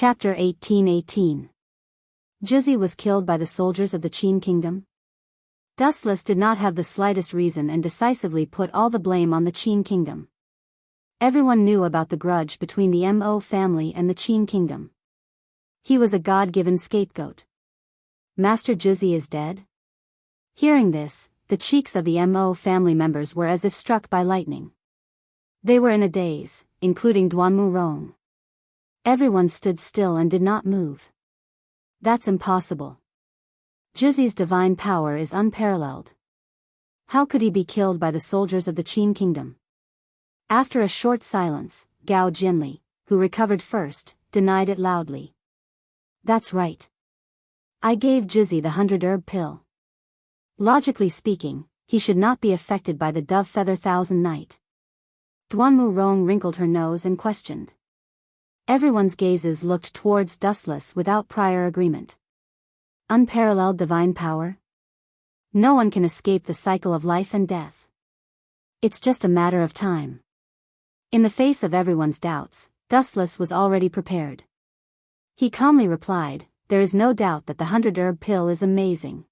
Chapter 1818. Juzi was killed by the soldiers of the Qin kingdom. Dustless did not have the slightest reason and decisively put all the blame on the Qin kingdom. Everyone knew about the grudge between the Mo family and the Qin kingdom. He was a God-given scapegoat. Master Juzi is dead? Hearing this, the cheeks of the Mo family members were as if struck by lightning. They were in a daze, including Duanmu Rong. Everyone stood still and did not move. That's impossible. Juzi's divine power is unparalleled. How could he be killed by the soldiers of the Qin kingdom? After a short silence, Gao Jinli, who recovered first, denied it loudly. That's right. I gave Juzi the 100-herb pill. Logically speaking, he should not be affected by the dove feather thousand night. Duanmu Rong wrinkled her nose and questioned. Everyone's gazes looked towards Dustless without prior agreement. Unparalleled divine power? No one can escape the cycle of life and death. It's just a matter of time. In the face of everyone's doubts, Dustless was already prepared. He calmly replied, there is no doubt that the 100-herb pill is amazing.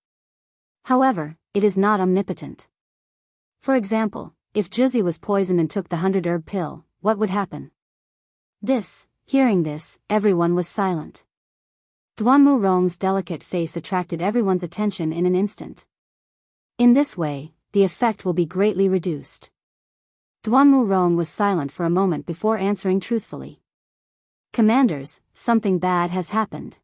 However, it is not omnipotent. For example, if Juzi was poisoned and took the 100-herb pill, what would happen? Hearing this, everyone was silent. Duanmu Rong's delicate face attracted everyone's attention in an instant. In this way, the effect will be greatly reduced. Duanmu Rong was silent for a moment before answering truthfully. Commanders, something bad has happened.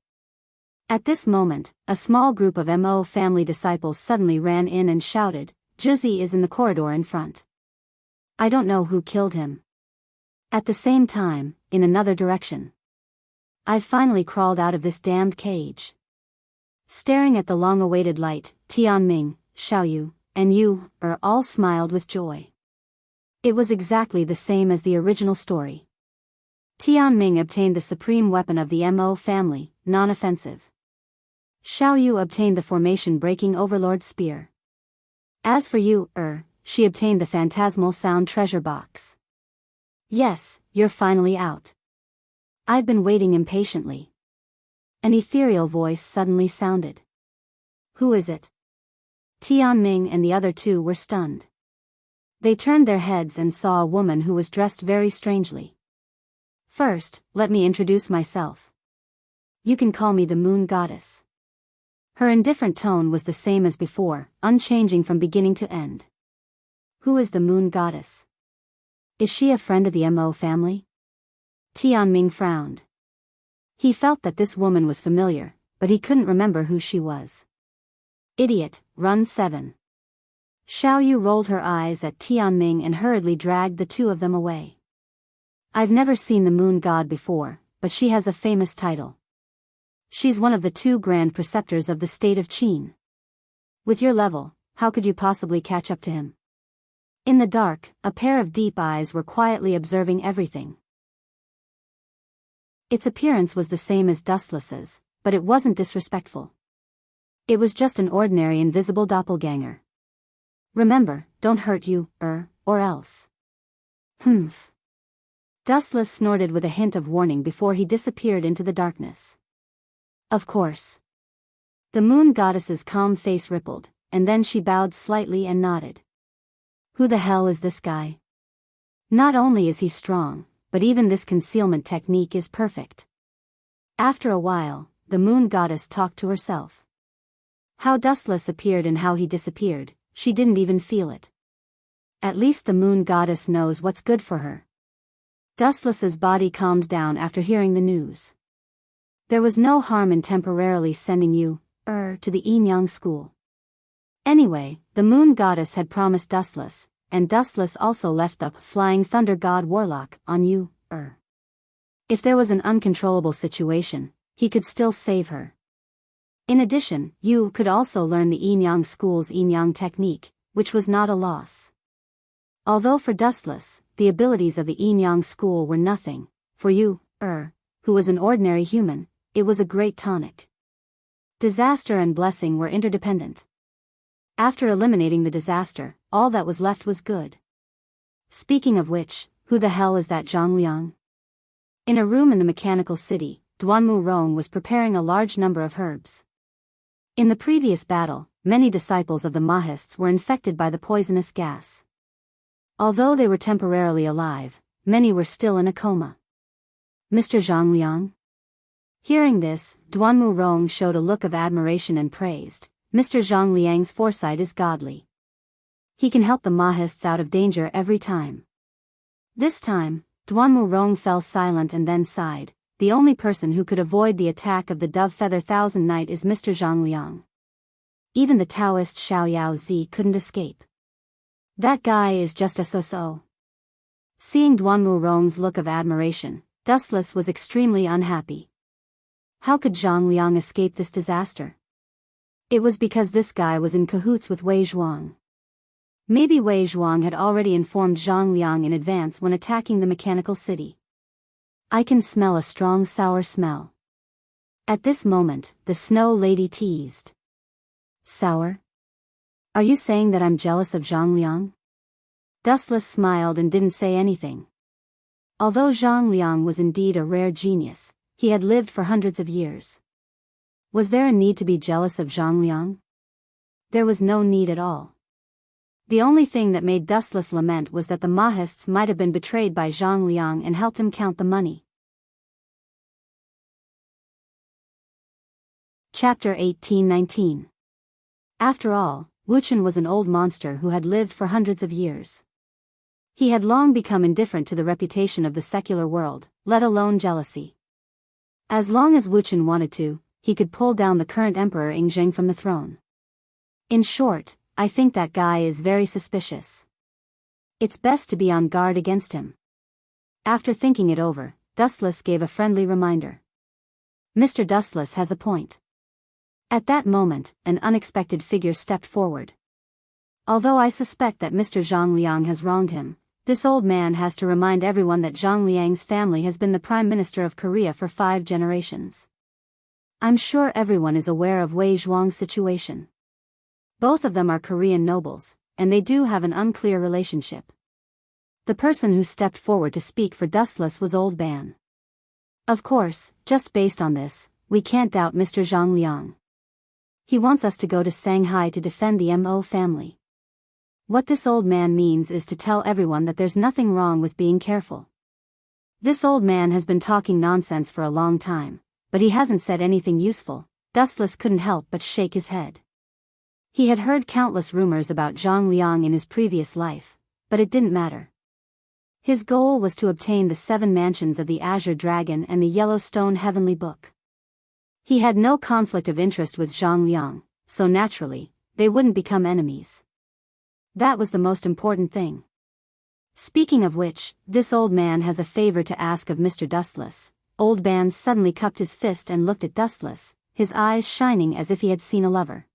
At this moment, a small group of Mo family disciples suddenly ran in and shouted, Juzi is in the corridor in front. I don't know who killed him. At the same time, in another direction. I've finally crawled out of this damned cage. Staring at the long-awaited light, Tianming, Xiaoyu, and Yu all smiled with joy. It was exactly the same as the original story. Tianming obtained the supreme weapon of the Mo family, non-offensive. Xiaoyu obtained the formation-breaking Overlord Spear. As for Yu, she obtained the phantasmal sound treasure box. Yes, you're finally out. I've been waiting impatiently. An ethereal voice suddenly sounded. Who is it? Tianming and the other two were stunned. They turned their heads and saw a woman who was dressed very strangely. First, let me introduce myself. You can call me the Moon Goddess. Her indifferent tone was the same as before, unchanging from beginning to end. Who is the Moon Goddess? Is she a friend of the Mo family? Tianming frowned. He felt that this woman was familiar, but he couldn't remember who she was. Idiot, run 7. Xiaoyu rolled her eyes at Tianming and hurriedly dragged the two of them away. I've never seen the moon god before, but she has a famous title. She's one of the 2 grand preceptors of the state of Qin. With your level, how could you possibly catch up to him? In the dark, a pair of deep eyes were quietly observing everything. Its appearance was the same as Dustless's, but it wasn't disrespectful. It was just an ordinary invisible doppelganger. Remember, don't hurt you, or else. Humph. Dustless snorted with a hint of warning before he disappeared into the darkness. Of course. The moon goddess's calm face rippled, and then she bowed slightly and nodded. Who the hell is this guy? Not only is he strong, but even this concealment technique is perfect. After a while, the moon goddess talked to herself. How Dustless appeared and how he disappeared, she didn't even feel it. At least the moon goddess knows what's good for her. Dustless's body calmed down after hearing the news. There was no harm in temporarily sending you, to the Enyang school. Anyway, the moon goddess had promised Dustless, and Dustless also left the flying thunder god warlock on you, If there was an uncontrollable situation, he could still save her. In addition, you could also learn the Enyang school's Enyang technique, which was not a loss. Although for Dustless, the abilities of the Enyang school were nothing, for you, who was an ordinary human, it was a great tonic. Disaster and blessing were interdependent. After eliminating the disaster, all that was left was good. Speaking of which, who the hell is that Zhang Liang? In a room in the mechanical city, Duanmu Rong was preparing a large number of herbs. In the previous battle, many disciples of the Mahists were infected by the poisonous gas. Although they were temporarily alive, many were still in a coma. Mr. Zhongliang? Hearing this, Duanmu Rong showed a look of admiration and praised, Mr. Zhongliang's foresight is godly. He can help the Mahists out of danger every time. This time, Duanmu Rong fell silent and then sighed. The only person who could avoid the attack of the Dove Feather Thousand Knight is Mr. Zhongliang. Even the Taoist Xiao Yao Zi couldn't escape. That guy is just a so-so. Seeing Duanmu Rong's look of admiration, Dustless was extremely unhappy. How could Zhongliang escape this disaster? It was because this guy was in cahoots with Wei Zhuang. Maybe Wei Zhuang had already informed Zhongliang in advance when attacking the mechanical city. I can smell a strong sour smell. At this moment, the Snow Lady teased. Sour? Are you saying that I'm jealous of Zhongliang? Dustless smiled and didn't say anything. Although Zhongliang was indeed a rare genius, he had lived for hundreds of years. Was there a need to be jealous of Zhongliang? There was no need at all. The only thing that made Dustless lament was that the Mahists might have been betrayed by Zhongliang and helped him count the money. Chapter 1819. After all, Wuchen was an old monster who had lived for hundreds of years. He had long become indifferent to the reputation of the secular world, let alone jealousy. As long as Wuchen wanted to, he could pull down the current emperor Yingzheng from the throne. In short, I think that guy is very suspicious. It's best to be on guard against him. After thinking it over, Dustless gave a friendly reminder. Mr. Dustless has a point. At that moment, an unexpected figure stepped forward. Although I suspect that Mr. Zhongliang has wronged him, this old man has to remind everyone that Zhongliang's family has been the Prime Minister of Korea for 5 generations. I'm sure everyone is aware of Wei Zhuang's situation. Both of them are Korean nobles, and they do have an unclear relationship. The person who stepped forward to speak for Dustless was Old Ban. Of course, just based on this, we can't doubt Mr. Zhongliang. He wants us to go to Shanghai to defend the Mo family. What this old man means is to tell everyone that there's nothing wrong with being careful. This old man has been talking nonsense for a long time, but he hasn't said anything useful. Dustless couldn't help but shake his head. He had heard countless rumors about Zhongliang in his previous life, but it didn't matter. His goal was to obtain the 7 mansions of the Azure Dragon and the Yellowstone Heavenly Book. He had no conflict of interest with Zhongliang, so naturally, they wouldn't become enemies. That was the most important thing. Speaking of which, this old man has a favor to ask of Mr. Dustless. Old Ban suddenly cupped his fist and looked at Dustless, his eyes shining as if he had seen a lover.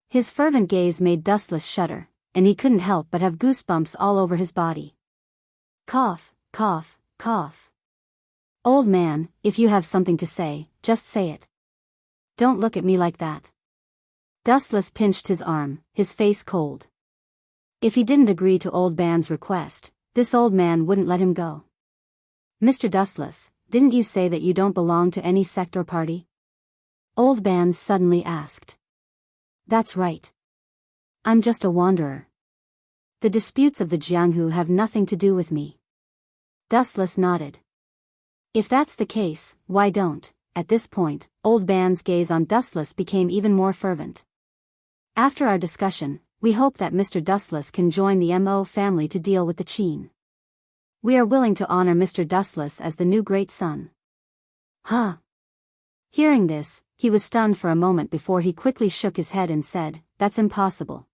His fervent gaze made Dustless shudder, and he couldn't help but have goosebumps all over his body. Cough, cough, cough. Old man, if you have something to say, just say it. Don't look at me like that. Dustless pinched his arm, his face cold. If he didn't agree to Old Ban's request, this old man wouldn't let him go. Mr. Dustless, didn't you say that you don't belong to any sect or party? Old Ban suddenly asked. That's right. I'm just a wanderer. The disputes of the Jianghu have nothing to do with me. Dustless nodded. If that's the case, why don't? At this point, Old Ban's gaze on Dustless became even more fervent. After our discussion, we hope that Mr. Dustless can join the Mo family to deal with the Qin. We are willing to honor Mr. Dustless as the new great son. Huh? Hearing this, he was stunned for a moment before he quickly shook his head and said, that's impossible.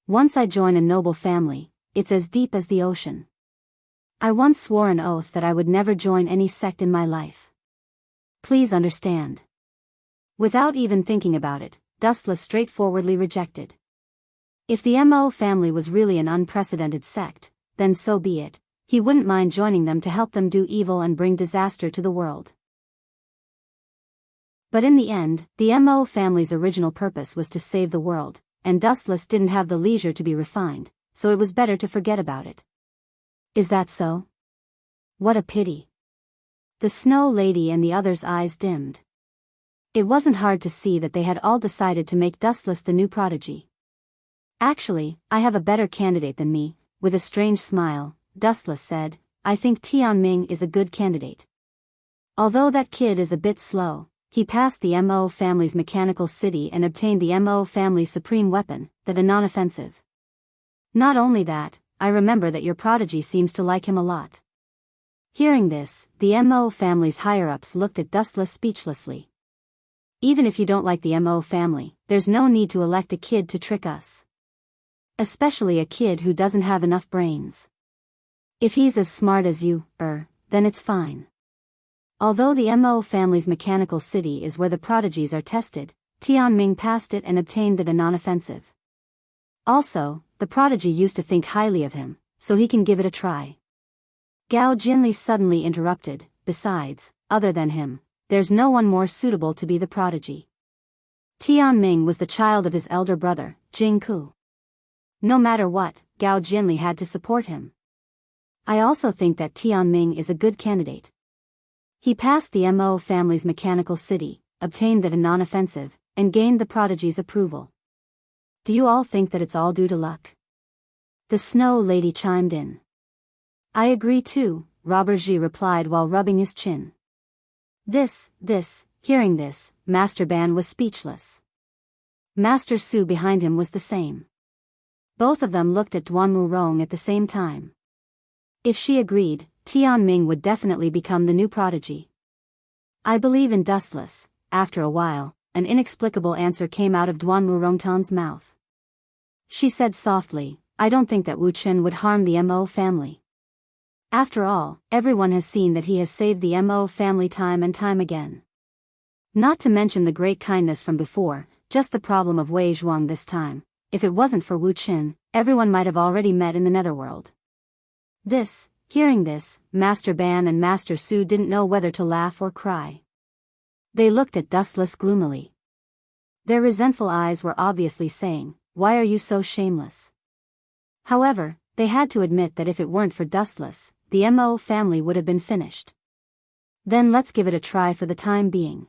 Once I join a noble family, it's as deep as the ocean. I once swore an oath that I would never join any sect in my life. Please understand. Without even thinking about it, Dustless straightforwardly rejected. If the Mo family was really an unprecedented sect, then so be it. He wouldn't mind joining them to help them do evil and bring disaster to the world. But in the end, the Mo family's original purpose was to save the world, and Dustless didn't have the leisure to be refined, so it was better to forget about it. Is that so? What a pity. The Snow Lady and the others' eyes dimmed. It wasn't hard to see that they had all decided to make Dustless the new prodigy. Actually, I have a better candidate than me, with a strange smile, Dustless said. I think Tianming is a good candidate. Although that kid is a bit slow, he passed the Mo family's mechanical city and obtained the Mo family's supreme weapon, the non-offensive. Not only that, I remember that your prodigy seems to like him a lot. Hearing this, the Mo family's higher-ups looked at Dustless speechlessly. Even if you don't like the Mo family, there's no need to elect a kid to trick us. Especially a kid who doesn't have enough brains. If he's as smart as you, then it's fine. Although the Mo family's mechanical city is where the prodigies are tested, Tianming passed it and obtained the non-offensive. Also, the prodigy used to think highly of him, so he can give it a try. Gao Jinli suddenly interrupted. Besides, other than him, there's no one more suitable to be the prodigy. Tianming was the child of his elder brother, Jingku. No matter what, Gao Jinli had to support him. I also think that Tianming is a good candidate. He passed the Mo family's mechanical city, obtained the non-offensive, and gained the prodigy's approval. Do you all think that it's all due to luck? The Snow Lady chimed in. I agree too, Roberji replied while rubbing his chin. Hearing this, Master Ban was speechless. Master Su behind him was the same. Both of them looked at Duanmu Rong at the same time. If she agreed, Tianming would definitely become the new prodigy. I believe in Dustless. After a while, an inexplicable answer came out of Duanmu Rongtan's mouth. She said softly, I don't think that Wu Chen would harm the Mo family. After all, everyone has seen that he has saved the Mo family time and time again. Not to mention the great kindness from before, just the problem of Wei Zhuang this time. If it wasn't for Wu Chen, everyone might have already met in the netherworld. Hearing this, Master Ban and Master Su didn't know whether to laugh or cry. They looked at Dustless gloomily. Their resentful eyes were obviously saying, why are you so shameless? However, they had to admit that if it weren't for Dustless, the Mo family would have been finished. Then let's give it a try for the time being.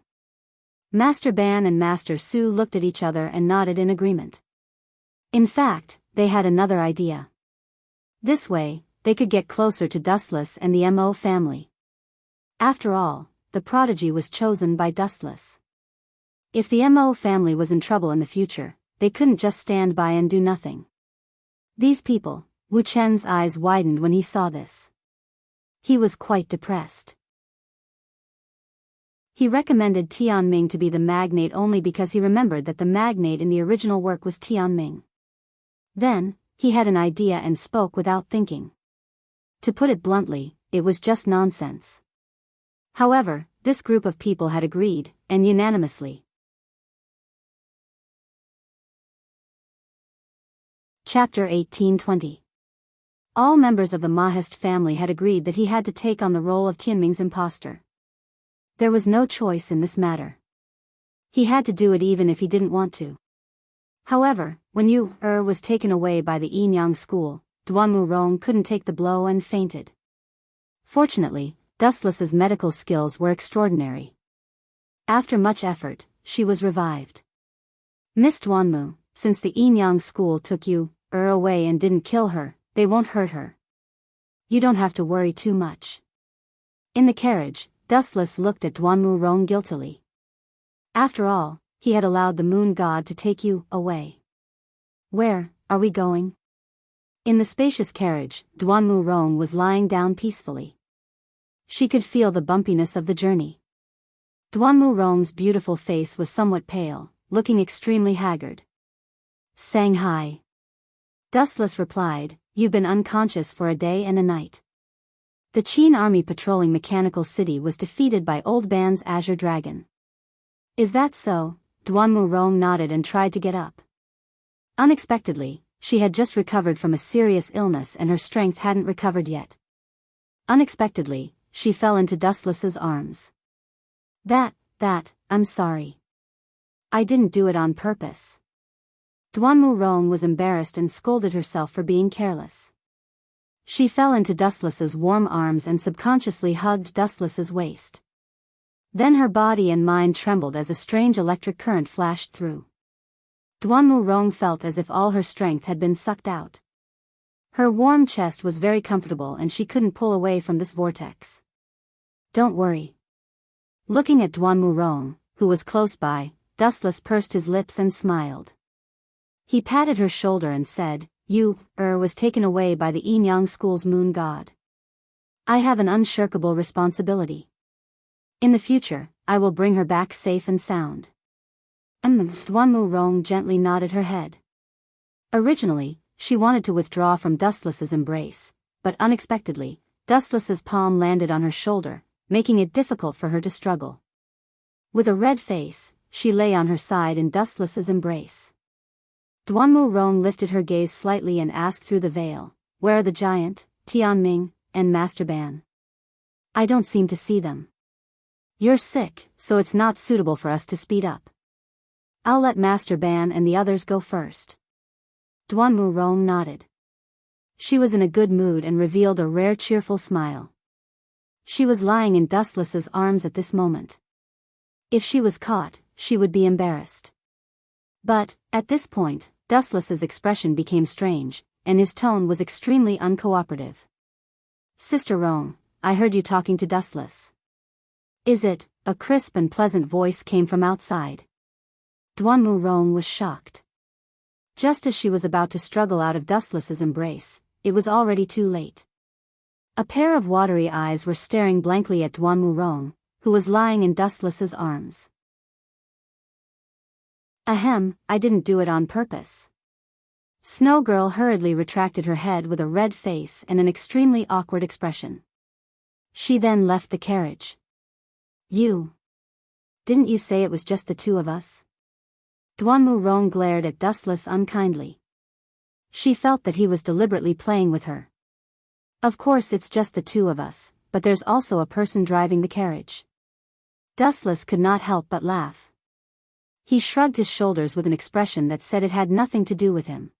Master Ban and Master Su looked at each other and nodded in agreement. In fact, they had another idea. This way, they could get closer to Dustless and the Mo family. After all, the prodigy was chosen by Dustless. If the Mo family was in trouble in the future, they couldn't just stand by and do nothing. These people, Wu Chen's eyes widened when he saw this. He was quite depressed. He recommended Tianming to be the magnate only because he remembered that the magnate in the original work was Tianming. Then, he had an idea and spoke without thinking. To put it bluntly, it was just nonsense. However, this group of people had agreed, and unanimously. Chapter 1820. All members of the Mahist family had agreed that he had to take on the role of Tianming's impostor. There was no choice in this matter. He had to do it even if he didn't want to. However, when Yu was taken away by the Yinyang school, Duanmu Rong couldn't take the blow and fainted. Fortunately, Dustless's medical skills were extraordinary. After much effort, she was revived. Miss Duanmu, since the Yinyang school took Yu away and didn't kill her, they won't hurt her. You don't have to worry too much. In the carriage, Dustless looked at Duanmu Rong guiltily. After all, he had allowed the moon god to take Yu away. Where are we going? In the spacious carriage, Duanmu Rong was lying down peacefully. She could feel the bumpiness of the journey. Duanmu Rong's beautiful face was somewhat pale, looking extremely haggard. Shanghai. Dustless replied, you've been unconscious for a day and a night. The Qin army patrolling Mechanical City was defeated by Old Ban's Azure Dragon. Is that so? Duanmu Rong nodded and tried to get up. Unexpectedly, she had just recovered from a serious illness and her strength hadn't recovered yet. Unexpectedly, she fell into Dustless's arms. I'm sorry. I didn't do it on purpose. Duanmu Rong was embarrassed and scolded herself for being careless. She fell into Dustless's warm arms and subconsciously hugged Dustless's waist. Then her body and mind trembled as a strange electric current flashed through. Duanmu felt as if all her strength had been sucked out. Her warm chest was very comfortable and she couldn't pull away from this vortex. Don't worry. Looking at Duanmu, who was close by, Dustless pursed his lips and smiled. He patted her shoulder and said, You, was taken away by the Enyang school's moon god. I have an unshirkable responsibility. In the future, I will bring her back safe and sound. Duanmu gently nodded her head. Originally, she wanted to withdraw from Dustless's embrace, but unexpectedly, Dustless's palm landed on her shoulder, making it difficult for her to struggle. With a red face, she lay on her side in Dustless's embrace. Duanmu lifted her gaze slightly and asked through the veil, Where are the giant, Tianming, and Master Ban? I don't seem to see them. You're sick, so it's not suitable for us to speed up. I'll let Master Ban and the others go first. Duanmu nodded. She was in a good mood and revealed a rare cheerful smile. She was lying in Dustless's arms at this moment. If she was caught, she would be embarrassed. But, at this point, Dustless's expression became strange, and his tone was extremely uncooperative. Sister Rong, I heard you talking to Dustless. Is it? A crisp and pleasant voice came from outside. Duanmu was shocked. Just as she was about to struggle out of Dustless's embrace, it was already too late. A pair of watery eyes were staring blankly at Duanmu, who was lying in Dustless's arms. Ahem, I didn't do it on purpose. Snow Girl hurriedly retracted her head with a red face and an extremely awkward expression. She then left the carriage. Didn't you say it was just the two of us? Duanmu glared at Dustless unkindly. She felt that he was deliberately playing with her. Of course it's just the two of us, but there's also a person driving the carriage. Dustless could not help but laugh. He shrugged his shoulders with an expression that said it had nothing to do with him.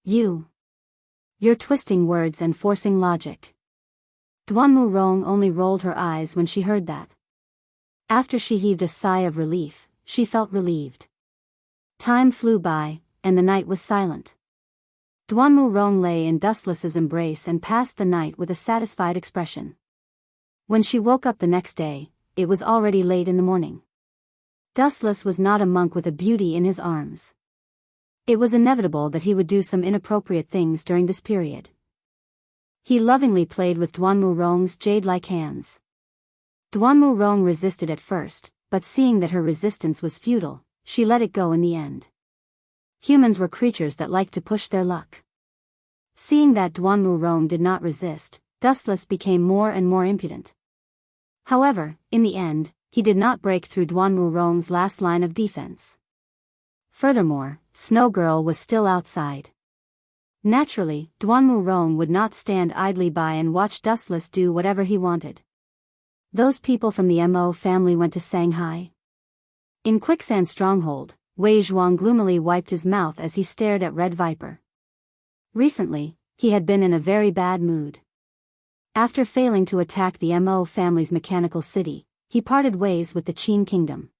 You're twisting words and forcing logic. Duanmu only rolled her eyes when she heard that. After she heaved a sigh of relief, she felt relieved. Time flew by, and the night was silent. Duanmu lay in Dustless's embrace and passed the night with a satisfied expression. When she woke up the next day, it was already late in the morning. Dustless was not a monk with a beauty in his arms. It was inevitable that he would do some inappropriate things during this period. He lovingly played with Duanmu jade-like hands. Duanmu resisted at first, but seeing that her resistance was futile, she let it go in the end. Humans were creatures that liked to push their luck. Seeing that Duanmu did not resist, Dustless became more and more impudent. However, in the end, he did not break through Duanmu last line of defense. Furthermore, Snow Girl was still outside. Naturally, Duanmu would not stand idly by and watch Dustless do whatever he wanted. Those people from the Mo family went to Shanghai. In Quicksand Stronghold, Wei Zhuang gloomily wiped his mouth as he stared at Red Viper. Recently, he had been in a very bad mood. After failing to attack the Mo family's mechanical city, he parted ways with the Qin Kingdom.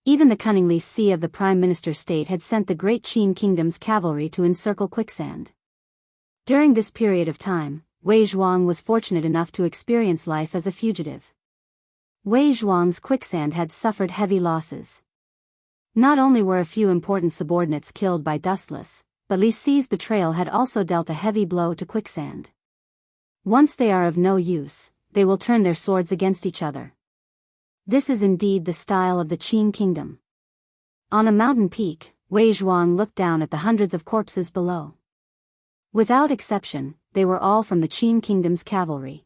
Even the cunningly Sea of the Prime Minister State had sent the Great Qin Kingdom's cavalry to encircle Quicksand. During this period of time, Wei Zhuang was fortunate enough to experience life as a fugitive. Wei Zhuang's Quicksand had suffered heavy losses. Not only were a few important subordinates killed by Dustless, but Li Si's betrayal had also dealt a heavy blow to Quicksand. Once they are of no use, they will turn their swords against each other. This is indeed the style of the Qin Kingdom. On a mountain peak, Wei Zhuang looked down at the hundreds of corpses below. Without exception, they were all from the Qin Kingdom's cavalry.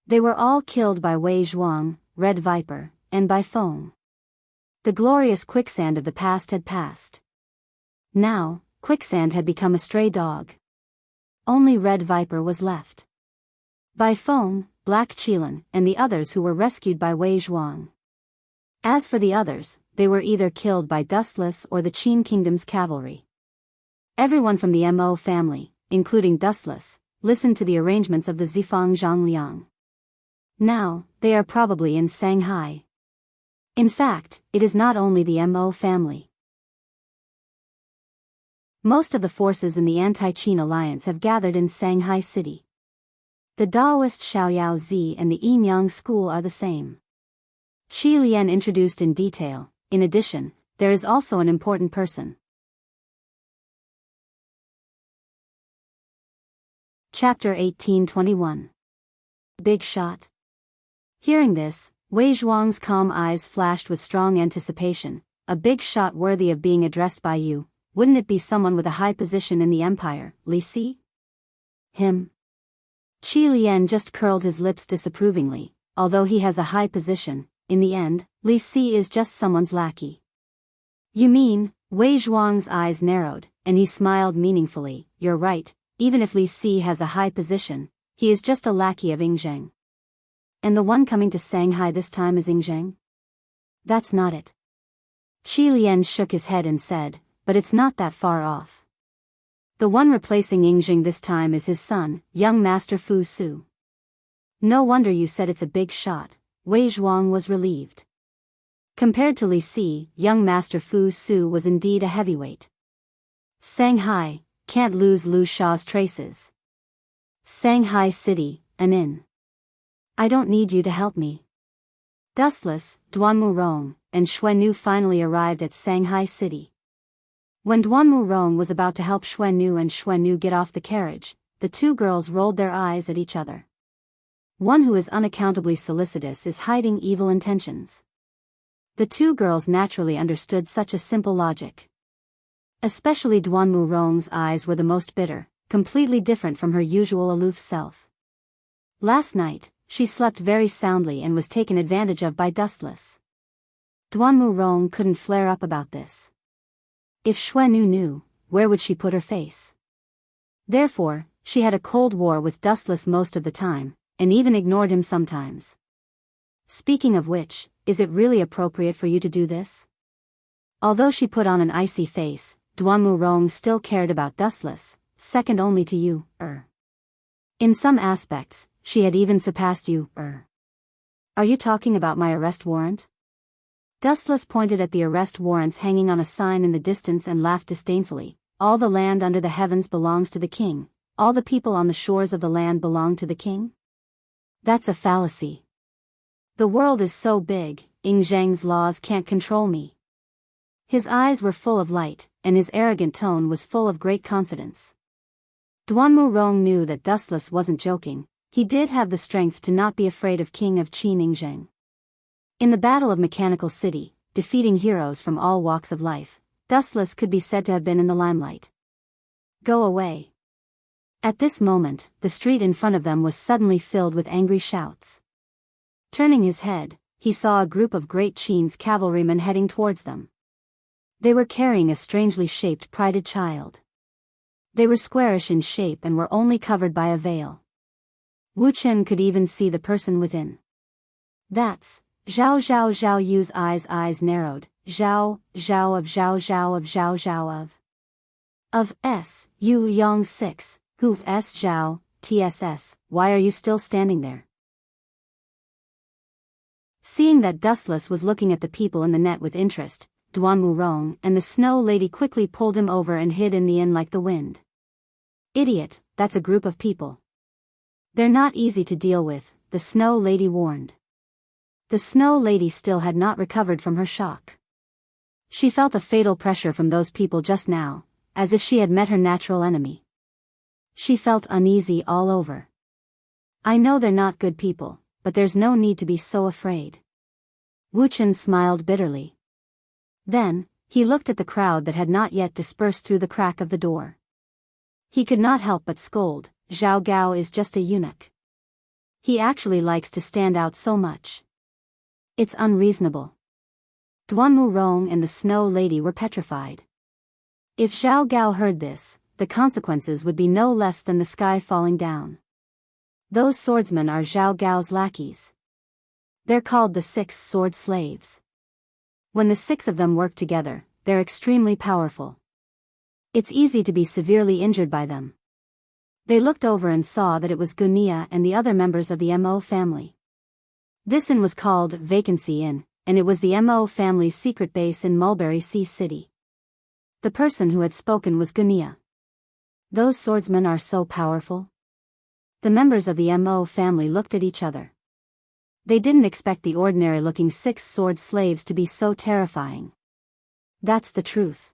They were all killed by Wei Zhuang, Red Viper, and by Feng. The glorious Quicksand of the past had passed. Now, Quicksand had become a stray dog. Only Red Viper was left. By Feng, Black Qilin, and the others who were rescued by Wei Zhuang. As for the others, they were either killed by Dustless or the Qin Kingdom's cavalry. Everyone from the Mo family, including Dustless, listen to the arrangements of the Zifang Zhangliang. Now, they are probably in Shanghai. In fact, it is not only the Mo family. Most of the forces in the anti-Qin alliance have gathered in Shanghai City. The Daoist Xiaoyao Zi and the Yimyang school are the same. Qi Lian introduced in detail. In addition, there is also an important person. Chapter 1821. Big Shot. Hearing this, Wei Zhuang's calm eyes flashed with strong anticipation. A big shot worthy of being addressed by you, wouldn't it be someone with a high position in the empire, Li Si? Him? Qi Lian just curled his lips disapprovingly. Although he has a high position, in the end, Li Si is just someone's lackey. You mean? Wei Zhuang's eyes narrowed, and he smiled meaningfully. You're right, even if Li Si has a high position, he is just a lackey of Yingzheng. And the one coming to Shanghai this time is Yingzheng? That's not it. Qi Lian shook his head and said, but it's not that far off. The one replacing Yingzheng this time is his son, young Master Fu Su. No wonder you said it's a big shot. Wei Zhuang was relieved. Compared to Li Si, young Master Fu Su was indeed a heavyweight. Shanghai, can't lose Lu Sha's traces. Shanghai City, an inn. I don't need you to help me. Dustless, Duanmu Rong, and Xuannu finally arrived at Shanghai City. When Duanmu Rong was about to help Xuannu get off the carriage, the two girls rolled their eyes at each other. One who is unaccountably solicitous is hiding evil intentions. The two girls naturally understood such a simple logic. Especially Duanmu Rong's eyes were the most bitter, completely different from her usual aloof self. Last night, she slept very soundly and was taken advantage of by Dustless. Duanmu Rong couldn't flare up about this. If Xuannu knew, where would she put her face? Therefore, she had a cold war with Dustless most of the time, and even ignored him sometimes. Speaking of which, is it really appropriate for you to do this? Although she put on an icy face, Duanmu Rong still cared about Dustless, second only to you, In some aspects, she had even surpassed you, Are you talking about my arrest warrant? Dustless pointed at the arrest warrants hanging on a sign in the distance and laughed disdainfully. All the land under the heavens belongs to the king. All the people on the shores of the land belong to the king? That's a fallacy. The world is so big, Yingzheng's laws can't control me. His eyes were full of light, and his arrogant tone was full of great confidence. Duanmu Rong knew that Dustless wasn't joking. He did have the strength to not be afraid of King of Qin Yingzheng. In the Battle of Mechanical City, defeating heroes from all walks of life, Dustless could be said to have been in the limelight. Go away. At this moment, the street in front of them was suddenly filled with angry shouts. Turning his head, he saw a group of Great Qin's cavalrymen heading towards them. They were carrying a strangely shaped prided child. They were squarish in shape and were only covered by a veil. Wu Chen could even see the person within. That's Zhao Yu's eyes narrowed. Zhao of S. Yu Yang 6, Goof S. Zhao, TSS, why are you still standing there? Seeing that Dustless was looking at the people in the net with interest, Duanmu Rong and the Snow Lady quickly pulled him over and hid in the inn like the wind. Idiot, that's a group of people. They're not easy to deal with, the Snow Lady warned. The Snow Lady still had not recovered from her shock. She felt a fatal pressure from those people just now, as if she had met her natural enemy. She felt uneasy all over. I know they're not good people, but there's no need to be so afraid. Wu Chen smiled bitterly. Then, he looked at the crowd that had not yet dispersed through the crack of the door. He could not help but scold, Zhao Gao is just a eunuch. He actually likes to stand out so much. It's unreasonable. Duanmu Rong and the Snow Lady were petrified. If Zhao Gao heard this, the consequences would be no less than the sky falling down. Those swordsmen are Zhao Gao's lackeys. They're called the 6 sword slaves. When the 6 of them work together, they're extremely powerful. It's easy to be severely injured by them. They looked over and saw that it was Gunia and the other members of the Mo family. This inn was called Vacancy Inn, and it was the Mo family's secret base in Mulberry Sea City. The person who had spoken was Gunia. Those swordsmen are so powerful. The members of the Mo family looked at each other. They didn't expect the ordinary-looking six-sword slaves to be so terrifying. That's the truth.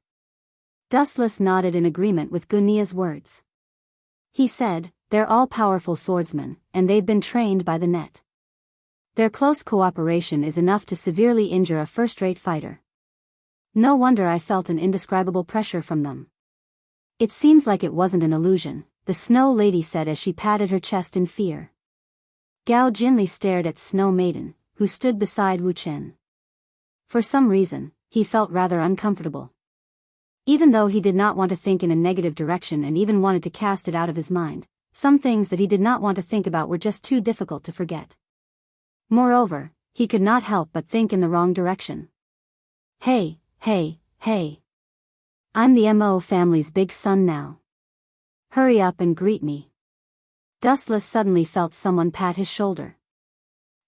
Dustless nodded in agreement with Gunia's words. He said, they're all powerful swordsmen, and they've been trained by the net. Their close cooperation is enough to severely injure a first-rate fighter. No wonder I felt an indescribable pressure from them. It seems like it wasn't an illusion, the Snow Lady said as she patted her chest in fear. Gao Jinli stared at Snow Maiden, who stood beside Wu Chen. For some reason, he felt rather uncomfortable. Even though he did not want to think in a negative direction and even wanted to cast it out of his mind, some things that he did not want to think about were just too difficult to forget. Moreover, he could not help but think in the wrong direction. Hey, hey, hey. I'm the Mo family's big son now. Hurry up and greet me. Dustless suddenly felt someone pat his shoulder.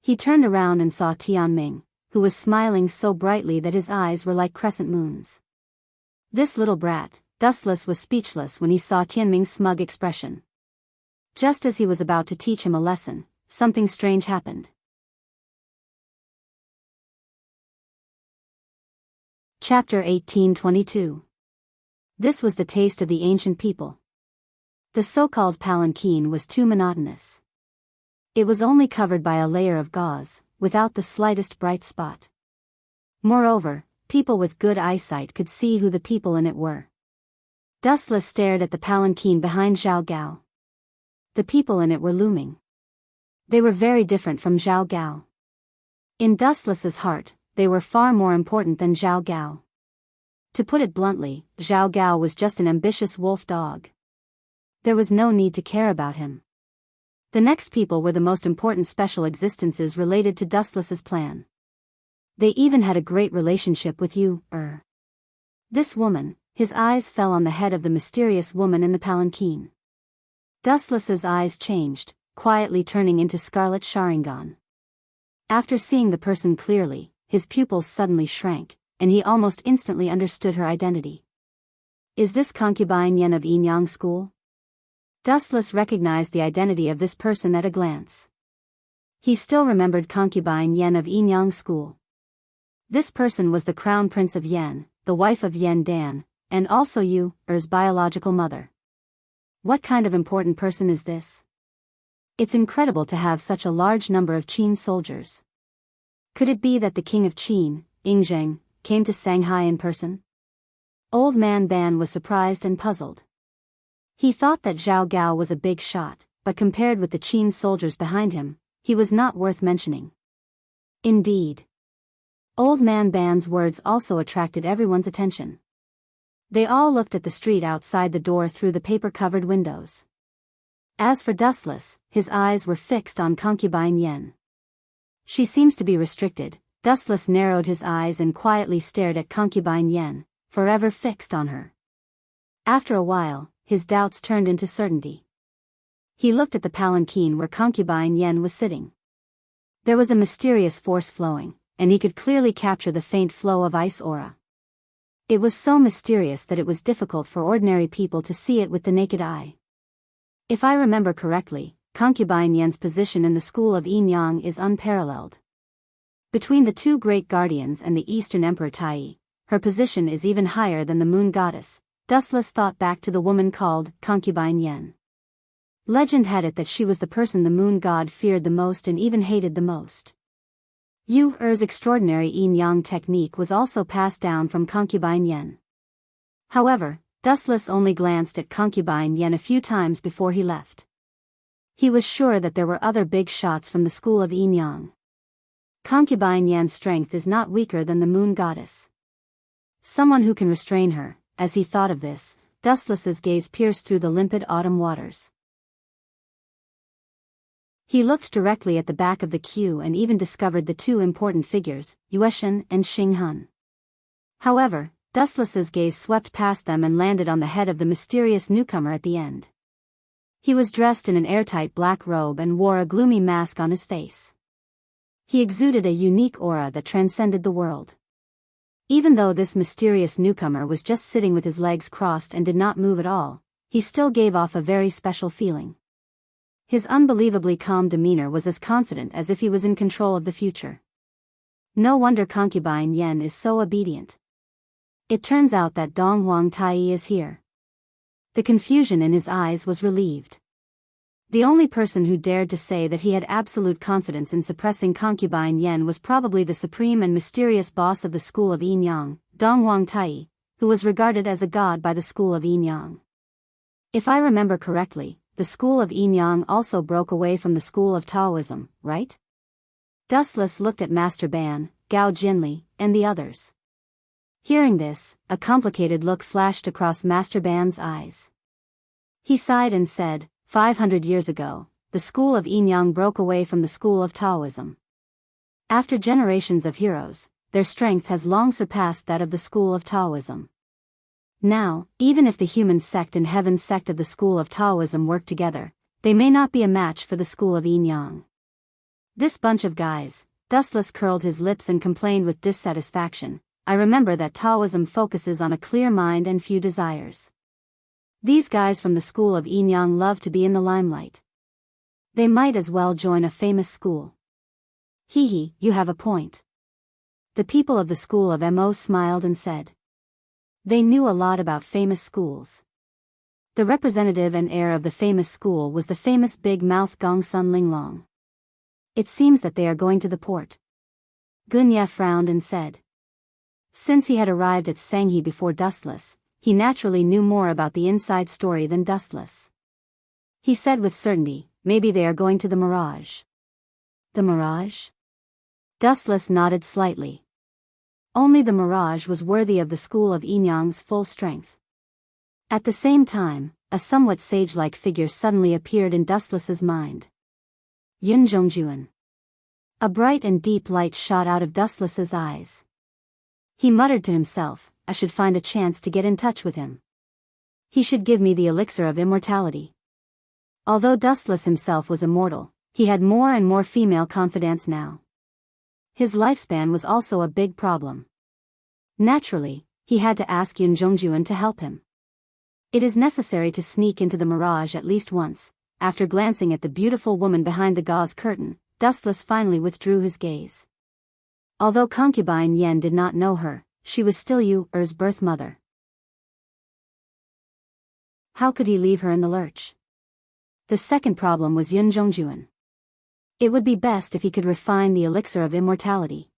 He turned around and saw Tianming, who was smiling so brightly that his eyes were like crescent moons. This little brat, Dustless was speechless when he saw Tianming's smug expression. Just as he was about to teach him a lesson, something strange happened. Chapter 1822. This was the taste of the ancient people. The so-called palanquin was too monotonous. It was only covered by a layer of gauze, without the slightest bright spot. Moreover, people with good eyesight could see who the people in it were. Dustless stared at the palanquin behind Zhao Gao. The people in it were looming. They were very different from Zhao Gao. In Dustless's heart, they were far more important than Zhao Gao. To put it bluntly, Zhao Gao was just an ambitious wolf dog. There was no need to care about him. The next people were the most important special existences related to Dustless's plan. They even had a great relationship with you, This woman, his eyes fell on the head of the mysterious woman in the palanquin. Dustless's eyes changed, quietly turning into scarlet Sharingan. After seeing the person clearly, his pupils suddenly shrank, and he almost instantly understood her identity. Is this concubine Yen of Enyang school? Dustless recognized the identity of this person at a glance. He still remembered concubine Yen of Enyang school. This person was the crown prince of Yen, the wife of Yen Dan, and also Yu Er's biological mother. What kind of important person is this? It's incredible to have such a large number of Qin soldiers. Could it be that the king of Qin, Ingzheng, came to Shanghai in person? Old man Ban was surprised and puzzled. He thought that Zhao Gao was a big shot, but compared with the Qin soldiers behind him, he was not worth mentioning. Indeed. Old man Ban's words also attracted everyone's attention. They all looked at the street outside the door through the paper-covered windows. As for Dustless, his eyes were fixed on concubine Yen. She seems to be restricted. Dustless narrowed his eyes and quietly stared at concubine Yen, forever fixed on her. After a while, his doubts turned into certainty. He looked at the palanquin where concubine Yen was sitting. There was a mysterious force flowing, and he could clearly capture the faint flow of ice aura. It was so mysterious that it was difficult for ordinary people to see it with the naked eye. If I remember correctly, concubine Yen's position in the school of Enyang is unparalleled. Between the two great guardians and the Eastern Emperor Tai, her position is even higher than the moon goddess. Dustless thought back to the woman called concubine Yen. Legend had it that she was the person the moon god feared the most and even hated the most. Yu Er's extraordinary yin-yang technique was also passed down from concubine Yen. However, Dustless only glanced at concubine Yen a few times before he left. He was sure that there were other big shots from the school of Enyang. Concubine Yen's strength is not weaker than the moon goddess. Someone who can restrain her. As he thought of this, Dustless's gaze pierced through the limpid autumn waters. He looked directly at the back of the queue and even discovered the two important figures, Yueshan and Xing Hun. However, Dustless's gaze swept past them and landed on the head of the mysterious newcomer at the end. He was dressed in an airtight black robe and wore a gloomy mask on his face. He exuded a unique aura that transcended the world. Even though this mysterious newcomer was just sitting with his legs crossed and did not move at all, he still gave off a very special feeling. His unbelievably calm demeanor was as confident as if he was in control of the future. No wonder concubine Yen is so obedient. It turns out that Dong Huang Tai is here. The confusion in his eyes was relieved. The only person who dared to say that he had absolute confidence in suppressing concubine Yen was probably the supreme and mysterious boss of the school of Yin Yang, Dong Huang Tai, who was regarded as a god by the school of Yin Yang. If I remember correctly, the school of Yin Yang also broke away from the school of Taoism, right? Dustless looked at Master Ban, Gao Jinli, and the others. Hearing this, a complicated look flashed across Master Ban's eyes. He sighed and said, 500 years ago, the school of Yin Yang broke away from the school of Taoism. After generations of heroes, their strength has long surpassed that of the school of Taoism. Now, even if the human sect and heaven sect of the school of Taoism work together, they may not be a match for the school of Yin Yang. This bunch of guys, Dustless curled his lips and complained with dissatisfaction, I remember that Taoism focuses on a clear mind and few desires. These guys from the school of Yin Yang love to be in the limelight. They might as well join a famous school. Hee, you have a point. The people of the school of Mo smiled and said. They knew a lot about famous schools. The representative and heir of the famous school was the famous big mouth Gongsun Linglong. It seems that they are going to the port. Gunye frowned and said. Since he had arrived at Sanghi before Dustless, he naturally knew more about the inside story than Dustless. He said with certainty, maybe they are going to the Mirage. The Mirage? Dustless nodded slightly. Only the Mirage was worthy of the school of Yin Yang's full strength. At the same time, a somewhat sage-like figure suddenly appeared in Dustless's mind. Yun Zhongjuan. A bright and deep light shot out of Dustless's eyes. He muttered to himself, I should find a chance to get in touch with him. He should give me the elixir of immortality. Although Dustless himself was immortal, he had more and more female confidants now. His lifespan was also a big problem. Naturally, he had to ask Yun Zhongjuan to help him. It is necessary to sneak into the Mirage at least once. After glancing at the beautiful woman behind the gauze curtain, Dustless finally withdrew his gaze. Although concubine Yen did not know her, she was still Yu-Er's birth mother. How could he leave her in the lurch? The second problem was Yun Zhongjuan. It would be best if he could refine the elixir of immortality.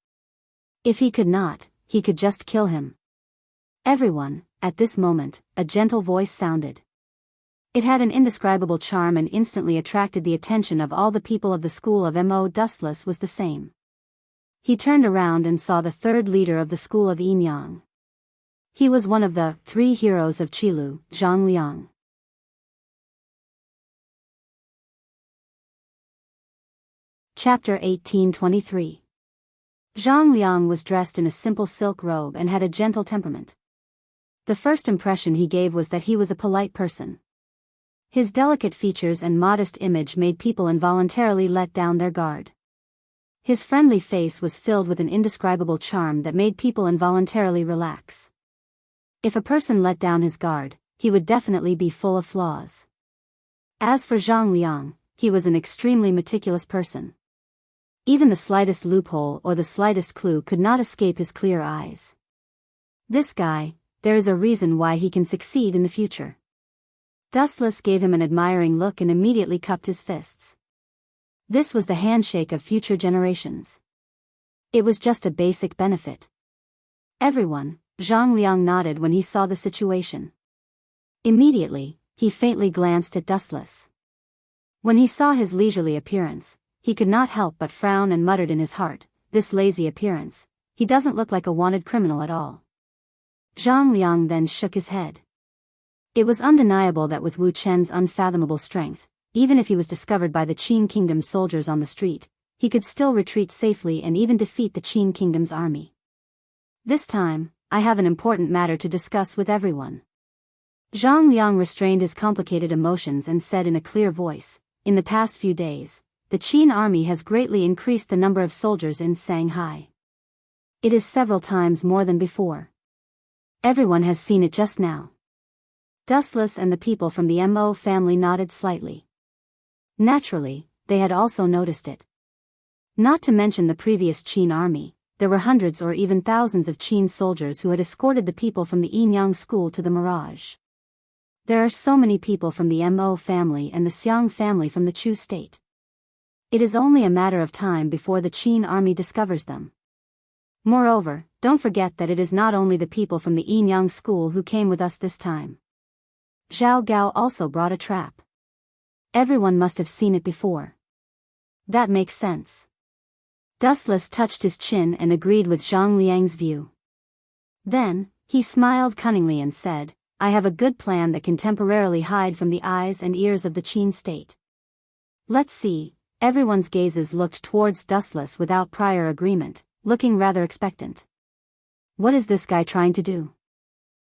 If he could not, he could just kill him. Everyone, at this moment, a gentle voice sounded. It had an indescribable charm and instantly attracted the attention of all the people of the school of Mo. Dustless was the same. He turned around and saw the third leader of the school of Yin Yang. He was one of the 3 heroes of Qilu, Zhang Liang. Chapter 1823. Zhang Liang was dressed in a simple silk robe and had a gentle temperament. The first impression he gave was that he was a polite person. His delicate features and modest image made people involuntarily let down their guard. His friendly face was filled with an indescribable charm that made people involuntarily relax. If a person let down his guard, he would definitely be full of flaws. As for Zhang Liang, he was an extremely meticulous person. Even the slightest loophole or the slightest clue could not escape his clear eyes. This guy, there is a reason why he can succeed in the future. Dustless gave him an admiring look and immediately cupped his fists. This was the handshake of future generations. It was just a basic benefit. Everyone, Zhang Liang nodded when he saw the situation. Immediately, he faintly glanced at Dustless. When he saw his leisurely appearance, he could not help but frown and muttered in his heart, this lazy appearance, he doesn't look like a wanted criminal at all. Zhang Liang then shook his head. It was undeniable that with Wu Chen's unfathomable strength, even if he was discovered by the Qin Kingdom's soldiers on the street, he could still retreat safely and even defeat the Qin Kingdom's army. This time, I have an important matter to discuss with everyone. Zhang Liang restrained his complicated emotions and said in a clear voice, "In the past few days, the Qin army has greatly increased the number of soldiers in Shanghai. It is several times more than before. Everyone has seen it just now." Dustless and the people from the Mo family nodded slightly. Naturally, they had also noticed it. Not to mention the previous Qin army, there were hundreds or even thousands of Qin soldiers who had escorted the people from the Enyang school to the Mirage. There are so many people from the Mo family and the Xiang family from the Chu state. It is only a matter of time before the Qin army discovers them. Moreover, don't forget that it is not only the people from the Enyang school who came with us this time. Zhao Gao also brought a trap. Everyone must have seen it before. That makes sense. Dustless touched his chin and agreed with Zhang Liang's view. Then, he smiled cunningly and said, "I have a good plan that can temporarily hide from the eyes and ears of the Qin state." Let's see. Everyone's gazes looked towards Dustless without prior agreement, looking rather expectant. What is this guy trying to do?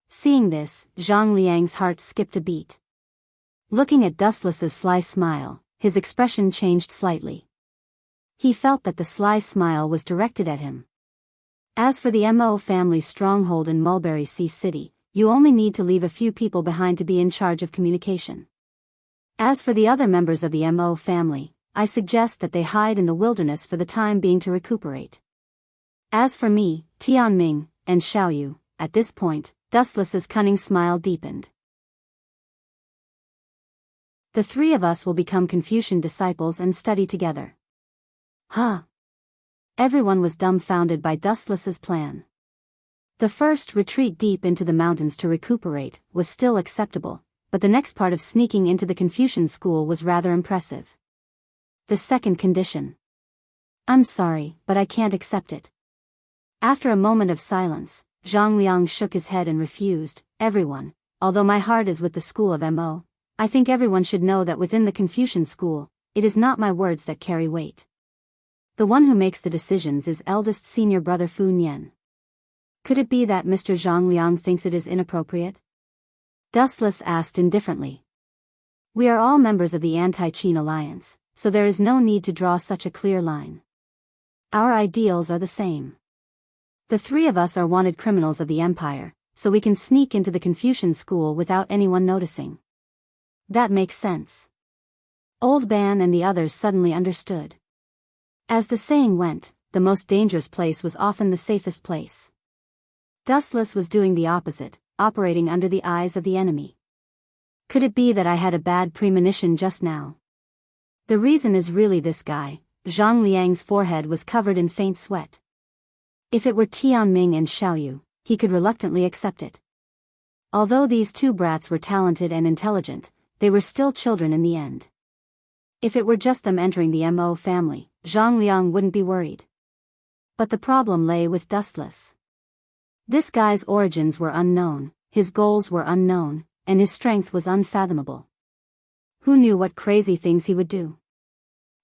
Seeing this, Zhang Liang's heart skipped a beat. Looking at Dustless's sly smile, his expression changed slightly. He felt that the sly smile was directed at him. As for the Mo family's stronghold in Mulberry Sea City, you only need to leave a few people behind to be in charge of communication. As for the other members of the Mo family, I suggest that they hide in the wilderness for the time being to recuperate. As for me, Tianming, and Xiaoyu, at this point, Dustless's cunning smile deepened. The three of us will become Confucian disciples and study together. Huh? Everyone was dumbfounded by Dustless's plan. The first, retreat deep into the mountains to recuperate, was still acceptable, but the next part of sneaking into the Confucian school was rather impressive. The second condition. I'm sorry, but I can't accept it. After a moment of silence, Zhang Liang shook his head and refused. Everyone, although my heart is with the school of Mo, I think everyone should know that within the Confucian school, it is not my words that carry weight. The one who makes the decisions is eldest senior brother Fu Nian. Could it be that Mr. Zhang Liang thinks it is inappropriate? Dustless asked indifferently. We are all members of the anti-Qin alliance, so there is no need to draw such a clear line. Our ideals are the same. The three of us are wanted criminals of the empire, so we can sneak into the Confucian school without anyone noticing. That makes sense. Old Ban and the others suddenly understood. As the saying went, the most dangerous place was often the safest place. Dustless was doing the opposite, operating under the eyes of the enemy. Could it be that I had a bad premonition just now? The reason is really this guy. Zhang Liang's forehead was covered in faint sweat. If it were Tianming and Xiaoyu, he could reluctantly accept it. Although these two brats were talented and intelligent, they were still children in the end. If it were just them entering the Mo family, Zhang Liang wouldn't be worried. But the problem lay with Dustless. This guy's origins were unknown, his goals were unknown, and his strength was unfathomable. Who knew what crazy things he would do?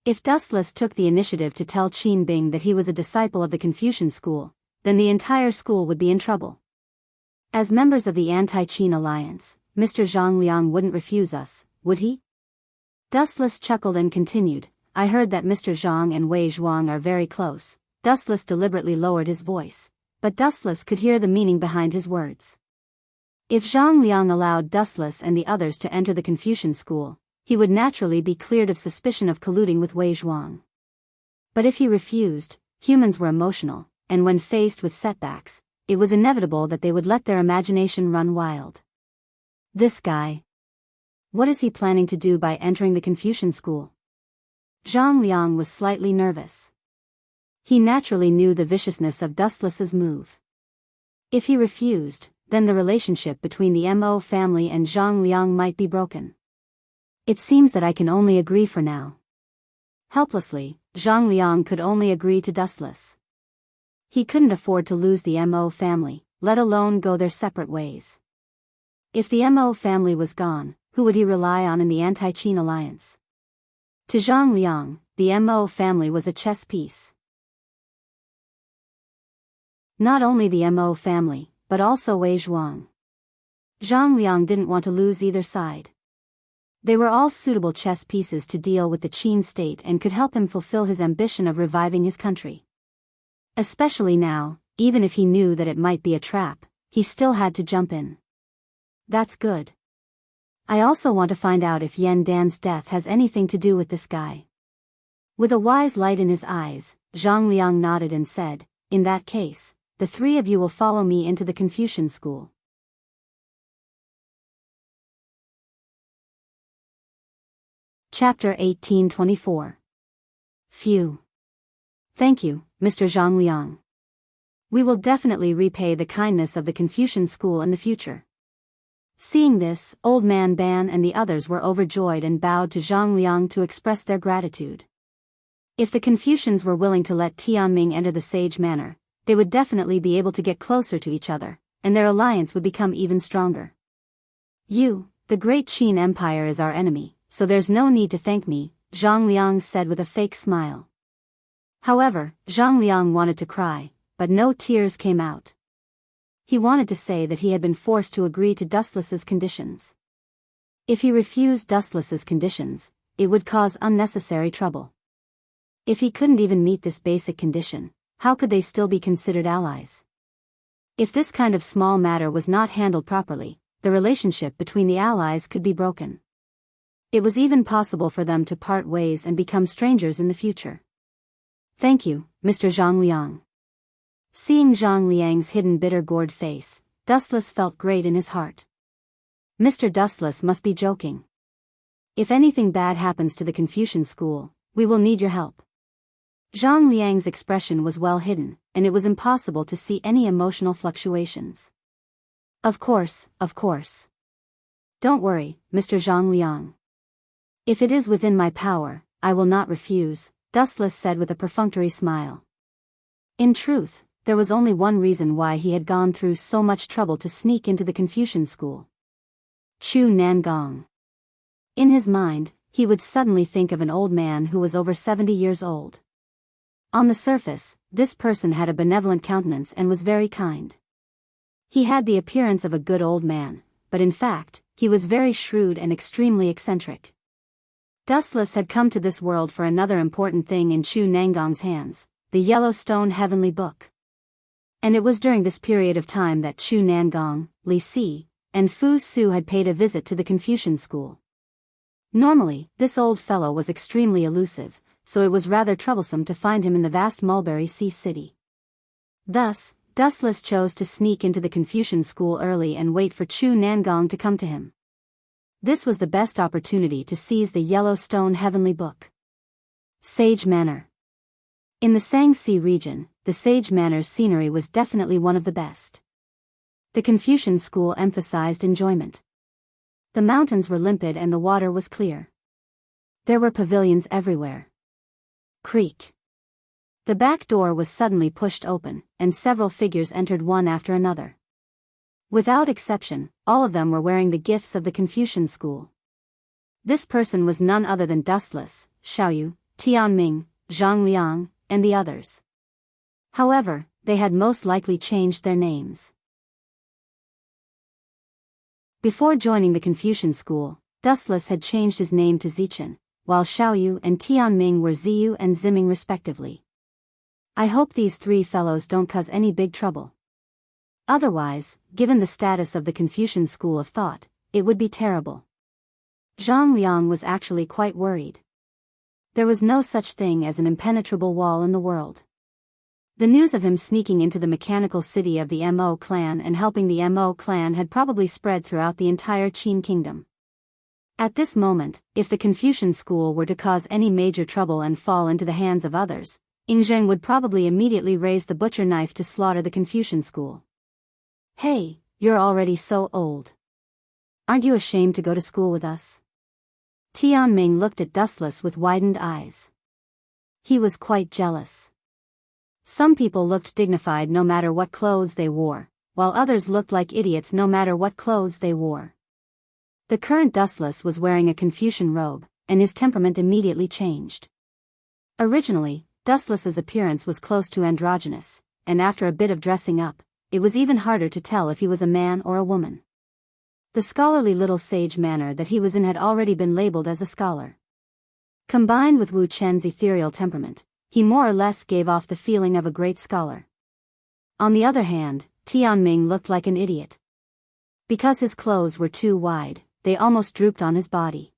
If Dustless took the initiative to tell Qin Bing that he was a disciple of the Confucian school, then the entire school would be in trouble. As members of the anti-Qin alliance, Mr. Zhang Liang wouldn't refuse us, would he? Dustless chuckled and continued, I heard that Mr. Zhang and Wei Zhuang are very close. Dustless deliberately lowered his voice, but Dustless could hear the meaning behind his words. If Zhang Liang allowed Dustless and the others to enter the Confucian school, he would naturally be cleared of suspicion of colluding with Wei Zhuang. But if he refused, humans were emotional, and when faced with setbacks, it was inevitable that they would let their imagination run wild. This guy. What is he planning to do by entering the Confucian school? Zhang Liang was slightly nervous. He naturally knew the viciousness of Dustless's move. If he refused, then the relationship between the Mo family and Zhang Liang might be broken. It seems that I can only agree for now. Helplessly, Zhang Liang could only agree to Dustless. He couldn't afford to lose the Mo family, let alone go their separate ways. If the Mo family was gone, who would he rely on in the anti-Qin alliance? To Zhang Liang, the Mo family was a chess piece. Not only the Mo family, but also Wei Zhuang. Zhang Liang didn't want to lose either side. They were all suitable chess pieces to deal with the Qin state and could help him fulfill his ambition of reviving his country. Especially now, even if he knew that it might be a trap, he still had to jump in. That's good. I also want to find out if Yan Dan's death has anything to do with this guy. With a wise light in his eyes, Zhang Liang nodded and said, in that case, the three of you will follow me into the Confucian school. Chapter 1824. Phew. Thank you, Mr. Zhang Liang. We will definitely repay the kindness of the Confucian school in the future. Seeing this, Old Man Ban and the others were overjoyed and bowed to Zhang Liang to express their gratitude. If the Confucians were willing to let Tianming enter the Sage Manor, they would definitely be able to get closer to each other, and their alliance would become even stronger. The great Qin Empire is our enemy, so there's no need to thank me, Zhang Liang said with a fake smile. However, Zhang Liang wanted to cry, but no tears came out. He wanted to say that he had been forced to agree to Dustless's conditions. If he refused Dustless's conditions, it would cause unnecessary trouble. If he couldn't even meet this basic condition, how could they still be considered allies? If this kind of small matter was not handled properly, the relationship between the allies could be broken. It was even possible for them to part ways and become strangers in the future. Thank you, Mr. Zhang Liang. Seeing Zhang Liang's hidden bitter-gourd face, Dustless felt great in his heart. Mr. Dustless must be joking. If anything bad happens to the Confucian school, we will need your help. Zhang Liang's expression was well hidden, and it was impossible to see any emotional fluctuations. Of course. Don't worry, Mr. Zhang Liang. If it is within my power, I will not refuse, Dustless said with a perfunctory smile. In truth, there was only one reason why he had gone through so much trouble to sneak into the Confucian school. Chu Nangong. In his mind, he would suddenly think of an old man who was over 70 years old. On the surface, this person had a benevolent countenance and was very kind. He had the appearance of a good old man, but in fact, he was very shrewd and extremely eccentric. Dustless had come to this world for another important thing in Chu Nangong's hands, the Yellowstone Heavenly Book. And it was during this period of time that Chu Nangong, Li Si, and Fu Su had paid a visit to the Confucian school. Normally, this old fellow was extremely elusive, so it was rather troublesome to find him in the vast Mulberry Sea city. Thus, Dustless chose to sneak into the Confucian school early and wait for Chu Nangong to come to him. This was the best opportunity to seize the Yellowstone Heavenly Book. Sage Manor. In the Sangxi region, the Sage Manor's scenery was definitely one of the best. The Confucian school emphasized enjoyment. The mountains were limpid and the water was clear. There were pavilions everywhere. Creak. The back door was suddenly pushed open, and several figures entered one after another. Without exception, all of them were wearing the gifts of the Confucian school. This person was none other than Dustless, Xiaoyu, Tianming, Zhang Liang, and the others. However, they had most likely changed their names. Before joining the Confucian school, Dustless had changed his name to Zichen, while Xiaoyu and Tianming were Ziyu and Ziming respectively. I hope these three fellows don't cause any big trouble. Otherwise, given the status of the Confucian school of thought, it would be terrible. Zhang Liang was actually quite worried. There was no such thing as an impenetrable wall in the world. The news of him sneaking into the mechanical city of the Mo clan and helping the Mo clan had probably spread throughout the entire Qin kingdom. At this moment, if the Confucian school were to cause any major trouble and fall into the hands of others, Ingzheng would probably immediately raise the butcher knife to slaughter the Confucian school. Hey, you're already so old. Aren't you ashamed to go to school with us? Tianming looked at Dustless with widened eyes. He was quite jealous. Some people looked dignified no matter what clothes they wore, while others looked like idiots no matter what clothes they wore. The current Dustless was wearing a Confucian robe, and his temperament immediately changed. Originally, Dustless's appearance was close to androgynous, and after a bit of dressing up, it was even harder to tell if he was a man or a woman. The scholarly little sage manner that he was in had already been labeled as a scholar. Combined with Wu Chen's ethereal temperament, he more or less gave off the feeling of a great scholar. On the other hand, Tianming looked like an idiot. Because his clothes were too wide, they almost drooped on his body.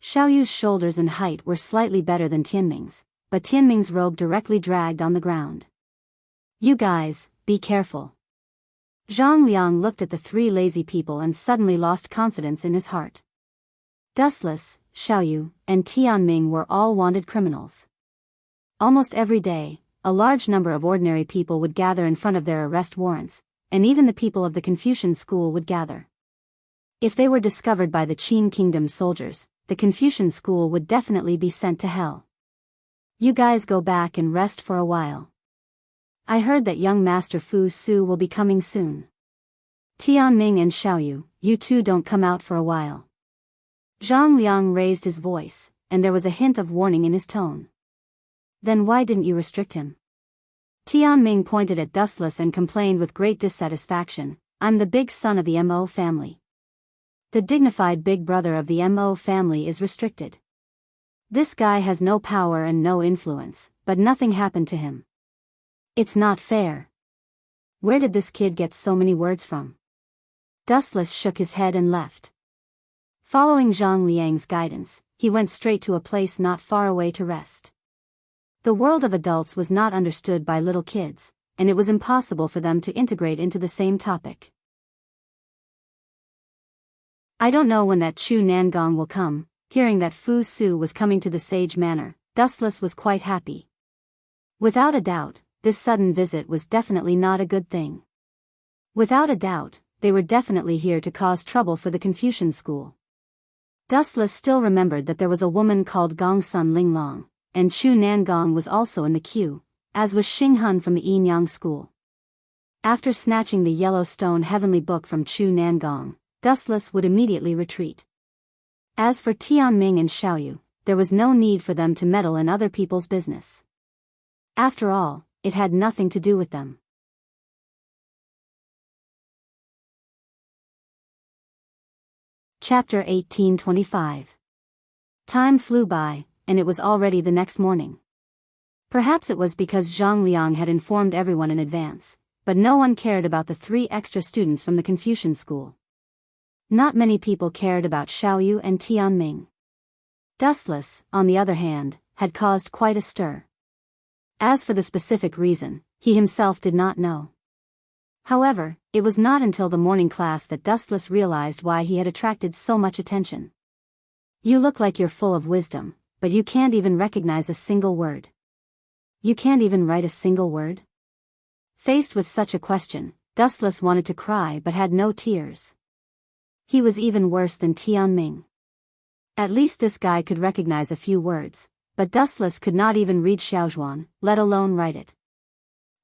Xiaoyu's shoulders and height were slightly better than Tianming's, but Tianming's robe directly dragged on the ground. "You guys, be careful." Zhang Liang looked at the three lazy people and suddenly lost confidence in his heart. Dustless, Xiaoyu, and Tianming were all wanted criminals. Almost every day, a large number of ordinary people would gather in front of their arrest warrants, and even the people of the Confucian school would gather. If they were discovered by the Qin Kingdom's soldiers, the Confucian school would definitely be sent to hell. "You guys go back and rest for a while. I heard that young Master Fu Su will be coming soon. Tianming and Xiaoyu, you two don't come out for a while." Zhang Liang raised his voice, and there was a hint of warning in his tone. "Then why didn't you restrict him?" Tianming pointed at Dustless and complained with great dissatisfaction, "I'm the big son of the Mo family. The dignified big brother of the Mo family is restricted. This guy has no power and no influence, but nothing happened to him. It's not fair. Where did this kid get so many words from?" Dustless shook his head and left. Following Zhang Liang's guidance, he went straight to a place not far away to rest. The world of adults was not understood by little kids, and it was impossible for them to integrate into the same topic. "I don't know when that Chu Nangong will come." Hearing that Fu Su was coming to the Sage Manor, Dustless was quite happy. Without a doubt, this sudden visit was definitely not a good thing. Without a doubt, they were definitely here to cause trouble for the Confucian school. Dustless still remembered that there was a woman called Gong Sun Linglong, and Chu Nangong was also in the queue, as was Xing Hun from the Yinyang school. After snatching the Yellowstone Heavenly Book from Chu Nangong, Dustless would immediately retreat. As for Tianming and Xiaoyu, there was no need for them to meddle in other people's business. After all, it had nothing to do with them. Chapter 1825. Time flew by, and it was already the next morning. Perhaps it was because Zhang Liang had informed everyone in advance, but no one cared about the 3 extra students from the Confucian school. Not many people cared about Xiaoyu and Tianming. Dustless, on the other hand, had caused quite a stir. As for the specific reason, he himself did not know. However, it was not until the morning class that Dustless realized why he had attracted so much attention. "You look like you're full of wisdom, but you can't even recognize a single word. You can't even write a single word?" Faced with such a question, Dustless wanted to cry but had no tears. He was even worse than Tianming. At least this guy could recognize a few words, but Dustless could not even read Xiaozhuan, let alone write it.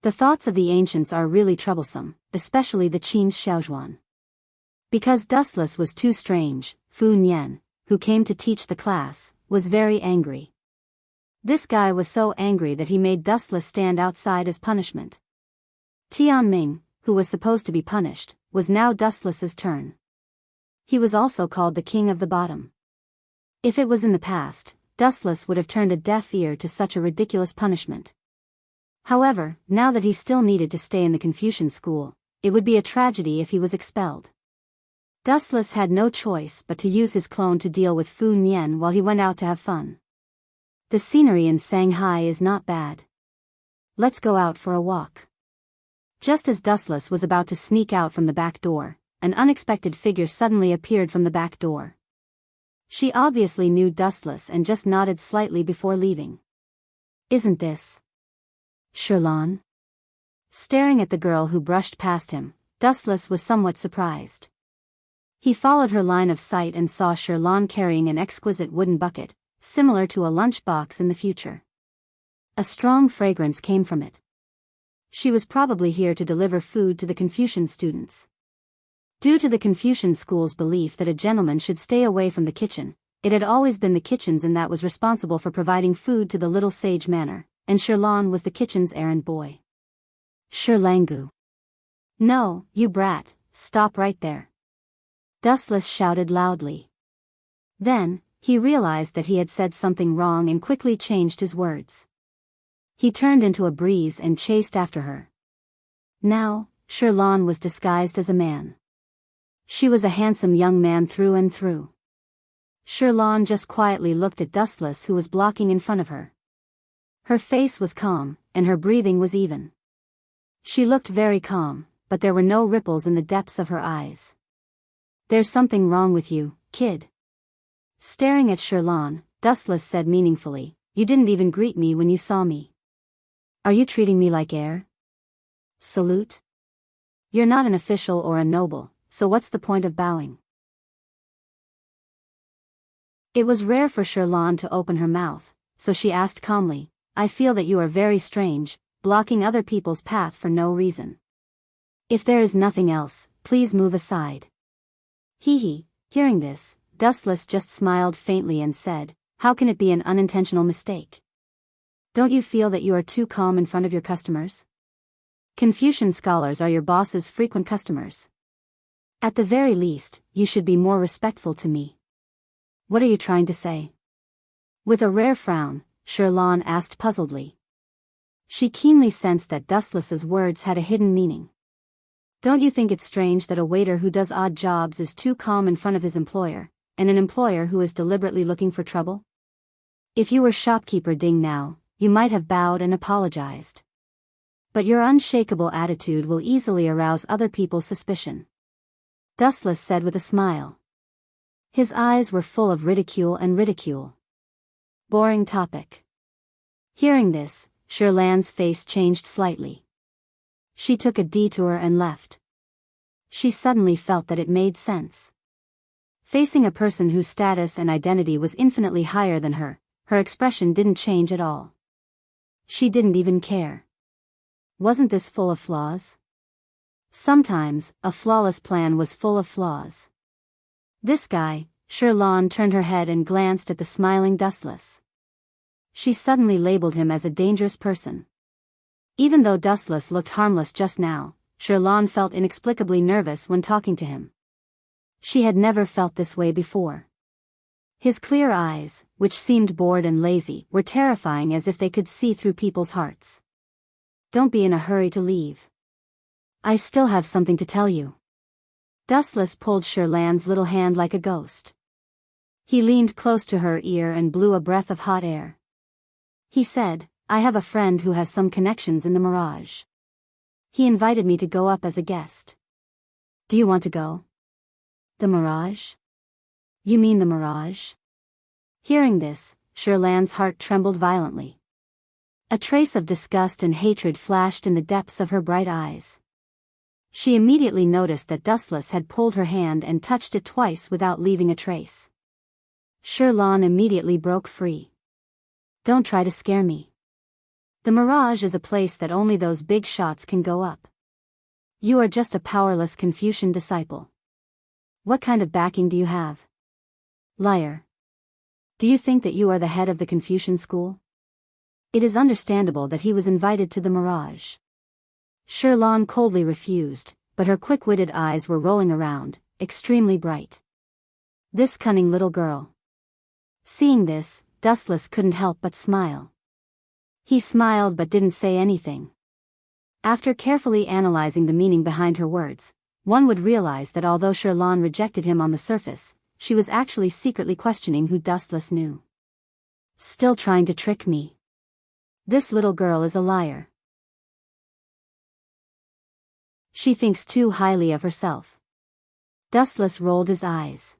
The thoughts of the ancients are really troublesome, especially the Qin's Xiaozhuan. Because Dustless was too strange, Fu Nian, who came to teach the class, was very angry. This guy was so angry that he made Dustless stand outside as punishment. Tianming, who was supposed to be punished, was now Dustless's turn. He was also called the King of the Bottom. If it was in the past, Dustless would have turned a deaf ear to such a ridiculous punishment. However, now that he still needed to stay in the Confucian school, it would be a tragedy if he was expelled. Dustless had no choice but to use his clone to deal with Fu Nian while he went out to have fun. The scenery in Shanghai is not bad. Let's go out for a walk. Just as Dustless was about to sneak out from the back door, an unexpected figure suddenly appeared from the back door. She obviously knew Dustless and just nodded slightly before leaving. "Isn't this Shirlan?" Staring at the girl who brushed past him, Dustless was somewhat surprised. He followed her line of sight and saw Shirlan carrying an exquisite wooden bucket, similar to a lunch box in the future. A strong fragrance came from it. She was probably here to deliver food to the Confucian students. Due to the Confucian school's belief that a gentleman should stay away from the kitchen, it had always been the kitchen's and that was responsible for providing food to the little sage manor, and Shirlan was the kitchen's errand boy. "Shirlangu. No, you brat, stop right there." Dustless shouted loudly. Then, he realized that he had said something wrong and quickly changed his words. He turned into a breeze and chased after her. Now, Sherlan was disguised as a man. She was a handsome young man through and through. Sherlan just quietly looked at Dustless, who was blocking in front of her. Her face was calm, and her breathing was even. She looked very calm, but there were no ripples in the depths of her eyes. "There's something wrong with you, kid." Staring at Sherlan, Dustless said meaningfully, "You didn't even greet me when you saw me. Are you treating me like air? Salute? You're not an official or a noble, so what's the point of bowing?" It was rare for Sherlan to open her mouth, so she asked calmly, "I feel that you are very strange, blocking other people's path for no reason. If there is nothing else, please move aside." Hee. Hearing this, Dustless just smiled faintly and said, "How can it be an unintentional mistake? Don't you feel that you are too calm in front of your customers? Confucian scholars are your boss's frequent customers. At the very least, you should be more respectful to me. What are you trying to say?" With a rare frown, Sherlan asked puzzledly. She keenly sensed that Dustless's words had a hidden meaning. "Don't you think it's strange that a waiter who does odd jobs is too calm in front of his employer, and an employer who is deliberately looking for trouble? If you were shopkeeper Ding now, you might have bowed and apologized. But your unshakable attitude will easily arouse other people's suspicion," Dustless said with a smile. His eyes were full of ridicule and ridicule. Boring topic. Hearing this, Sherlan's face changed slightly. She took a detour and left. She suddenly felt that it made sense. Facing a person whose status and identity was infinitely higher than her expression didn't change at all. She didn't even care. Wasn't this full of flaws? Sometimes, a flawless plan was full of flaws. This guy, Sherlan turned her head and glanced at the smiling Dustless. She suddenly labeled him as a dangerous person. Even though Dustless looked harmless just now, Sherlan felt inexplicably nervous when talking to him. She had never felt this way before. His clear eyes, which seemed bored and lazy, were terrifying, as if they could see through people's hearts. "Don't be in a hurry to leave. I still have something to tell you." Dustless pulled Sherlan's little hand like a ghost. He leaned close to her ear and blew a breath of hot air. He said, "I have a friend who has some connections in the Mirage. He invited me to go up as a guest. Do you want to go?" "The Mirage? You mean the Mirage?" Hearing this, Sherlan's heart trembled violently. A trace of disgust and hatred flashed in the depths of her bright eyes. She immediately noticed that Dustless had pulled her hand and touched it twice without leaving a trace. Sherlan immediately broke free. "Don't try to scare me. The Mirage is a place that only those big shots can go up. You are just a powerless Confucian disciple. What kind of backing do you have? Liar. Do you think that you are the head of the Confucian school?" It is understandable that he was invited to the Mirage. Sherlan coldly refused, but her quick-witted eyes were rolling around, extremely bright. This cunning little girl. Seeing this, Dustless couldn't help but smile. He smiled but didn't say anything. After carefully analyzing the meaning behind her words, one would realize that although Sherlan rejected him on the surface, she was actually secretly questioning who Dustless knew. "Still trying to trick me. This little girl is a liar. She thinks too highly of herself." Dustless rolled his eyes.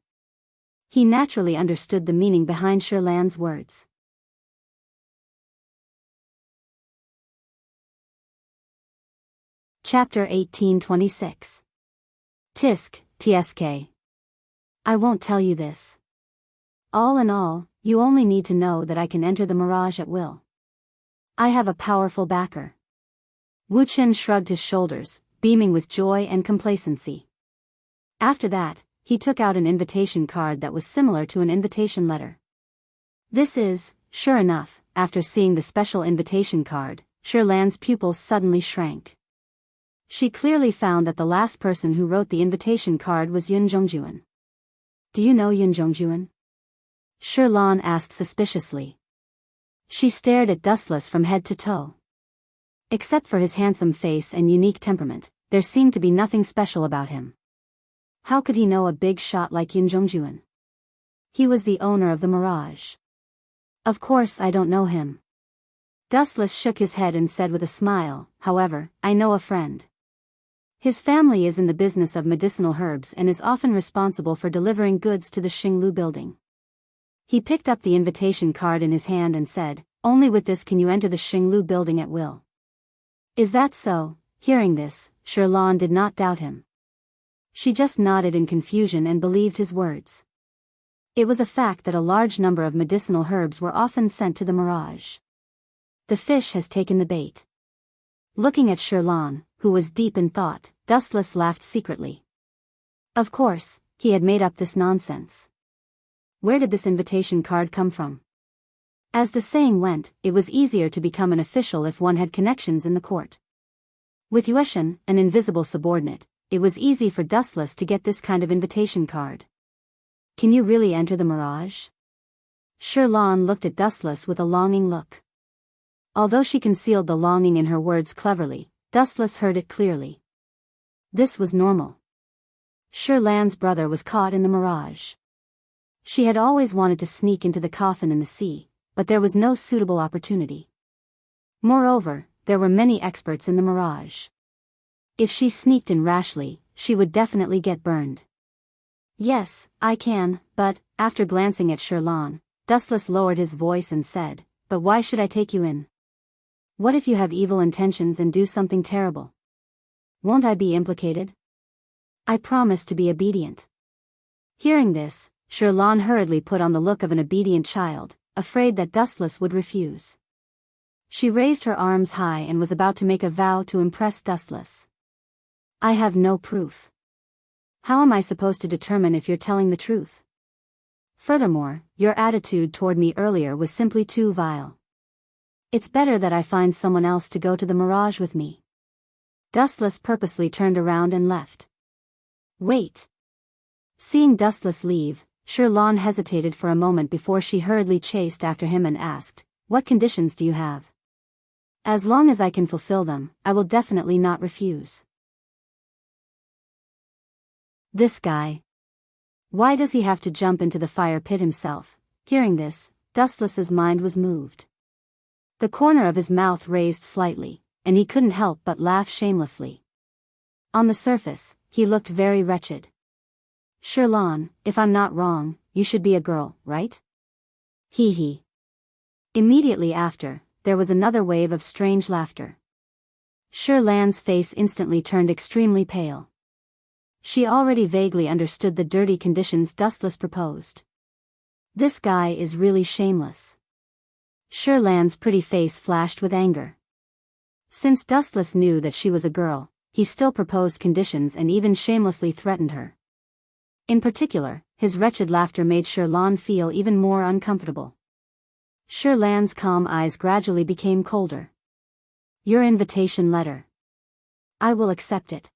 He naturally understood the meaning behind Sherlan's words. Chapter 1826. Tisk, Tsk. I won't tell you this. All in all, you only need to know that I can enter the Mirage at will. I have a powerful backer. Wu Qin shrugged his shoulders, beaming with joy and complacency. After that, he took out an invitation card that was similar to an invitation letter. This is, sure enough, after seeing the special invitation card, Sherlan's pupils suddenly shrank. She clearly found that the last person who wrote the invitation card was Yun Zhongjuan. Do you know Yun Zhongjuan? Sherlan asked suspiciously. She stared at Dustless from head to toe. Except for his handsome face and unique temperament, there seemed to be nothing special about him. How could he know a big shot like Yun Zhongjuan? He was the owner of the Mirage. Of course I don't know him. Dustless shook his head and said with a smile, however, I know a friend. His family is in the business of medicinal herbs and is often responsible for delivering goods to the Xinglu building. He picked up the invitation card in his hand and said, only with this can you enter the Xinglu building at will. Is that so? Hearing this, Sherlan did not doubt him. She just nodded in confusion and believed his words. It was a fact that a large number of medicinal herbs were often sent to the Mirage. The fish has taken the bait. Looking at Sherlan, who was deep in thought, Dustless laughed secretly. Of course, he had made up this nonsense. Where did this invitation card come from? As the saying went, it was easier to become an official if one had connections in the court. With Yueshan, an invisible subordinate, it was easy for Dustless to get this kind of invitation card. Can you really enter the Mirage? Sherlan looked at Dustless with a longing look. Although she concealed the longing in her words cleverly, Dustless heard it clearly. This was normal. Sherlan's brother was caught in the Mirage. She had always wanted to sneak into the coffin in the sea, but there was no suitable opportunity. Moreover, there were many experts in the Mirage. If she sneaked in rashly, she would definitely get burned. Yes, I can, but, after glancing at Sherlan, Dustless lowered his voice and said, but why should I take you in? What if you have evil intentions and do something terrible? Won't I be implicated? I promise to be obedient. Hearing this, Sherlan hurriedly put on the look of an obedient child, afraid that Dustless would refuse. She raised her arms high and was about to make a vow to impress Dustless. I have no proof. How am I supposed to determine if you're telling the truth? Furthermore, your attitude toward me earlier was simply too vile. It's better that I find someone else to go to the Mirage with me. Dustless purposely turned around and left. Wait. Seeing Dustless leave, Sherlan hesitated for a moment before she hurriedly chased after him and asked, what conditions do you have? As long as I can fulfill them, I will definitely not refuse. This guy. Why does he have to jump into the fire pit himself? Hearing this, Dustless's mind was moved. The corner of his mouth raised slightly, and he couldn't help but laugh shamelessly. On the surface, he looked very wretched. Sherlan, if I'm not wrong, you should be a girl, right? Hee hee. Immediately after, there was another wave of strange laughter. Sherlan's face instantly turned extremely pale. She already vaguely understood the dirty conditions Dustless proposed. This guy is really shameless. Sherlan's pretty face flashed with anger. Since Dustless knew that she was a girl, he still proposed conditions and even shamelessly threatened her. In particular, his wretched laughter made Sherlan feel even more uncomfortable. Sherlan's calm eyes gradually became colder. Your invitation letter. I will accept it.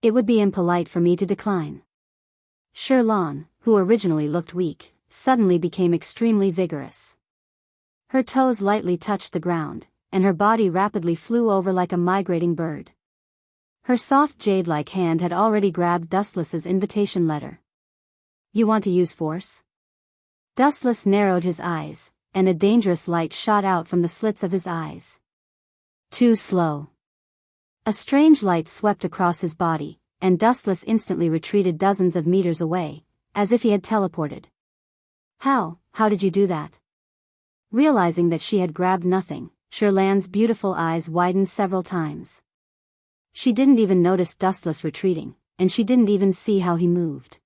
It would be impolite for me to decline. Sherlan, who originally looked weak, suddenly became extremely vigorous. Her toes lightly touched the ground, and her body rapidly flew over like a migrating bird. Her soft jade-like hand had already grabbed Dustless's invitation letter. You want to use force? Dustless narrowed his eyes, and a dangerous light shot out from the slits of his eyes. Too slow. A strange light swept across his body, and Dustless instantly retreated dozens of meters away, as if he had teleported. How did you do that? Realizing that she had grabbed nothing, Sherlan's beautiful eyes widened several times. She didn't even notice Dustless retreating, and she didn't even see how he moved.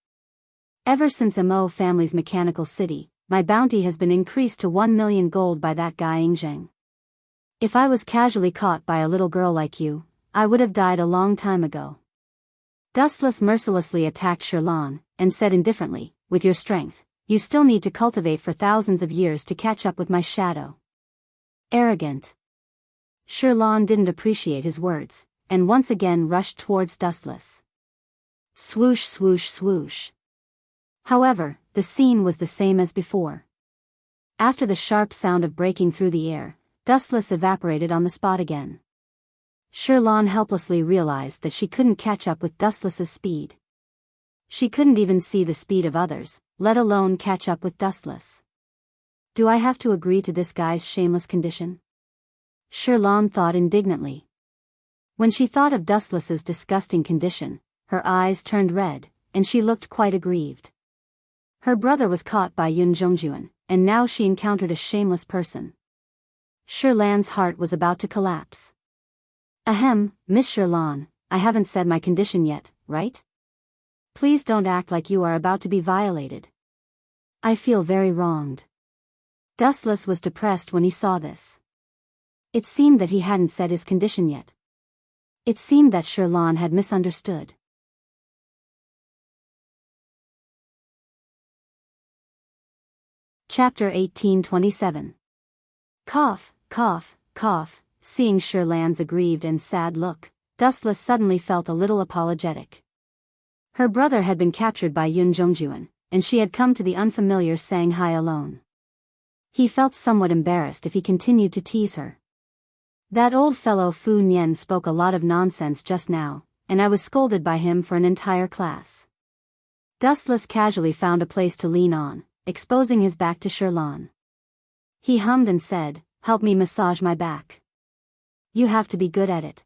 Ever since Mo family's mechanical city, my bounty has been increased to 1 million gold by that guy Ingzheng. If I was casually caught by a little girl like you, I would have died a long time ago. Dustless mercilessly attacked Sherlan, and said indifferently, with your strength, you still need to cultivate for thousands of years to catch up with my shadow. Arrogant. Sherlan didn't appreciate his words, and once again rushed towards Dustless. Swoosh swoosh swoosh. However, the scene was the same as before. After the sharp sound of breaking through the air, Dustless evaporated on the spot again. Sherlon helplessly realized that she couldn't catch up with Dustless's speed. She couldn't even see the speed of others, let alone catch up with Dustless. Do I have to agree to this guy's shameless condition? Sherlon thought indignantly. When she thought of Dustless's disgusting condition, her eyes turned red, and she looked quite aggrieved. Her brother was caught by Yun Zhongjuan, and now she encountered a shameless person. Sherlan's heart was about to collapse. Ahem, Miss Sherlon, I haven't said my condition yet, right? Please don't act like you are about to be violated. I feel very wronged. Dustless was depressed when he saw this. It seemed that he hadn't said his condition yet. It seemed that Sherlon had misunderstood. Chapter 1827. Cough, cough, cough. Seeing Sherlan's aggrieved and sad look, Dustless suddenly felt a little apologetic. Her brother had been captured by Yun Zhongjuan, and she had come to the unfamiliar Shanghai alone. He felt somewhat embarrassed if he continued to tease her. That old fellow Fu Nian spoke a lot of nonsense just now, and I was scolded by him for an entire class. Dustless casually found a place to lean on, exposing his back to Sherlon. He hummed and said, "Help me massage my back. You have to be good at it.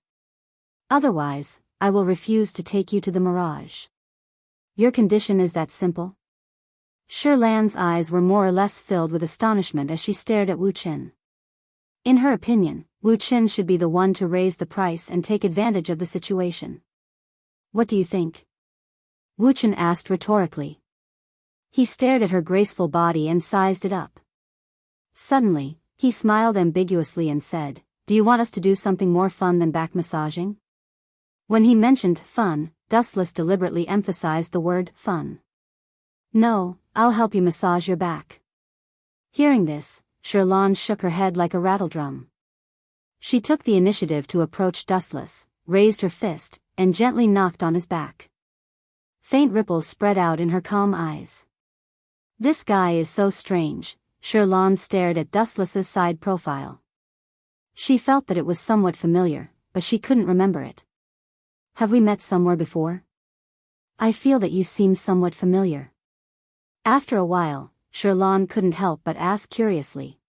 Otherwise, I will refuse to take you to the Mirage." Your condition is that simple? Sherlan's eyes were more or less filled with astonishment as she stared at Wu Qin. In her opinion, Wu Qin should be the one to raise the price and take advantage of the situation. What do you think? Wu Qin asked rhetorically. He stared at her graceful body and sized it up. Suddenly, he smiled ambiguously and said, "Do you want us to do something more fun than back massaging?" When he mentioned fun, Dustless deliberately emphasized the word fun. "No, I'll help you massage your back." Hearing this, Sherlon shook her head like a rattledrum. She took the initiative to approach Dustless, raised her fist, and gently knocked on his back. Faint ripples spread out in her calm eyes. This guy is so strange. Sherlon stared at Dustless's side profile. She felt that it was somewhat familiar, but she couldn't remember it. Have we met somewhere before? I feel that you seem somewhat familiar. After a while, Sherlon couldn't help but ask curiously.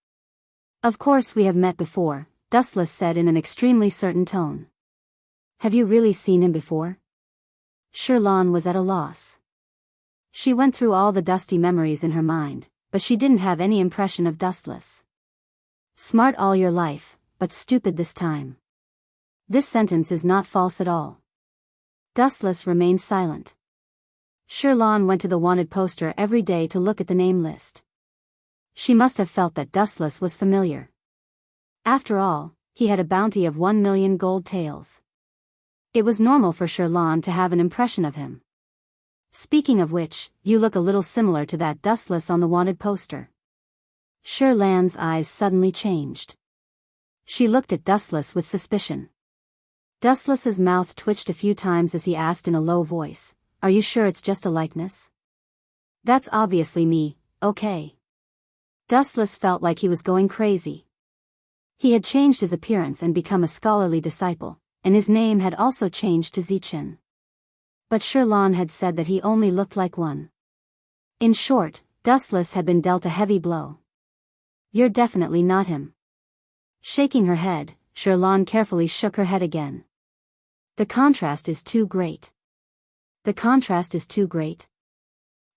Of course we have met before, Dustless said in an extremely certain tone. Have you really seen him before? Sherlon was at a loss. She went through all the dusty memories in her mind, but she didn't have any impression of Dustless. Smart all your life, but stupid this time. This sentence is not false at all. Dustless remained silent. Sherlon went to the wanted poster every day to look at the name list. She must have felt that Dustless was familiar. After all, he had a bounty of 1,000,000 gold taels. It was normal for Sherlon to have an impression of him. Speaking of which, you look a little similar to that Dustless on the wanted poster. Sherlan's eyes suddenly changed. She looked at Dustless with suspicion. Dustless's mouth twitched a few times as he asked in a low voice, "Are you sure it's just a likeness?" "That's obviously me, okay." Dustless felt like he was going crazy. He had changed his appearance and become a scholarly disciple, and his name had also changed to Zichin. But Sherlon had said that he only looked like one. In short, Dustless had been dealt a heavy blow. "You're definitely not him." Shaking her head, Sherlon carefully shook her head again. "The contrast is too great." "The contrast is too great?"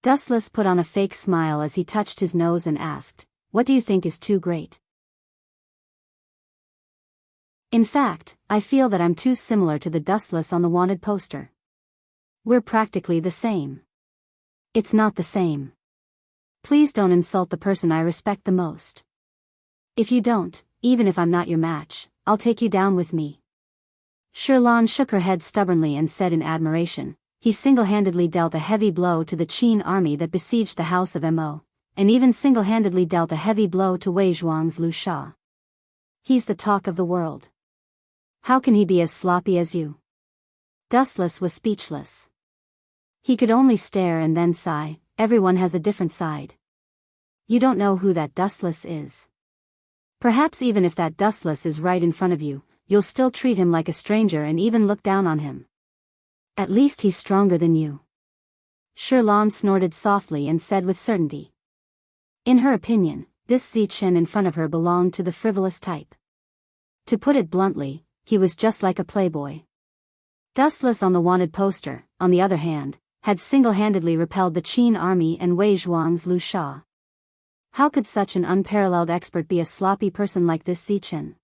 Dustless put on a fake smile as he touched his nose and asked, "What do you think is too great?" "In fact, I feel that I'm too similar to the Dustless on the wanted poster. We're practically the same." "It's not the same. Please don't insult the person I respect the most. If you don't, even if I'm not your match, I'll take you down with me." Sherlon shook her head stubbornly and said in admiration, "He single-handedly dealt a heavy blow to the Qin army that besieged the house of Mo, and even single-handedly dealt a heavy blow to Wei Zhuang's Lu Sha. He's the talk of the world. How can he be as sloppy as you?" Dustless was speechless. He could only stare and then sigh, everyone has a different side. You don't know who that dustless is. Perhaps even if that dustless is right in front of you, you'll still treat him like a stranger and even look down on him. At least he's stronger than you. Shirlan snorted softly and said with certainty. In her opinion, this Zichen in front of her belonged to the frivolous type. To put it bluntly, he was just like a playboy. Dustless on the wanted poster, on the other hand, had single-handedly repelled the Qin army and Wei Zhuang's Lu Sha. How could such an unparalleled expert be a sloppy person like this Zichen?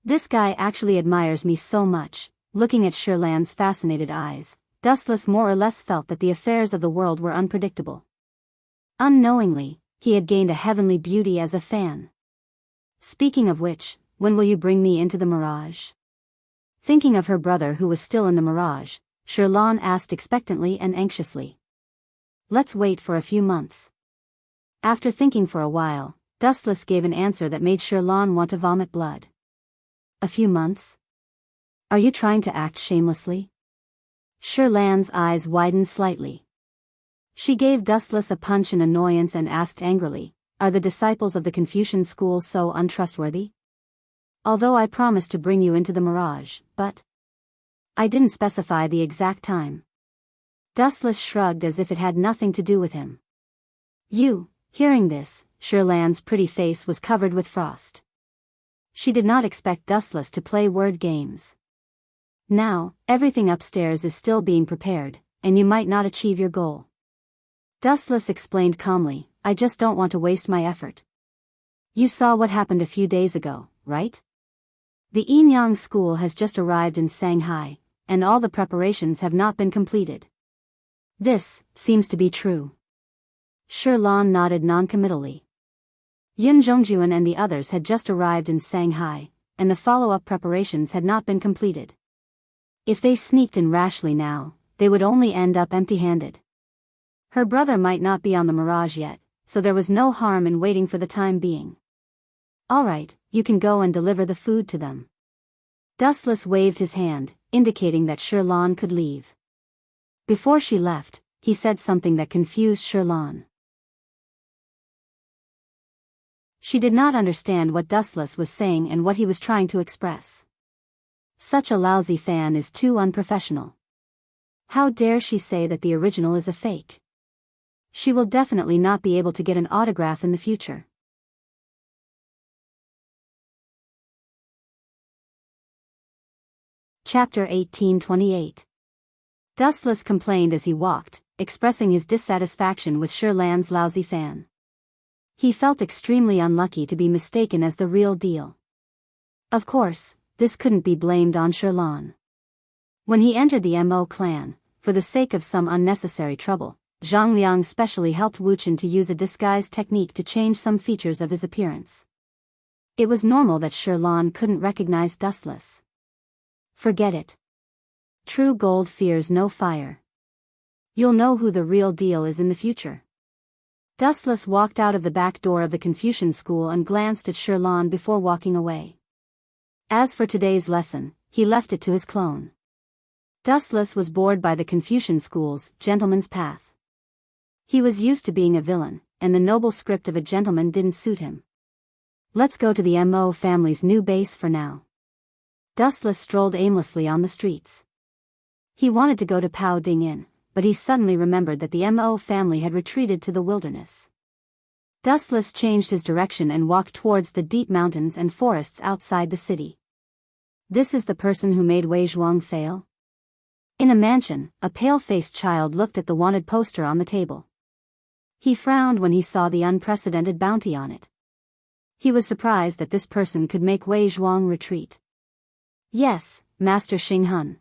This guy actually admires me so much. Looking at Shirlan's fascinated eyes, Dustless more or less felt that the affairs of the world were unpredictable. Unknowingly, he had gained a heavenly beauty as a fan. Speaking of which, when will you bring me into the Mirage? Thinking of her brother who was still in the Mirage, Shirlan asked expectantly and anxiously. Let's wait for a few months. After thinking for a while, Dustless gave an answer that made Shirlan want to vomit blood. A few months? Are you trying to act shamelessly? Shirlan's eyes widened slightly. She gave Dustless a punch in annoyance and asked angrily, are the disciples of the Confucian school so untrustworthy? Although I promised to bring you into the Mirage, but I didn't specify the exact time. Dustless shrugged as if it had nothing to do with him. Hearing this, Shirlan's pretty face was covered with frost. She did not expect Dustless to play word games. Now, everything upstairs is still being prepared, and you might not achieve your goal. Dustless explained calmly, I just don't want to waste my effort. You saw what happened a few days ago, right? The Enyang school has just arrived in Shanghai, and all the preparations have not been completed. This seems to be true. Shirlan nodded noncommittally. Yun Zhongjuan and the others had just arrived in Shanghai, and the follow-up preparations had not been completed. If they sneaked in rashly now, they would only end up empty-handed. Her brother might not be on the Mirage yet, so there was no harm in waiting for the time being. All right, you can go and deliver the food to them. Dustless waved his hand, indicating that Shirlan could leave. Before she left, he said something that confused Shirlan. She did not understand what Dustless was saying and what he was trying to express. Such a lousy fan is too unprofessional. How dare she say that the original is a fake? She will definitely not be able to get an autograph in the future. Chapter 1828. Dustless complained as he walked, expressing his dissatisfaction with Shirlan's lousy fan. He felt extremely unlucky to be mistaken as the real deal. Of course, this couldn't be blamed on Shirlan. When he entered the Mo clan, for the sake of some unnecessary trouble, Zhang Liang specially helped Wu Chen to use a disguise technique to change some features of his appearance. It was normal that Shirlan couldn't recognize Dustless. Forget it. True gold fears no fire. You'll know who the real deal is in the future. Dustless walked out of the back door of the Confucian school and glanced at Shirlan before walking away. As for today's lesson, he left it to his clone. Dustless was bored by the Confucian school's gentleman's path. He was used to being a villain, and the noble script of a gentleman didn't suit him. Let's go to the Mo family's new base for now. Dustless strolled aimlessly on the streets. He wanted to go to Pao Ding Inn, but he suddenly remembered that the Mo family had retreated to the wilderness. Dustless changed his direction and walked towards the deep mountains and forests outside the city. This is the person who made Wei Zhuang fail? In a mansion, a pale-faced child looked at the wanted poster on the table. He frowned when he saw the unprecedented bounty on it. He was surprised that this person could make Wei Zhuang retreat. Yes, Master Xing Hun.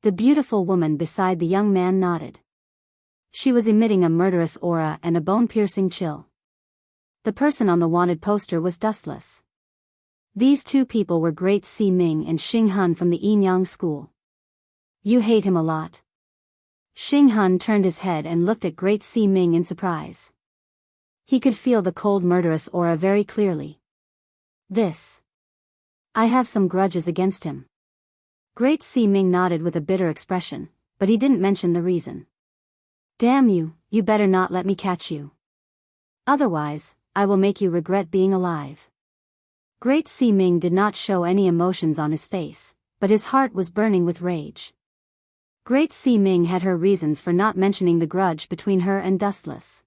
The beautiful woman beside the young man nodded. She was emitting a murderous aura and a bone-piercing chill. The person on the wanted poster was Dustless. These two people were Great Si Ming and Xing Hun from the Enyang school. You hate him a lot. Xing Hun turned his head and looked at Great Si Ming in surprise. He could feel the cold murderous aura very clearly. I have some grudges against him. Great Si Ming nodded with a bitter expression, but he didn't mention the reason. Damn you, you better not let me catch you. Otherwise, I will make you regret being alive. Great Si Ming did not show any emotions on his face, but his heart was burning with rage. Great Si Ming had her reasons for not mentioning the grudge between her and Dustless.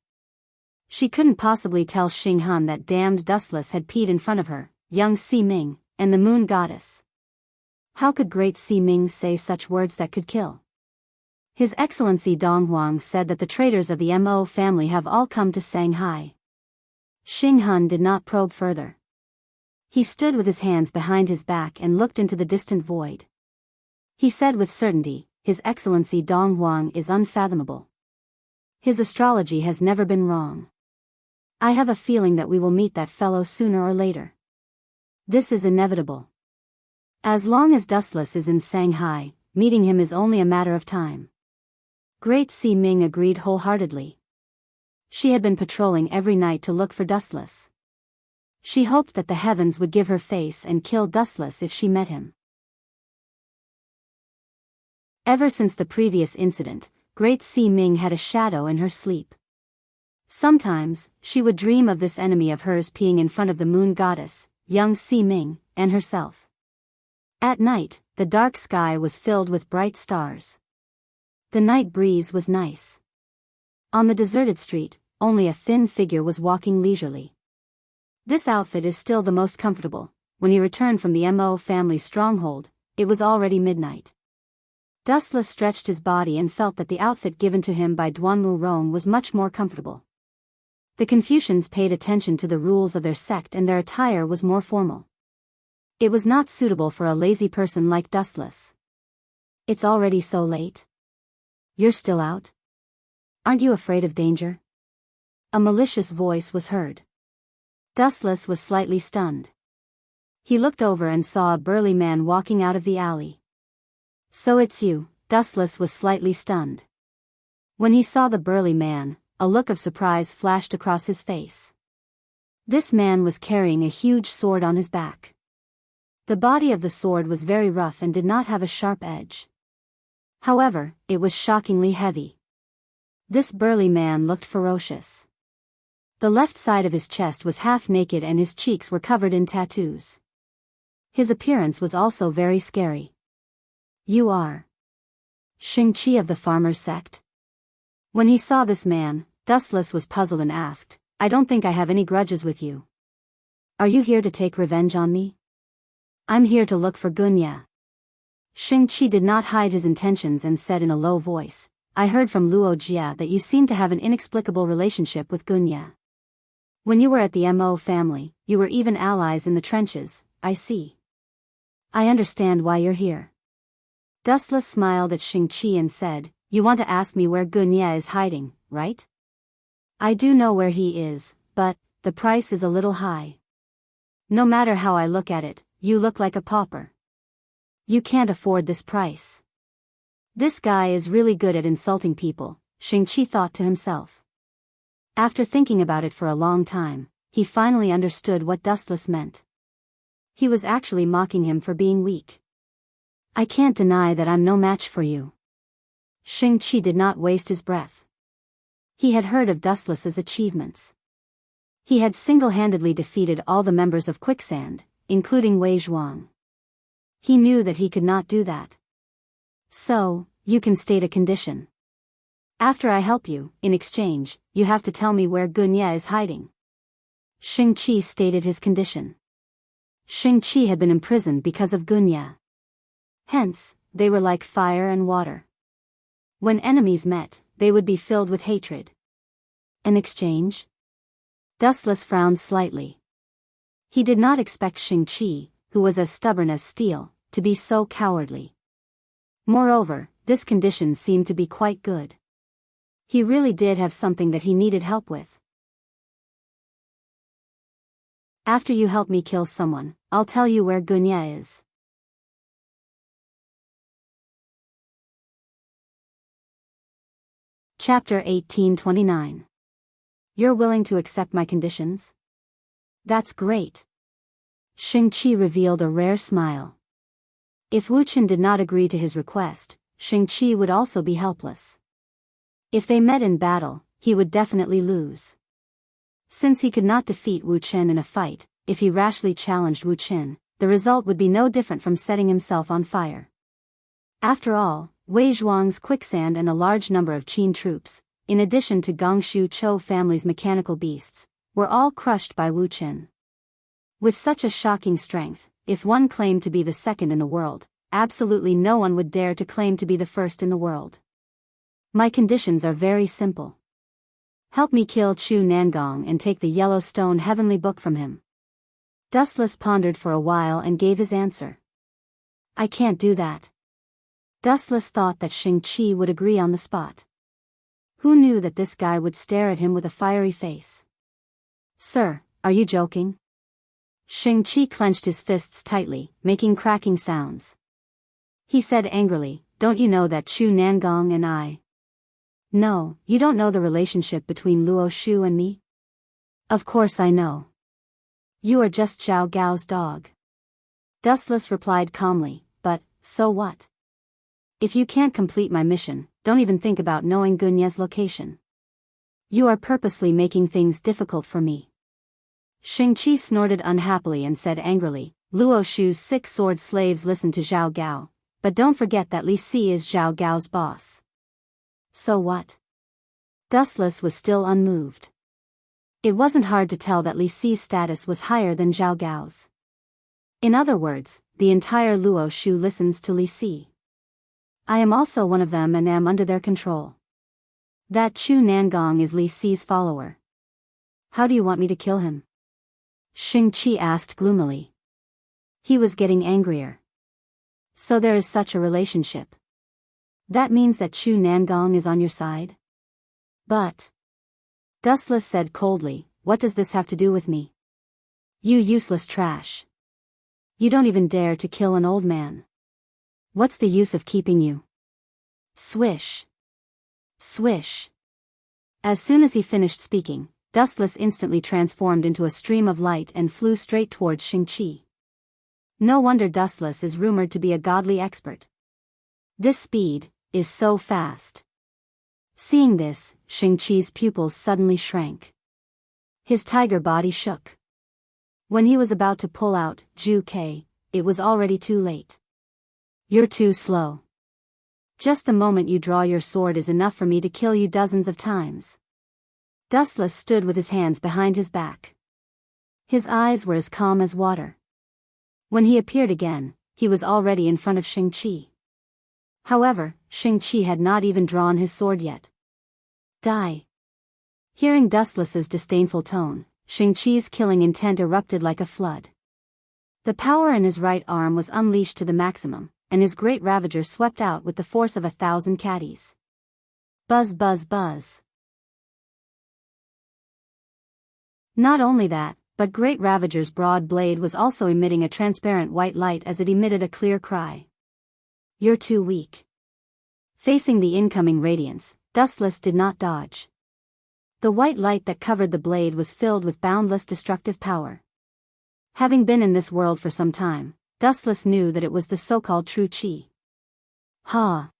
She couldn't possibly tell Xing Han that damned Dustless had peed in front of her, young Si Ming, and the moon goddess. How could Great Si Ming say such words that could kill? His Excellency Dong Huang said that the traitors of the Mo family have all come to Shanghai. Xing Han did not probe further. He stood with his hands behind his back and looked into the distant void. He said with certainty, His Excellency Dong Huang is unfathomable. His astrology has never been wrong. I have a feeling that we will meet that fellow sooner or later. This is inevitable. As long as Dustless is in Shanghai, meeting him is only a matter of time. Great Si Ming agreed wholeheartedly. She had been patrolling every night to look for Dustless. She hoped that the heavens would give her face and kill Dustless if she met him. Ever since the previous incident, Great Si Ming had a shadow in her sleep. Sometimes, she would dream of this enemy of hers peeing in front of the moon goddess, young Si Ming, and herself. At night, the dark sky was filled with bright stars. The night breeze was nice. On the deserted street, only a thin figure was walking leisurely. This outfit is still the most comfortable. When he returned from the Mo family's stronghold, it was already midnight. Dustless stretched his body and felt that the outfit given to him by Duanmu Rong was much more comfortable. The Confucians paid attention to the rules of their sect and their attire was more formal. It was not suitable for a lazy person like Dustless. It's already so late. You're still out? Aren't you afraid of danger? A malicious voice was heard. Dustless was slightly stunned. He looked over and saw a burly man walking out of the alley. So it's you, Dustless was slightly stunned. When he saw the burly man, a look of surprise flashed across his face. This man was carrying a huge sword on his back. The body of the sword was very rough and did not have a sharp edge. However, it was shockingly heavy. This burly man looked ferocious. The left side of his chest was half naked and his cheeks were covered in tattoos. His appearance was also very scary. You are Shang-Chi of the farmer's sect? When he saw this man, Dustless was puzzled and asked, I don't think I have any grudges with you. Are you here to take revenge on me? I'm here to look for Gunya. Shang-Chi did not hide his intentions and said in a low voice, I heard from Luo Jia that you seem to have an inexplicable relationship with Gunya. When you were at the Mo family, you were even allies in the trenches, I see. I understand why you're here. Dustless smiled at Shang-Chi and said, You want to ask me where Gunya is hiding, right? I do know where he is, but the price is a little high. No matter how I look at it, you look like a pauper. You can't afford this price. This guy is really good at insulting people, Shang-Chi thought to himself. After thinking about it for a long time, he finally understood what Dustless meant. He was actually mocking him for being weak. I can't deny that I'm no match for you. Shang-Chi did not waste his breath. He had heard of Dustless's achievements. He had single-handedly defeated all the members of Quicksand, including Wei Zhuang. He knew that he could not do that. So, you can state a condition. After I help you, in exchange, you have to tell me where Gunya is hiding. Shang-Chi stated his condition. Shang-Chi had been imprisoned because of Gunya. Hence, they were like fire and water. When enemies met, they would be filled with hatred. An exchange? Dustless frowned slightly. He did not expect Shang-Chi, who was as stubborn as steel, to be so cowardly. Moreover, this condition seemed to be quite good. He really did have something that he needed help with. After you help me kill someone, I'll tell you where Gunya is. Chapter 1829. You're willing to accept my conditions? That's great. Shang-Chi revealed a rare smile. If Wu Chen did not agree to his request, Shang-Chi would also be helpless. If they met in battle, he would definitely lose. Since he could not defeat Wu Chen in a fight, if he rashly challenged Wu Chen, the result would be no different from setting himself on fire. After all, Wei Zhuang's quicksand and a large number of Qin troops, in addition to Gongshu Chou family's mechanical beasts, were all crushed by Wu Chen. With such a shocking strength, if one claimed to be the second in the world, absolutely no one would dare to claim to be the first in the world. My conditions are very simple. Help me kill Chu Nangong and take the Yellowstone Heavenly Book from him. Dustless pondered for a while and gave his answer. I can't do that. Dustless thought that Shang-Chi would agree on the spot. Who knew that this guy would stare at him with a fiery face? Sir, are you joking? Shang-Chi clenched his fists tightly, making cracking sounds. He said angrily, don't you know that Chu Nangong and I? No, you don't know the relationship between Luo Shu and me? Of course I know. You are just Zhao Gao's dog. Dustless replied calmly, but, so what? If you can't complete my mission, don't even think about knowing Gunye's location. You are purposely making things difficult for me. Shang-Chi snorted unhappily and said angrily, Luo Shu's 6 sword slaves listen to Zhao Gao, but don't forget that Li Si is Zhao Gao's boss. So what? Dustless was still unmoved. It wasn't hard to tell that Li Si's status was higher than Zhao Gao's. In other words, the entire Luo Shu listens to Li Si. I am also one of them and am under their control. That Chu Nangong is Li Si's follower. How do you want me to kill him? Shang-Chi asked gloomily. He was getting angrier. So there is such a relationship. That means that Chu Nangong is on your side? But... Dustless said coldly, what does this have to do with me? You useless trash. You don't even dare to kill an old man. What's the use of keeping you? Swish. Swish. As soon as he finished speaking, Dustless instantly transformed into a stream of light and flew straight towards Shang-Chi. No wonder Dustless is rumored to be a godly expert. This speed is so fast. Seeing this, Shang-Chi's pupils suddenly shrank. His tiger body shook. When he was about to pull out Zhu Ke, it was already too late. You're too slow. Just the moment you draw your sword is enough for me to kill you dozens of times. Dustless stood with his hands behind his back. His eyes were as calm as water. When he appeared again, he was already in front of Shang-Chi. However, Shang-Chi had not even drawn his sword yet. Die. Hearing Dustless's disdainful tone, Shang-Chi's killing intent erupted like a flood. The power in his right arm was unleashed to the maximum, and his great ravager swept out with the force of 1,000 caddies. Buzz buzz buzz. Not only that, but Great Ravager's broad blade was also emitting a transparent white light as it emitted a clear cry. You're too weak. Facing the incoming radiance, Dustless did not dodge. The white light that covered the blade was filled with boundless destructive power. Having been in this world for some time, Dustless knew that it was the so-called true Qi. Ha!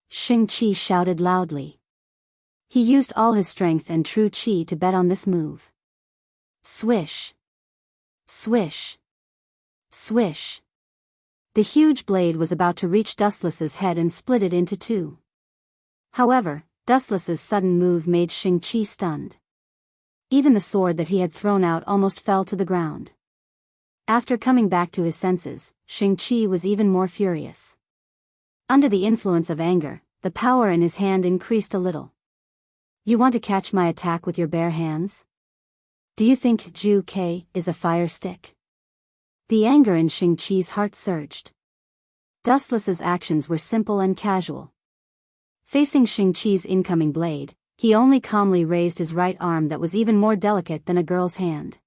Shang-Chi shouted loudly. He used all his strength and true Qi to bet on this move. Swish. Swish. Swish. The huge blade was about to reach Dustless's head and split it into two. However, Dustless's sudden move made Shang-Chi stunned. Even the sword that he had thrown out almost fell to the ground. After coming back to his senses, Shang-Chi was even more furious. Under the influence of anger, the power in his hand increased a little. You want to catch my attack with your bare hands? Do you think Zhu Ke is a fire stick? The anger in Shang-Chi's heart surged. Dustless's actions were simple and casual. Facing Shang-Chi's incoming blade, he only calmly raised his right arm that was even more delicate than a girl's hand.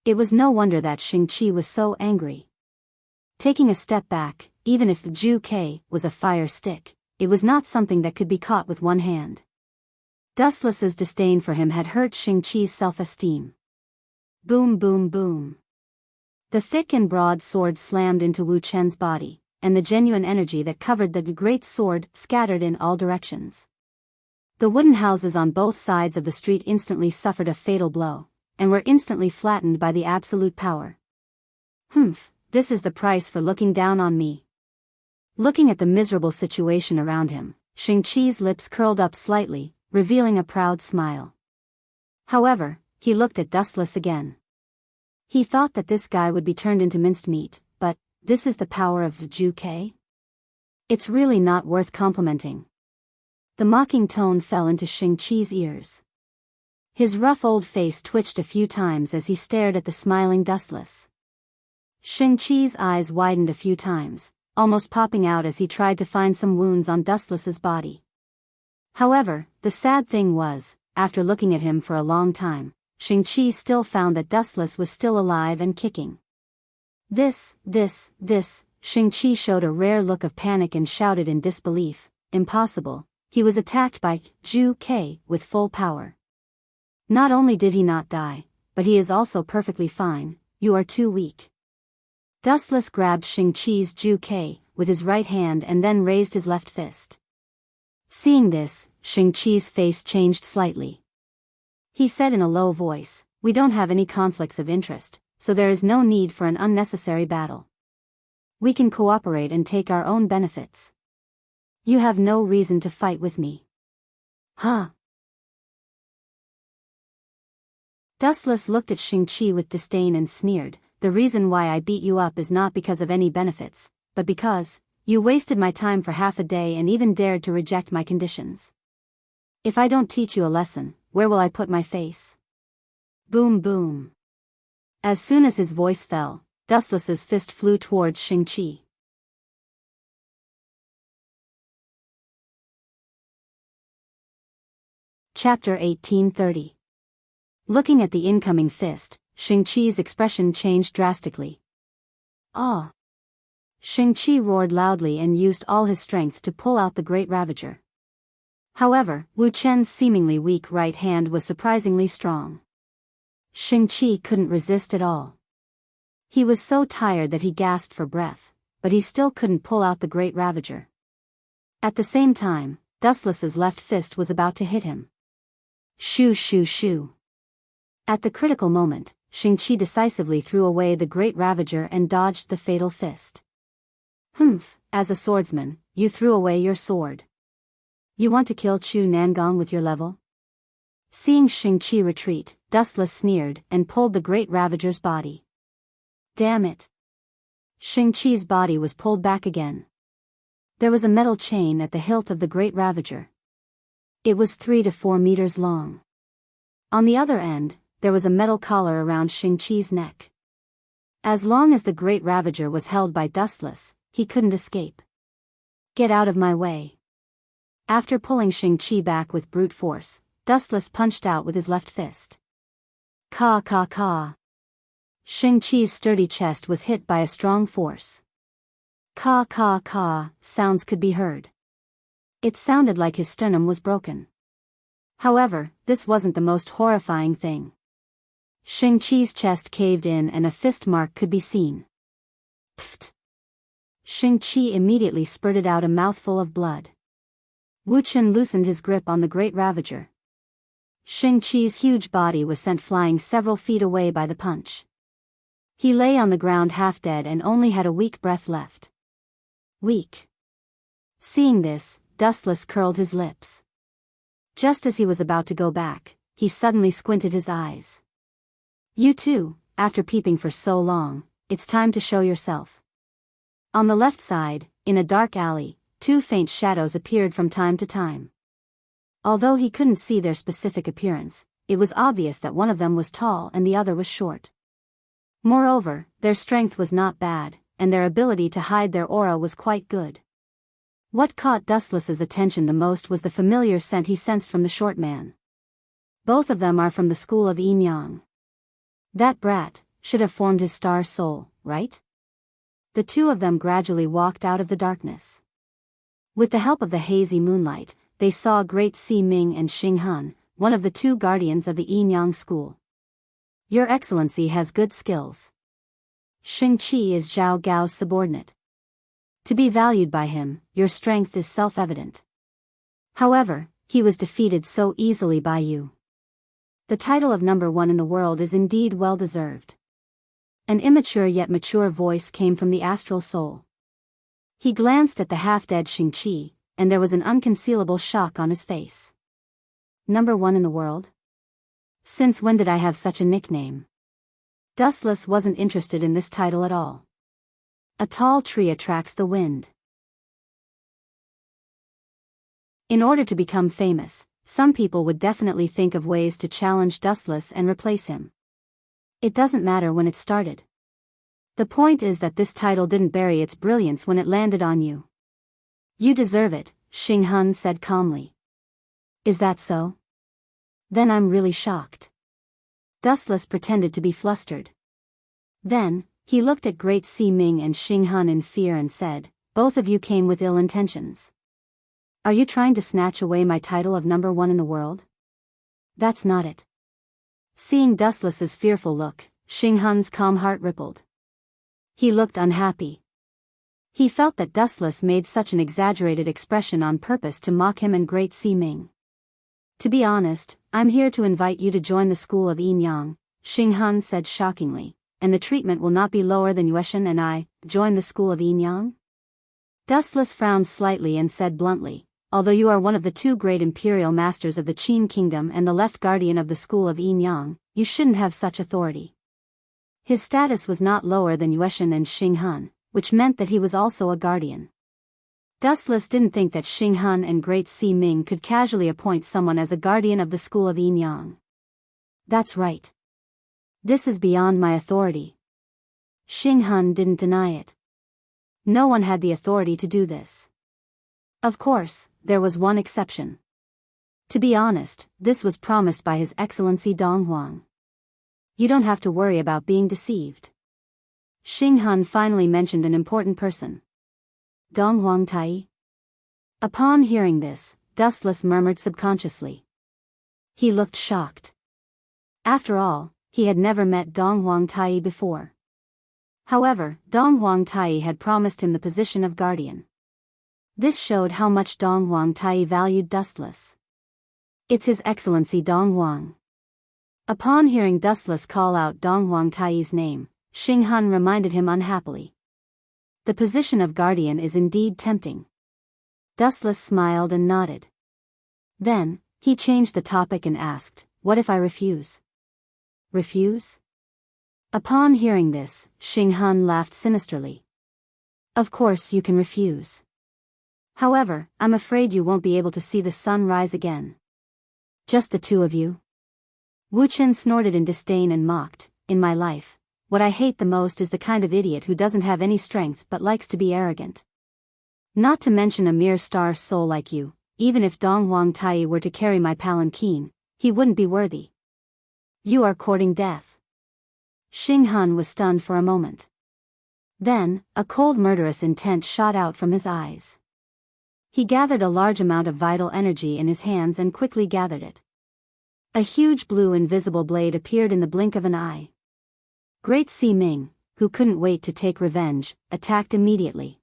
It was no wonder that Shang-Chi was so angry. Taking a step back, even if Zhu Ke was a fire stick, it was not something that could be caught with one hand. Dustless's disdain for him had hurt Shang-Chi's self-esteem. Boom boom boom. The thick and broad sword slammed into Wu Chen's body, and the genuine energy that covered the great sword scattered in all directions. The wooden houses on both sides of the street instantly suffered a fatal blow, and were instantly flattened by the absolute power. This is the price for looking down on me. Looking at the miserable situation around him, Shang-Chi's lips curled up slightly, revealing a proud smile. However, he looked at Dustless again. He thought that this guy would be turned into minced meat, but this is the power of Juke? It's really not worth complimenting. The mocking tone fell into Shang-Chi's ears. His rough old face twitched a few times as he stared at the smiling Dustless. Shang-Chi's eyes widened a few times, almost popping out as he tried to find some wounds on Dustless's body. However, the sad thing was, after looking at him for a long time, Shang-Chi still found that Dustless was still alive and kicking. This, Shang-Chi showed a rare look of panic and shouted in disbelief, impossible, he was attacked by Juke with full power. Not only did he not die, but he is also perfectly fine, you are too weak. Dustless grabbed Shang-Chi's Juke with his right hand and then raised his left fist. Seeing this, Shang-Chi's face changed slightly. He said in a low voice, "We don't have any conflicts of interest, so there is no need for an unnecessary battle. We can cooperate and take our own benefits. You have no reason to fight with me." Huh? Dustless looked at Shang-Chi with disdain and sneered, "The reason why I beat you up is not because of any benefits, but because you wasted my time for half a day and even dared to reject my conditions. If I don't teach you a lesson, where will I put my face?" Boom boom. As soon as his voice fell, Dustless's fist flew towards Shang-Chi. Chapter 1830. Looking at the incoming fist, Shang-Chi's expression changed drastically. "Ah!" Shang-Chi roared loudly and used all his strength to pull out the Great Ravager. However, Wu Chen's seemingly weak right hand was surprisingly strong. Shang-Chi couldn't resist at all. He was so tired that he gasped for breath, but he still couldn't pull out the Great Ravager. At the same time, Dustless's left fist was about to hit him. Shoo shoo shoo. At the critical moment, Shang-Chi decisively threw away the Great Ravager and dodged the fatal fist. As a swordsman, you threw away your sword. You want to kill Chu Nangong with your level? Seeing Shang-Chi retreat, Dustless sneered and pulled the Great Ravager's body. Damn it! Shang-Chi's body was pulled back again. There was a metal chain at the hilt of the Great Ravager. It was 3 to 4 meters long. On the other end, there was a metal collar around Shang-Chi's neck. As long as the Great Ravager was held by Dustless, he couldn't escape. Get out of my way. After pulling Shang-Chi back with brute force, Dustless punched out with his left fist. Ka ka ka. Shang-Chi's sturdy chest was hit by a strong force. Ka ka ka sounds could be heard. It sounded like his sternum was broken. However, this wasn't the most horrifying thing. Shang-Chi's chest caved in and a fist mark could be seen. Pfft. Shang-Chi immediately spurted out a mouthful of blood. Wu Chen loosened his grip on the Great Ravager. Shang-Chi's huge body was sent flying several feet away by the punch. He lay on the ground half dead and only had a weak breath left. Weak. Seeing this, Dustless curled his lips. Just as he was about to go back, he suddenly squinted his eyes. You too, after peeping for so long, it's time to show yourself. On the left side, in a dark alley, 2 faint shadows appeared from time to time. Although he couldn't see their specific appearance, it was obvious that one of them was tall and the other was short. Moreover, their strength was not bad, and their ability to hide their aura was quite good. What caught Dustless's attention the most was the familiar scent he sensed from the short man. Both of them are from the school of Yin Yang. That brat should have formed his star soul, right? The two of them gradually walked out of the darkness. With the help of the hazy moonlight, they saw Great Si Ming and Xing Han, one of the 2 guardians of the Yin Yang school. Your Excellency has good skills. Shang-Chi is Zhao Gao's subordinate. To be valued by him, your strength is self-evident. However, he was defeated so easily by you. The title of number 1 in the world is indeed well deserved. An immature yet mature voice came from the astral soul. He glanced at the half-dead Xingqi, and there was an unconcealable shock on his face. Number 1 in the world? Since when did I have such a nickname? Dustless wasn't interested in this title at all. A tall tree attracts the wind. In order to become famous, some people would definitely think of ways to challenge Dustless and replace him. It doesn't matter when it started. The point is that this title didn't bury its brilliance when it landed on you. You deserve it, Xing Hun said calmly. Is that so? Then I'm really shocked. Dustless pretended to be flustered. Then, he looked at Great Si Ming and Xing Hun in fear and said, "Both of you came with ill intentions. Are you trying to snatch away my title of number 1 in the world?" "That's not it." Seeing Dustless's fearful look, Xing Hun's calm heart rippled. He looked unhappy. He felt that Dustless made such an exaggerated expression on purpose to mock him and Great Si Ming. "To be honest, I'm here to invite you to join the school of Enyang," Xing Hun said shockingly, "and the treatment will not be lower than Yueshan and I, join the school of Enyang?" Dustless frowned slightly and said bluntly, "Although you are one of the 2 great imperial masters of the Qin kingdom and the left guardian of the school of Enyang, you shouldn't have such authority." His status was not lower than Yueshan and Xing Hun, which meant that he was also a guardian. Dustless didn't think that Xing Hun and Great Si Ming could casually appoint someone as a guardian of the school of Enyang. "That's right. This is beyond my authority." Xing Hun didn't deny it. No one had the authority to do this. Of course, there was one exception. To be honest, this was promised by His Excellency Dong Huang. "You don't have to worry about being deceived." Xing Hun finally mentioned an important person. "Dong Huang Tai?" Upon hearing this, Dustless murmured subconsciously. He looked shocked. After all, he had never met Dong Huang Tai before. However, Dong Huang Tai had promised him the position of guardian. This showed how much Dong Huang Tai valued Dustless. "It's His Excellency Dong Huang." Upon hearing Dustless call out Dong Huang Tai's name, Xing Hun reminded him unhappily. The position of guardian is indeed tempting. Dustless smiled and nodded. Then, he changed the topic and asked, "What if I refuse?" "Refuse?" Upon hearing this, Xing Hun laughed sinisterly. "Of course you can refuse. However, I'm afraid you won't be able to see the sun rise again." "Just the 2 of you?" Wu Chen snorted in disdain and mocked, "In my life, what I hate the most is the kind of idiot who doesn't have any strength but likes to be arrogant. Not to mention a mere star soul like you, even if Dong Huang Tai were to carry my palanquin, he wouldn't be worthy. You are courting death." Xing Hun was stunned for a moment. Then, a cold murderous intent shot out from his eyes. He gathered a large amount of vital energy in his hands and quickly gathered it. A huge blue invisible blade appeared in the blink of an eye. Great Si Ming, who couldn't wait to take revenge, attacked immediately.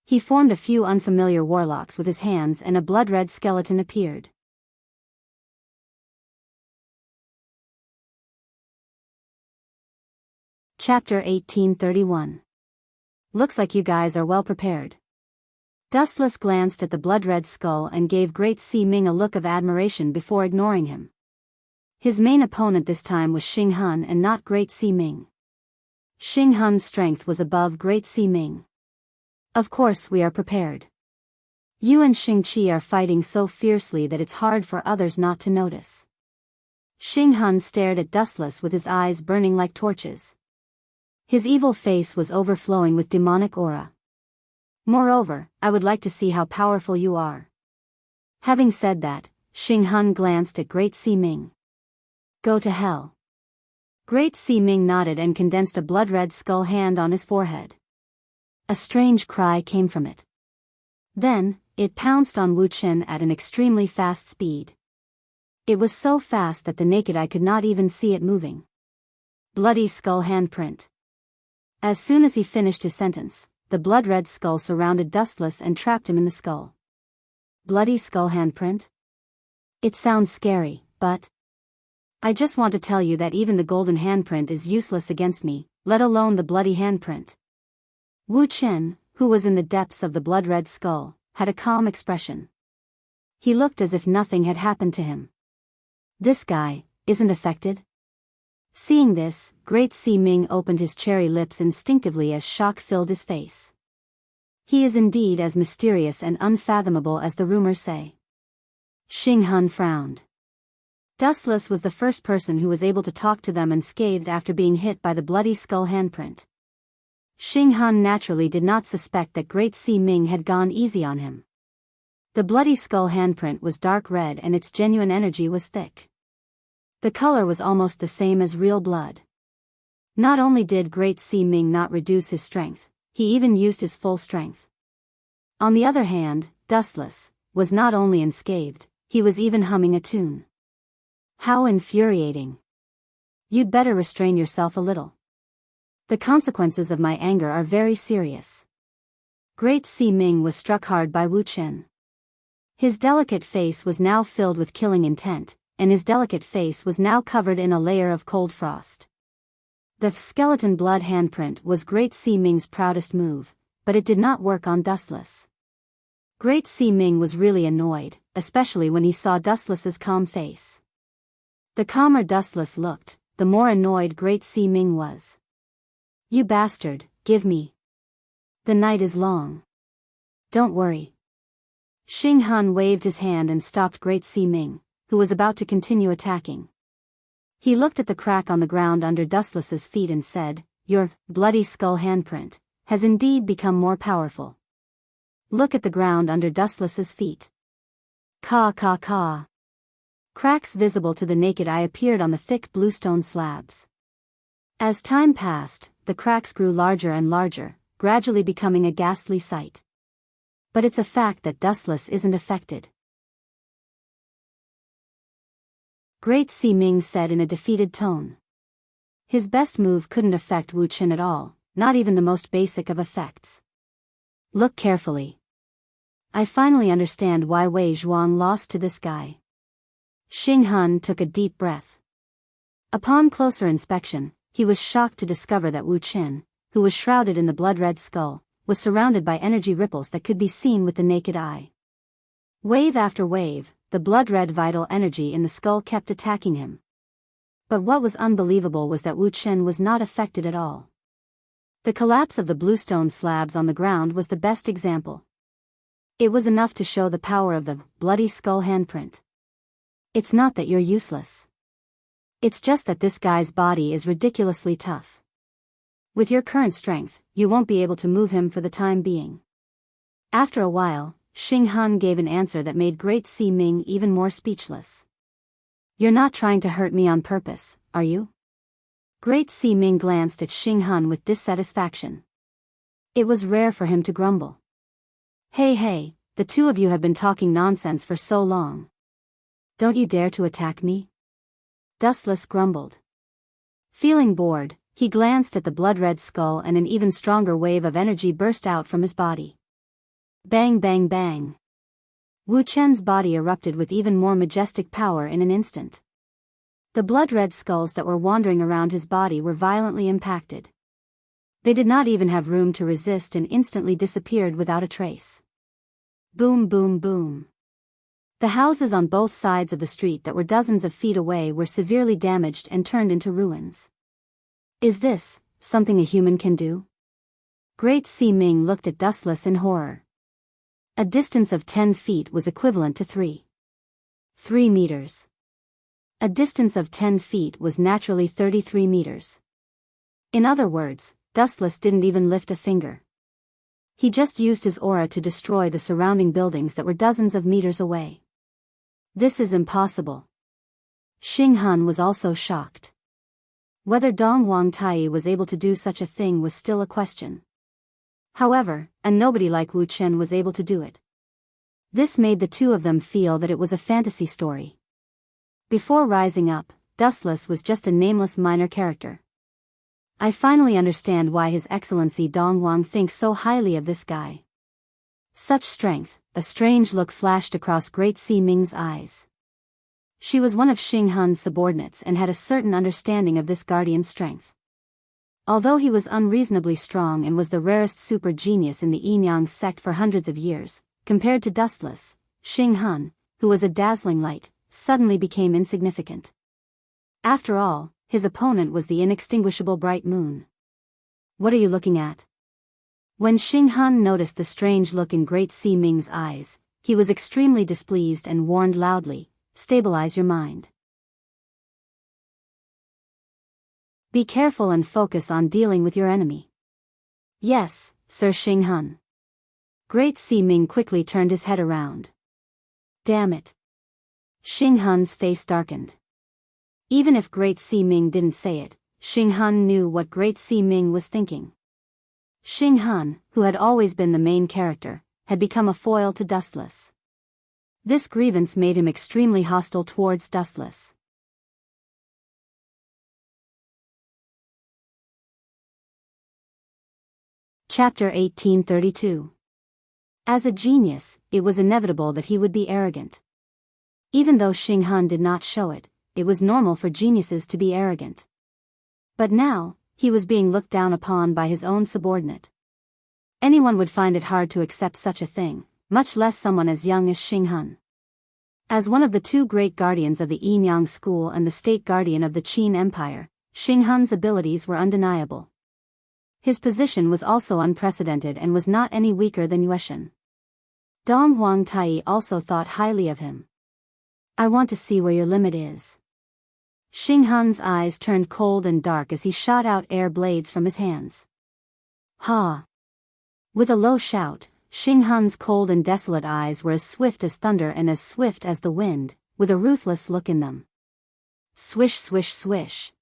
He formed a few unfamiliar warlocks with his hands and a blood-red skeleton appeared. Chapter 1831. Looks like you guys are well prepared. Dustless glanced at the blood-red skull and gave Great Si Ming a look of admiration before ignoring him. His main opponent this time was Xing Hun and not Great Si Ming. Xing Hun's strength was above Great Si Ming. "Of course we are prepared. You and Xingqi are fighting so fiercely that it's hard for others not to notice." Xing Hun stared at Dustless with his eyes burning like torches. His evil face was overflowing with demonic aura. "Moreover, I would like to see how powerful you are." Having said that, Xing Hun glanced at Great Si Ming. "Go to hell." Great Si Ming nodded and condensed a blood-red skull hand on his forehead. A strange cry came from it. Then, it pounced on Wu Chen at an extremely fast speed. It was so fast that the naked eye could not even see it moving. Bloody skull handprint. As soon as he finished his sentence, the blood-red skull surrounded Dustless and trapped him in the skull. Bloody skull handprint? It sounds scary, but I just want to tell you that even the golden handprint is useless against me, let alone the bloody handprint. Wu Chen, who was in the depths of the blood-red skull, had a calm expression. He looked as if nothing had happened to him. This guy isn't affected? Seeing this, Great Sea Ming opened his cherry lips instinctively as shock filled his face. He is indeed as mysterious and unfathomable as the rumors say. Xing Hun frowned. Dustless was the first person who was able to talk to them unscathed after being hit by the bloody skull handprint. Xing Hun naturally did not suspect that Great Sea Ming had gone easy on him. The bloody skull handprint was dark red and its genuine energy was thick. The color was almost the same as real blood. Not only did Great Sea Ming not reduce his strength, he even used his full strength. On the other hand, Dustless was not only unscathed, he was even humming a tune. How infuriating. You'd better restrain yourself a little. The consequences of my anger are very serious. Great Sea Ming was struck hard by Wu Chen. His delicate face was now filled with killing intent, and his delicate face was now covered in a layer of cold frost. The skeleton blood handprint was Great Sea Ming's proudest move, but it did not work on Dustless. Great Sea Ming was really annoyed, especially when he saw Dustless's calm face. The calmer Dustless looked, the more annoyed Great Sea Ming was. You bastard, give me. The night is long. Don't worry. Xing Hun waved his hand and stopped Great Sea Ming, who was about to continue attacking. He looked at the crack on the ground under Dustless's feet and said, Your bloody skull handprint has indeed become more powerful. Look at the ground under Dustless's feet. Caw caw caw. Cracks visible to the naked eye appeared on the thick bluestone slabs. As time passed, the cracks grew larger and larger, gradually becoming a ghastly sight. But it's a fact that Dustless isn't affected. Great Sea Ming said in a defeated tone. His best move couldn't affect Wu Chen at all, not even the most basic of effects. Look carefully. I finally understand why Wei Zhuang lost to this guy. Xing Hun took a deep breath. Upon closer inspection, he was shocked to discover that Wu Chen, who was shrouded in the blood-red skull, was surrounded by energy ripples that could be seen with the naked eye. Wave after wave, the blood-red vital energy in the skull kept attacking him. But what was unbelievable was that Wu Chen was not affected at all. The collapse of the bluestone slabs on the ground was the best example. It was enough to show the power of the bloody skull handprint. It's not that you're useless. It's just that this guy's body is ridiculously tough. With your current strength, you won't be able to move him for the time being. After a while, Xing Hun gave an answer that made Great Sea Ming even more speechless. You're not trying to hurt me on purpose, are you? Great Sea Ming glanced at Xing Hun with dissatisfaction. It was rare for him to grumble. Hey, the two of you have been talking nonsense for so long. Don't you dare to attack me? Dustless grumbled. Feeling bored, he glanced at the blood-red skull and an even stronger wave of energy burst out from his body. Bang bang bang. Wu Chen's body erupted with even more majestic power in an instant. The blood-red skulls that were wandering around his body were violently impacted. They did not even have room to resist and instantly disappeared without a trace. Boom boom boom. The houses on both sides of the street that were dozens of feet away were severely damaged and turned into ruins. Is this something a human can do? Great Sea Ming looked at Dustless in horror. A distance of 10 feet was equivalent to 3 meters. A distance of 10 feet was naturally 33 meters. In other words, Dustless didn't even lift a finger. He just used his aura to destroy the surrounding buildings that were dozens of meters away. This is impossible. Xing Hun was also shocked. Whether Dong Wangtai was able to do such a thing was still a question. However, and nobody like Wu Chen was able to do it. This made the two of them feel that it was a fantasy story. Before rising up, Dustless was just a nameless minor character. I finally understand why His Excellency Dongwang thinks so highly of this guy. Such strength. A strange look flashed across Great Sea Ming's eyes. She was one of Xing Hun's subordinates and had a certain understanding of this guardian's strength. Although he was unreasonably strong and was the rarest super genius in the Enyang sect for hundreds of years, compared to Dustless, Xing Hun, who was a dazzling light, suddenly became insignificant. After all, his opponent was the inextinguishable bright moon. What are you looking at? When Xing Hun noticed the strange look in Great Sea Ming's eyes, he was extremely displeased and warned loudly, "Stabilize your mind. Be careful and focus on dealing with your enemy." "Yes, Sir Xing Hun." Great Sea Ming quickly turned his head around. "Damn it." Xing Hun's face darkened. Even if Great Sea Ming didn't say it, Xing Hun knew what Great Sea Ming was thinking. Xing Hun, who had always been the main character, had become a foil to Dustless. This grievance made him extremely hostile towards Dustless. Chapter 1832. As a genius, it was inevitable that he would be arrogant. Even though Xing Hun did not show it, it was normal for geniuses to be arrogant. But now, he was being looked down upon by his own subordinate. Anyone would find it hard to accept such a thing, much less someone as young as Xing Hun. As one of the two great guardians of the Enyang school and the state guardian of the Qin Empire, Xing Hun's abilities were undeniable. His position was also unprecedented and was not any weaker than Yueshan. Dong Huang Tai also thought highly of him. "I want to see where your limit is." Xing Hun's eyes turned cold and dark as he shot out air blades from his hands. "Ha!" With a low shout, Xing Hun's cold and desolate eyes were as swift as thunder and as swift as the wind, with a ruthless look in them. Swish swish swish.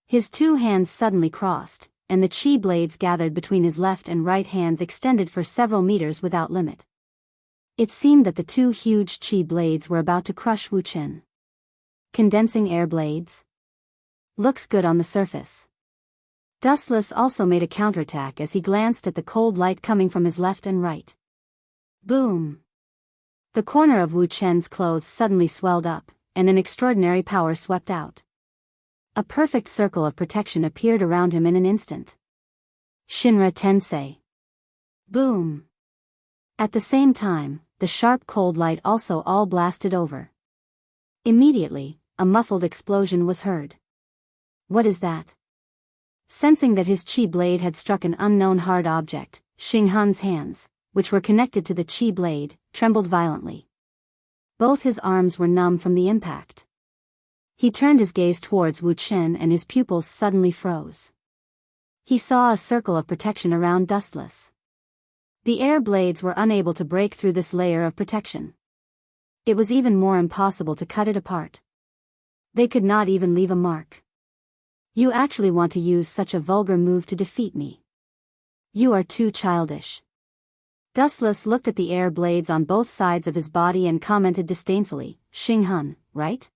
His two hands suddenly crossed, and the chi blades gathered between his left and right hands extended for several meters without limit. It seemed that the two huge chi blades were about to crush Wu Chen. Condensing air blades? Looks good on the surface. Dustless also made a counterattack as he glanced at the cold light coming from his left and right. Boom! The corner of Wu Chen's clothes suddenly swelled up, and an extraordinary power swept out. A perfect circle of protection appeared around him in an instant. Shinra Tensei. Boom! At the same time, the sharp cold light also all blasted over. Immediately, a muffled explosion was heard. What is that? Sensing that his chi blade had struck an unknown hard object, Xing Hun's hands, which were connected to the chi blade, trembled violently. Both his arms were numb from the impact. He turned his gaze towards Wu Chen and his pupils suddenly froze. He saw a circle of protection around Dustless. The air blades were unable to break through this layer of protection. It was even more impossible to cut it apart. They could not even leave a mark. You actually want to use such a vulgar move to defeat me? You are too childish. Dustless looked at the air blades on both sides of his body and commented disdainfully, Xing Hun, right?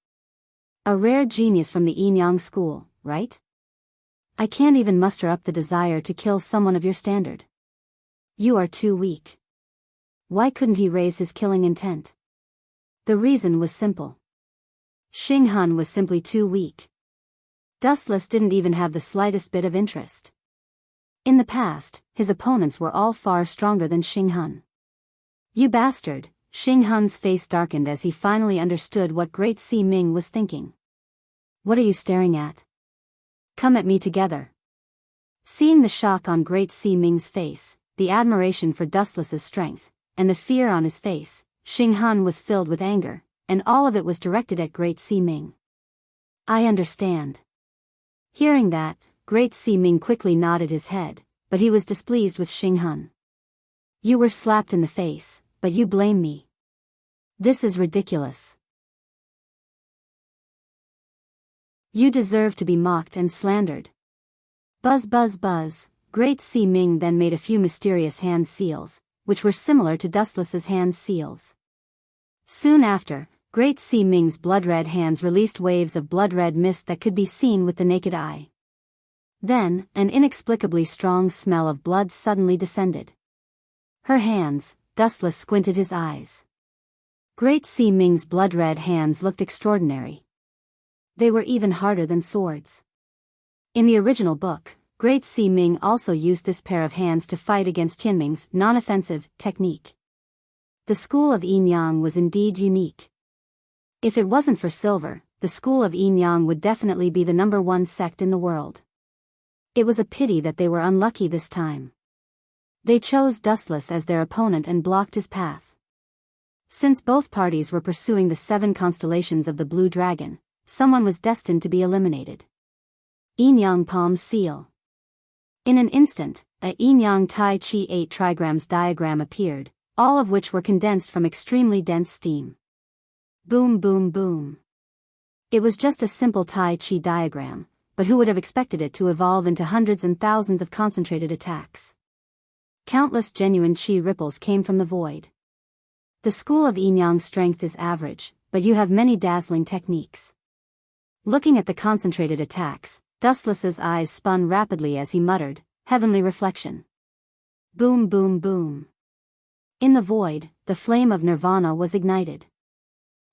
A rare genius from the Enyang school, right? I can't even muster up the desire to kill someone of your standard. You are too weak. Why couldn't he raise his killing intent? The reason was simple. Xing Hun was simply too weak. Dustless didn't even have the slightest bit of interest. In the past, his opponents were all far stronger than Xing Hun. You bastard! Xing Hun's face darkened as he finally understood what Great Sea Ming was thinking. What are you staring at? Come at me together. Seeing the shock on Great Sea Ming's face, the admiration for Dustless's strength, and the fear on his face, Xing Hun was filled with anger, and all of it was directed at Great Sea Ming. I understand. Hearing that, Great Sea Ming quickly nodded his head, but he was displeased with Xing Hun. You were slapped in the face, but you blame me. This is ridiculous. You deserve to be mocked and slandered. Buzz buzz buzz. Great Sea Ming then made a few mysterious hand seals, which were similar to Dustless's hand seals. Soon after, Great Sea Ming's blood-red hands released waves of blood-red mist that could be seen with the naked eye. Then, an inexplicably strong smell of blood suddenly descended. Her hands, Dustless squinted his eyes. Great Si Ming's blood-red hands looked extraordinary. They were even harder than swords. In the original book, Great Si Ming also used this pair of hands to fight against Tianming's non-offensive technique. The school of Yin Yang was indeed unique. If it wasn't for silver, the school of Yin Yang would definitely be the #1 sect in the world. It was a pity that they were unlucky this time. They chose Dustless as their opponent and blocked his path. Since both parties were pursuing the 7 constellations of the Blue Dragon, someone was destined to be eliminated. Yin Yang Palm Seal. In an instant, a Yin Yang Tai Chi 8 trigrams diagram appeared, all of which were condensed from extremely dense steam. Boom boom boom. It was just a simple Tai Chi diagram, but who would have expected it to evolve into hundreds and thousands of concentrated attacks? Countless genuine chi ripples came from the void. The school of Yin Yang strength is average, but you have many dazzling techniques. Looking at the concentrated attacks, Dustless's eyes spun rapidly as he muttered, "Heavenly reflection." Boom boom boom. In the void, the flame of nirvana was ignited.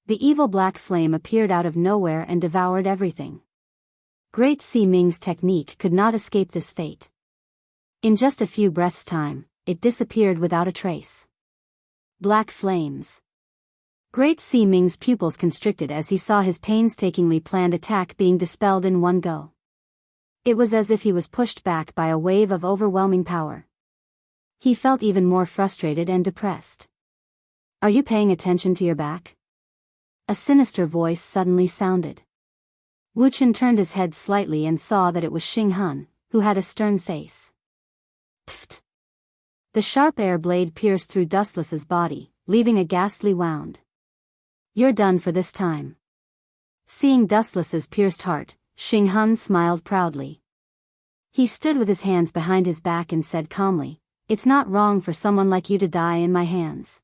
The evil black flame appeared out of nowhere and devoured everything. Great Si Ming's technique could not escape this fate. In just a few breaths' time, it disappeared without a trace. Black flames. Great Si Ming's pupils constricted as he saw his painstakingly planned attack being dispelled in one go. It was as if he was pushed back by a wave of overwhelming power. He felt even more frustrated and depressed. "Are you paying attention to your back?" A sinister voice suddenly sounded. Wu Chen turned his head slightly and saw that it was Xing Han, who had a stern face. Pfft! The sharp air blade pierced through Dustless's body, leaving a ghastly wound. "You're done for this time." Seeing Dustless's pierced heart, Xing Han smiled proudly. He stood with his hands behind his back and said calmly, "It's not wrong for someone like you to die in my hands."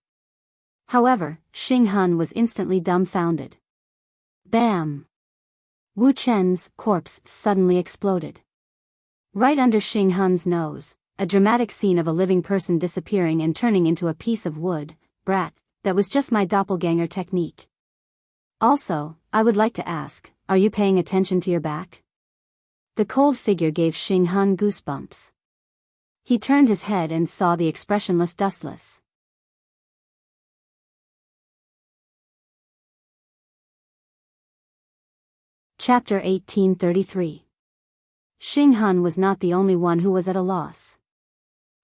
However, Xing Han was instantly dumbfounded. Bam! Wu Chen's corpse suddenly exploded. Right under Xing Han's nose, a dramatic scene of a living person disappearing and turning into a piece of wood. "Brat, that was just my doppelganger technique. Also, I would like to ask, are you paying attention to your back?" The cold figure gave Xing Han goosebumps. He turned his head and saw the expressionless Dustless. Chapter 1833. Xing Han was not the only one who was at a loss.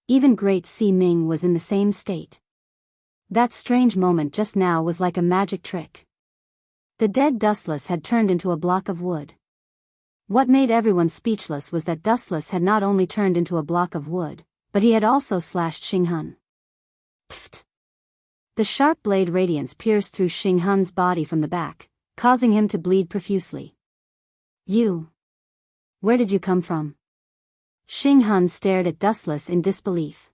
Even Great Si Ming was in the same state. That strange moment just now was like a magic trick. The dead Dustless had turned into a block of wood. What made everyone speechless was that Dustless had not only turned into a block of wood, but he had also slashed Xing Han. Pfft! The sharp blade radiance pierced through Xing Han's body from the back, causing him to bleed profusely. "You! Where did you come from?" Xing Han stared at Dustless in disbelief.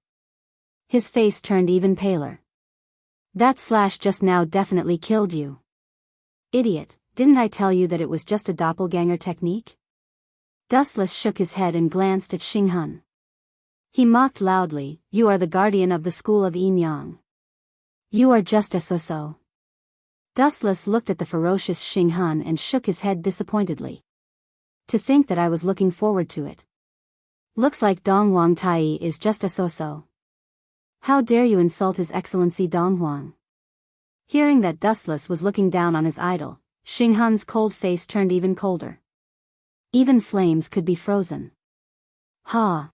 His face turned even paler. "That slash just now definitely killed you." "Idiot, didn't I tell you that it was just a doppelganger technique?" Dustless shook his head and glanced at Xing Han. He mocked loudly, "You are the guardian of the school of Yin Yang. You are just a so-so." Dustless looked at the ferocious Xing Han and shook his head disappointedly. "To think that I was looking forward to it. Looks like Dong Huang Tai is just a so-so. How dare you insult His Excellency Dong Huang?" Hearing that Dustless was looking down on his idol, Xing Han's cold face turned even colder. Even flames could be frozen. Ha!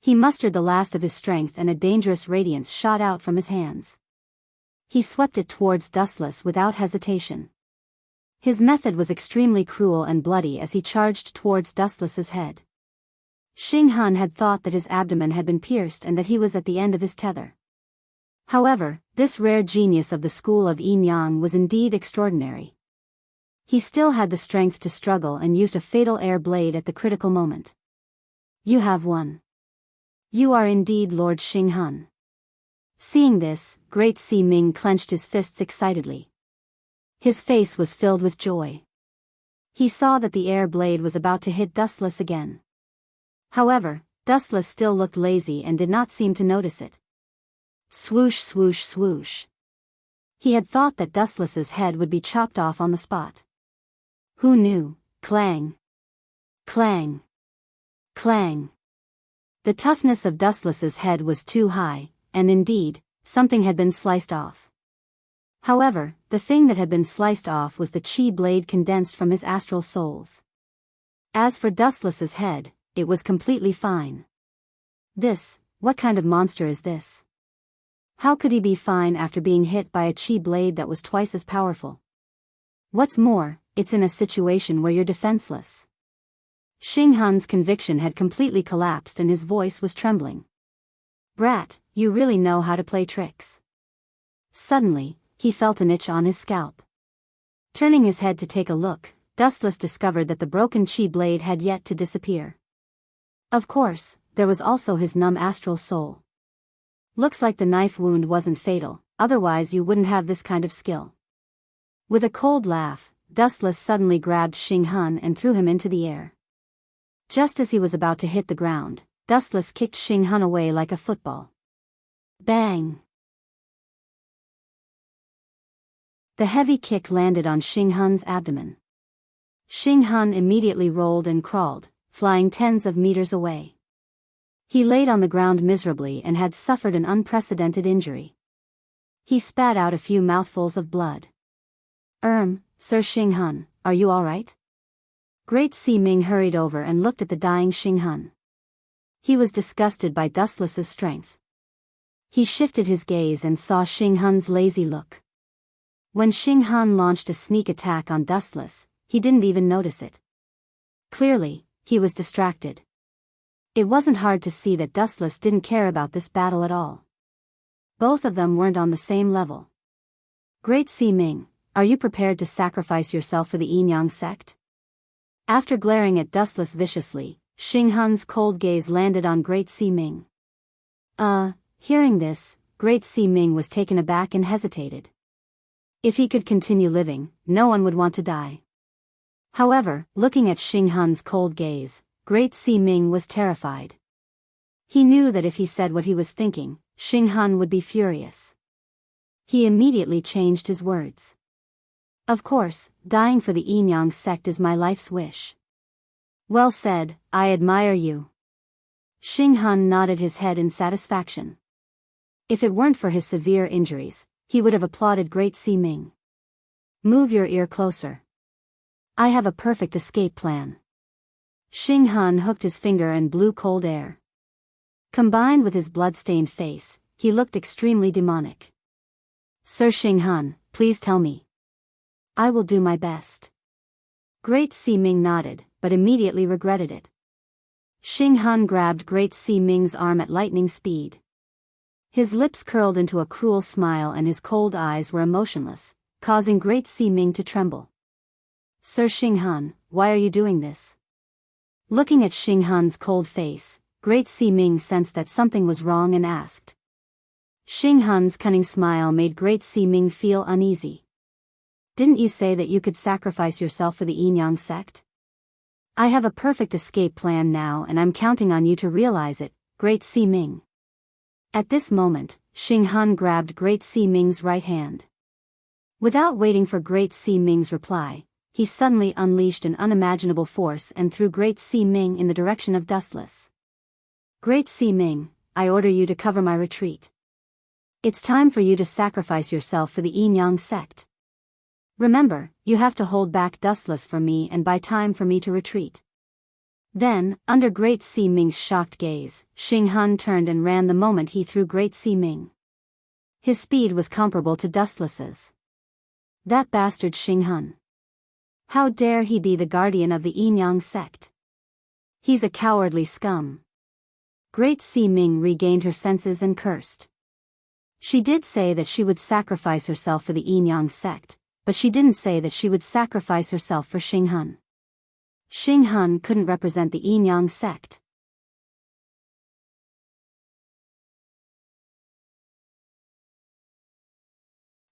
He mustered the last of his strength and a dangerous radiance shot out from his hands. He swept it towards Dustless without hesitation. His method was extremely cruel and bloody as he charged towards Dustless's head. Xing Han had thought that his abdomen had been pierced and that he was at the end of his tether. However, this rare genius of the school of Yin Yang was indeed extraordinary. He still had the strength to struggle and used a fatal air blade at the critical moment. "You have won. You are indeed Lord Xing Han." Seeing this, Great Si Ming clenched his fists excitedly. His face was filled with joy. He saw that the air blade was about to hit Dustless again. However, Dustless still looked lazy and did not seem to notice it. Swoosh swoosh swoosh. He had thought that Dustless's head would be chopped off on the spot. Who knew? Clang. Clang. Clang. The toughness of Dustless's head was too high, and indeed, something had been sliced off. However, the thing that had been sliced off was the chi blade condensed from his astral souls. As for Dustless's head, it was completely fine. What kind of monster is this? How could he be fine after being hit by a chi blade that was twice as powerful? What's more, it's in a situation where you're defenseless. Xing Han's conviction had completely collapsed and his voice was trembling. Brat, you really know how to play tricks. Suddenly, he felt an itch on his scalp. Turning his head to take a look, Dustless discovered that the broken chi blade had yet to disappear. Of course, there was also his numb astral soul. Looks like the knife wound wasn't fatal, otherwise you wouldn't have this kind of skill. With a cold laugh, Dustless suddenly grabbed Xing Han and threw him into the air. Just as he was about to hit the ground, Dustless kicked Xing Han away like a football. Bang! The heavy kick landed on Xing Han's abdomen. Xing Han immediately rolled and crawled, flying tens of meters away. He laid on the ground miserably and had suffered an unprecedented injury. He spat out a few mouthfuls of blood. Sir Xing Han, are you all right? Great Si Ming hurried over and looked at the dying Xing Han. He was disgusted by Dustless's strength. He shifted his gaze and saw Xing Han's lazy look. When Xing Han launched a sneak attack on Dustless, he didn't even notice it. Clearly, he was distracted. It wasn't hard to see that Dustless didn't care about this battle at all. Both of them weren't on the same level. Great Si Ming, are you prepared to sacrifice yourself for the Yin Yang sect? After glaring at Dustless viciously, Xing Han's cold gaze landed on Great Si Ming. Hearing this, Great Si Ming was taken aback and hesitated. If he could continue living, no one would want to die. However, looking at Xing Han's cold gaze, Great Si Ming was terrified. He knew that if he said what he was thinking, Xing Han would be furious. He immediately changed his words. Of course, dying for the Yin Yang sect is my life's wish. Well said, I admire you. Xing Han nodded his head in satisfaction. If it weren't for his severe injuries, he would have applauded Great Si Ming. Move your ear closer. I have a perfect escape plan. Xing Han hooked his finger and blew cold air. Combined with his blood-stained face, he looked extremely demonic. Sir Xing Han, please tell me. I will do my best. Great Si Ming nodded, but immediately regretted it. Xing Han grabbed Great Si Ming's arm at lightning speed. His lips curled into a cruel smile and his cold eyes were emotionless, causing Great Si Ming to tremble. Sir Xing Han, why are you doing this? Looking at Xing Han's cold face, Great Si Ming sensed that something was wrong and asked. Xing Han's cunning smile made Great Si Ming feel uneasy. Didn't you say that you could sacrifice yourself for the Yin Yang sect? I have a perfect escape plan now and I'm counting on you to realize it, Great Si Ming. At this moment, Xing Han grabbed Great Si Ming's right hand. Without waiting for Great Si Ming's reply, he suddenly unleashed an unimaginable force and threw Great Si Ming in the direction of Dustless. Great Si Ming, I order you to cover my retreat. It's time for you to sacrifice yourself for the Yin Yang sect. Remember, you have to hold back Dustless for me and buy time for me to retreat. Then, under Great Si Ming's shocked gaze, Xing Han turned and ran the moment he threw Great Si Ming. His speed was comparable to Dustless's. That bastard Xing Han. How dare he be the guardian of the Yin Yang sect? He's a cowardly scum. Great Si Ming regained her senses and cursed. She did say that she would sacrifice herself for the Yin Yang sect, but she didn't say that she would sacrifice herself for Xing Han. Xing Han couldn't represent the Yin Yang sect.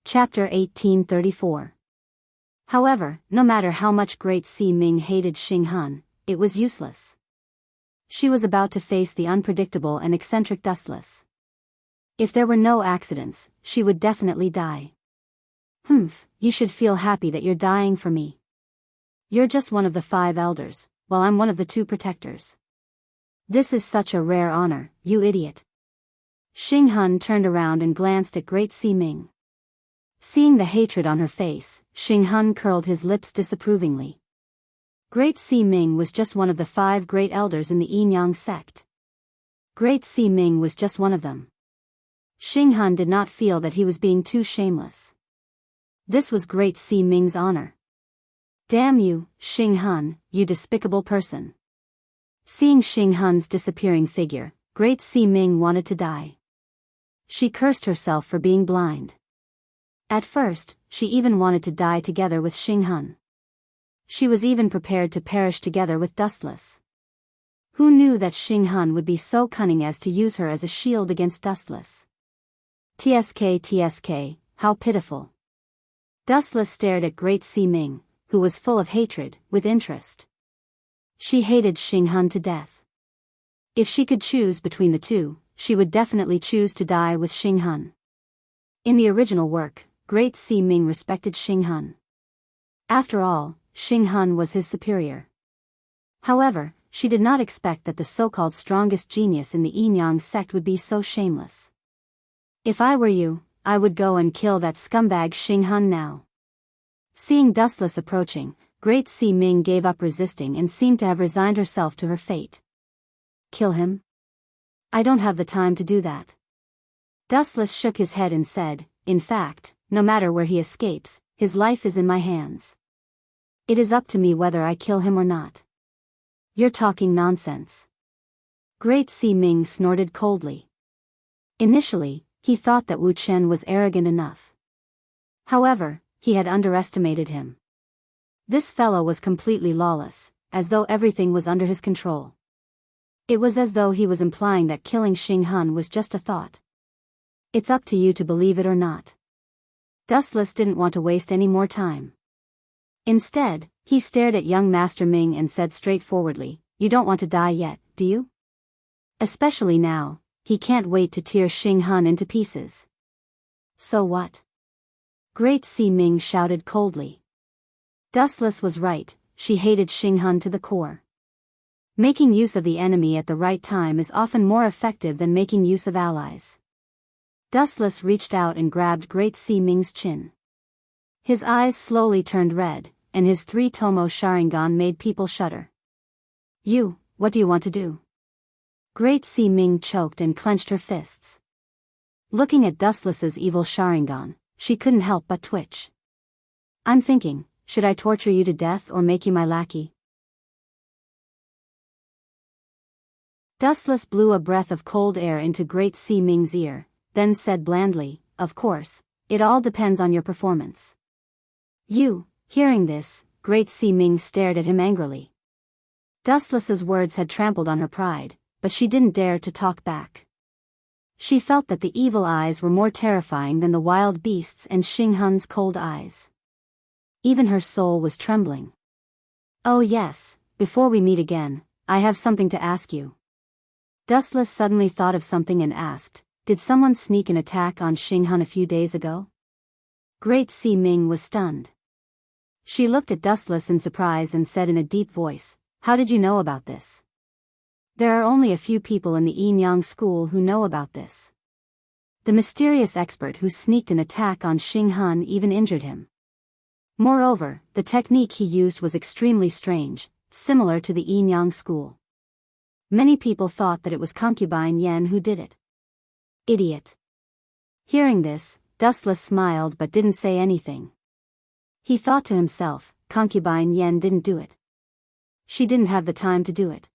Chapter 1834. However, no matter how much Great Si Ming hated Xing Han, it was useless. She was about to face the unpredictable and eccentric Dustless. If there were no accidents, she would definitely die. Humph, you should feel happy that you're dying for me. You're just one of the 5 elders, while I'm one of the 2 protectors. This is such a rare honor, you idiot. Xing Hun turned around and glanced at Great Si Ming. Seeing the hatred on her face, Xing Hun curled his lips disapprovingly. Great Si Ming was just one of the 5 great elders in the Yinyang sect. Great Si Ming was just one of them. Xing Hun did not feel that he was being too shameless. This was Great Si Ming's honor. Damn you, Xing Hun, you despicable person. Seeing Xing Hun's disappearing figure, Great Si Ming wanted to die. She cursed herself for being blind. At first, she even wanted to die together with Xing Hun. She was even prepared to perish together with Dustless. Who knew that Xing Hun would be so cunning as to use her as a shield against Dustless? TSK, how pitiful. Dustless stared at Great Si Ming, who was full of hatred, with interest. She hated Xing Hun to death. If she could choose between the 2, she would definitely choose to die with Xing Hun. In the original work, Great Si Ming respected Xing Hun. After all, Xing Hun was his superior. However, she did not expect that the so-called strongest genius in the Yinyang sect would be so shameless. If I were you, I would go and kill that scumbag Xing Hun now. Seeing Dustless approaching, Great Si Ming gave up resisting and seemed to have resigned herself to her fate. Kill him? I don't have the time to do that. Dustless shook his head and said, in fact, no matter where he escapes, his life is in my hands. It is up to me whether I kill him or not. You're talking nonsense. Great Si Ming snorted coldly. Initially, he thought that Wu Chen was arrogant enough. However, he had underestimated him. This fellow was completely lawless, as though everything was under his control. It was as though he was implying that killing Xing Hun was just a thought. It's up to you to believe it or not. Dustless didn't want to waste any more time. Instead, he stared at young Master Ming and said straightforwardly, you don't want to die yet, do you? Especially now, he can't wait to tear Xing Hun into pieces. So what? Great Si Ming shouted coldly. Dustless was right, she hated Xing Hun to the core. Making use of the enemy at the right time is often more effective than making use of allies. Dustless reached out and grabbed Great Si Ming's chin. His eyes slowly turned red, and his 3-tomo Sharingan made people shudder. You, what do you want to do? Great Si Ming choked and clenched her fists. Looking at Dustless's evil Sharingan, she couldn't help but twitch. I'm thinking, should I torture you to death or make you my lackey? Dustless blew a breath of cold air into Great Si Ming's ear, then said blandly, of course, it all depends on your performance. You, hearing this, Great Si Ming stared at him angrily. Dustless's words had trampled on her pride, but she didn't dare to talk back. She felt that the evil eyes were more terrifying than the wild beasts and Xing Hun's cold eyes. Even her soul was trembling. Oh yes, before we meet again, I have something to ask you. Dustless suddenly thought of something and asked, did someone sneak an attack on Xing Hun a few days ago? Great Si Ming was stunned. She looked at Dustless in surprise and said in a deep voice, how did you know about this? There are only a few people in the Yinyang school who know about this. The mysterious expert who sneaked an attack on Xing Hun even injured him. Moreover, the technique he used was extremely strange, similar to the Yinyang school. Many people thought that it was concubine Yen who did it. Idiot. Hearing this, Dustless smiled but didn't say anything. He thought to himself, concubine Yen didn't do it. She didn't have the time to do it.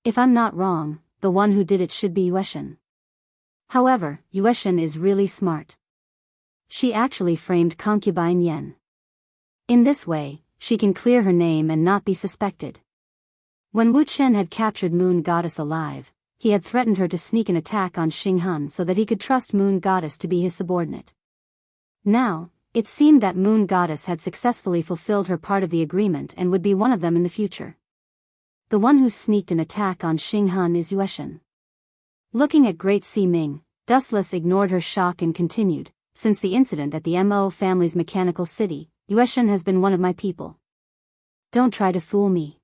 If I'm not wrong, the one who did it should be Yueshan. However, Yueshan is really smart. She actually framed concubine Yen. In this way, she can clear her name and not be suspected. When Wu Chen had captured Moon Goddess alive, he had threatened her to sneak an attack on Xing Hun so that he could trust Moon Goddess to be his subordinate. Now, it seemed that Moon Goddess had successfully fulfilled her part of the agreement and would be one of them in the future. The one who sneaked an attack on Xing Han is Yueshan. Looking at Great Sea Ming, Dustless ignored her shock and continued, since the incident at the Mo family's mechanical city, Yueshan has been one of my people. Don't try to fool me.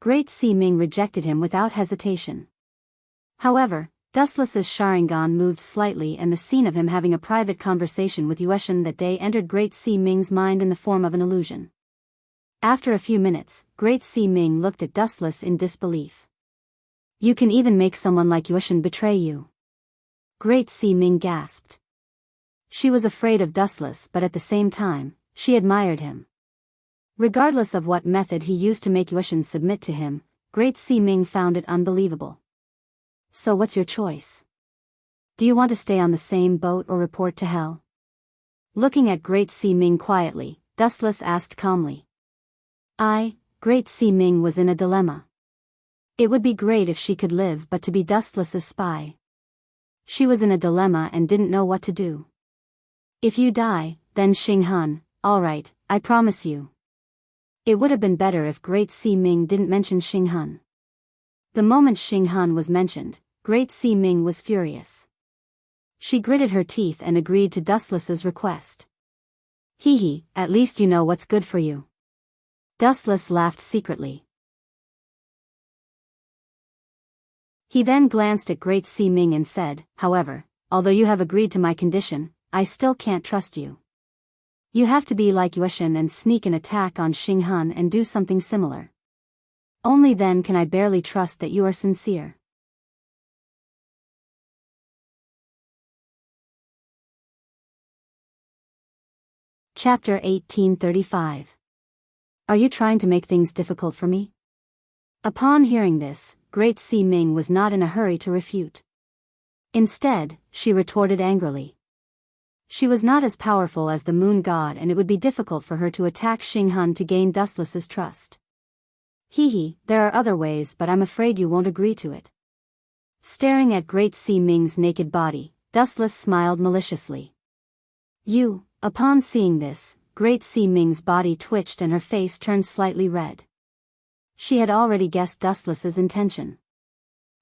Great Sea Ming rejected him without hesitation. However, Dustless's Sharingan moved slightly and the scene of him having a private conversation with Yueshan that day entered Great Sea Ming's mind in the form of an illusion. After a few minutes, Great Sea Ming looked at Dustless in disbelief. You can even make someone like Yueshan betray you. Great Sea Ming gasped. She was afraid of Dustless, but at the same time, she admired him. Regardless of what method he used to make Yueshan submit to him, Great Sea Ming found it unbelievable. So what's your choice? Do you want to stay on the same boat or report to hell? Looking at Great Sea Ming quietly, Dustless asked calmly. Great Sea Ming was in a dilemma. It would be great if she could live but to be Dustless's spy. She was in a dilemma and didn't know what to do. If you die, then Xing Han, alright, I promise you. It would have been better if Great Sea Ming didn't mention Xing Han. The moment Xing Han was mentioned, Great Sea Ming was furious. She gritted her teeth and agreed to Dustless's request. Hee, at least you know what's good for you. Dustless laughed secretly. He then glanced at Great Sea Ming and said, however, although you have agreed to my condition, I still can't trust you. You have to be like Yueshan and sneak an attack on Xing Han and do something similar. Only then can I barely trust that you are sincere. Chapter 1835. Are you trying to make things difficult for me? Upon hearing this, Great Sea Ming was not in a hurry to refute. Instead, she retorted angrily. She was not as powerful as the moon god and it would be difficult for her to attack Xing Han to gain Dustless's trust. There are other ways but I'm afraid you won't agree to it. Staring at Great Sea Ming's naked body, Dustless smiled maliciously. Upon seeing this, Great Sea Ming's body twitched and her face turned slightly red. She had already guessed Dustless's intention.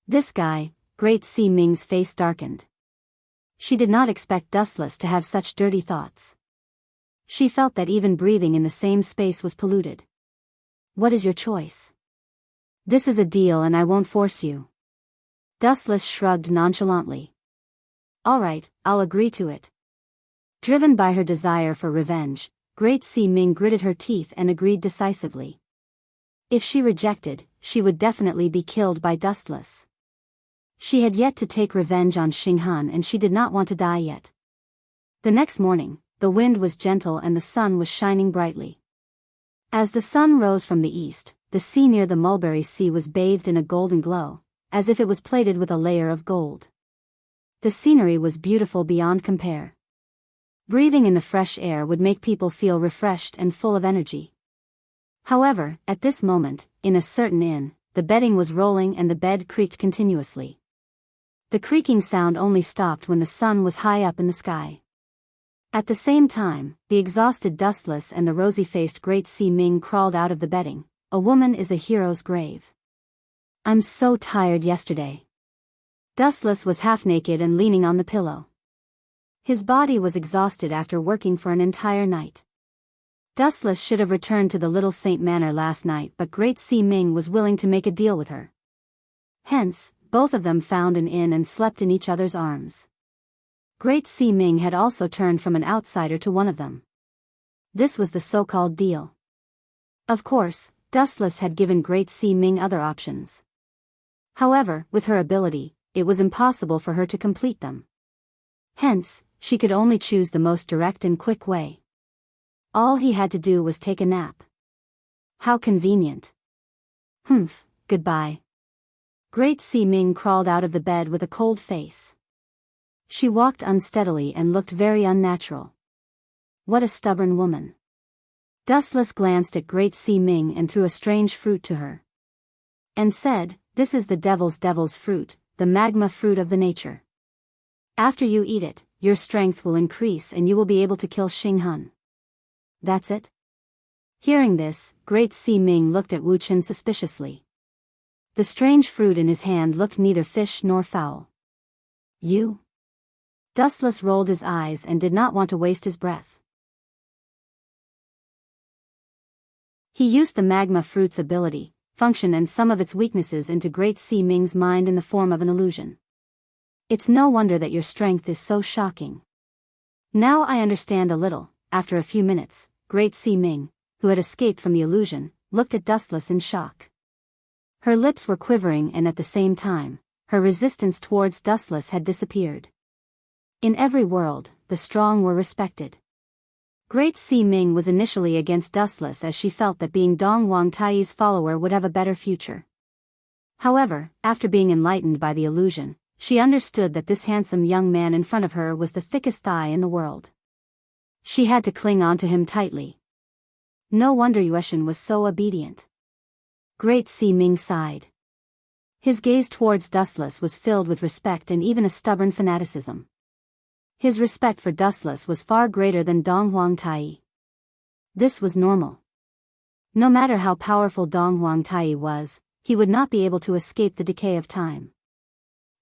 This guy, Great Sea Ming's face darkened. She did not expect Dustless to have such dirty thoughts. She felt that even breathing in the same space was polluted. What is your choice? This is a deal and I won't force you. Dustless shrugged nonchalantly. Alright, I'll agree to it. Driven by her desire for revenge, Great Sea Ming gritted her teeth and agreed decisively. If she rejected, she would definitely be killed by Dustless. She had yet to take revenge on Xing Han and she did not want to die yet. The next morning, the wind was gentle and the sun was shining brightly. As the sun rose from the east, the sea near the Mulberry Sea was bathed in a golden glow, as if it was plated with a layer of gold. The scenery was beautiful beyond compare. Breathing in the fresh air would make people feel refreshed and full of energy. However, at this moment, in a certain inn, the bedding was rolling and the bed creaked continuously. The creaking sound only stopped when the sun was high up in the sky. At the same time, the exhausted Dustless and the rosy-faced Great Sea Ming crawled out of the bedding. A woman is a hero's grave. I'm so tired yesterday. Dustless was half naked and leaning on the pillow. His body was exhausted after working for an entire night. Dustless should have returned to the Little Saint Manor last night but Great Sea Ming was willing to make a deal with her. Hence, both of them found an inn and slept in each other's arms. Great Sea Ming had also turned from an outsider to one of them. This was the so-called deal. Of course, Dustless had given Great Sea Ming other options. However, with her ability, it was impossible for her to complete them. Hence, she could only choose the most direct and quick way. All he had to do was take a nap. How convenient. Goodbye. Great Sea Ming crawled out of the bed with a cold face. She walked unsteadily and looked very unnatural. What a stubborn woman. Dustless glanced at Great Sea Ming and threw a strange fruit to her. And said, "This is the devil's fruit, the magma fruit of the nature. After you eat it, your strength will increase and you will be able to kill Xing Han." That's it? Hearing this, Great Sea Ming looked at Wu Chen suspiciously. The strange fruit in his hand looked neither fish nor fowl. You? Dustless rolled his eyes and did not want to waste his breath. He used the magma fruit's ability, function and some of its weaknesses into Great Sea Ming's mind in the form of an illusion. It's no wonder that your strength is so shocking. Now I understand a little. After a few minutes, Great Sea Ming, who had escaped from the illusion, looked at Dustless in shock. Her lips were quivering and at the same time, her resistance towards Dustless had disappeared. In every world, the strong were respected. Great Sea Ming was initially against Dustless as she felt that being Dong Wang Tai's follower would have a better future. However, after being enlightened by the illusion, she understood that this handsome young man in front of her was the thickest thigh in the world. She had to cling on to him tightly. No wonder Yueshan was so obedient. Great Sea Ming sighed. His gaze towards Dustless was filled with respect and even a stubborn fanaticism. His respect for Dustless was far greater than Dong Huang Tai. This was normal. No matter how powerful Dong Huang Tai was, he would not be able to escape the decay of time.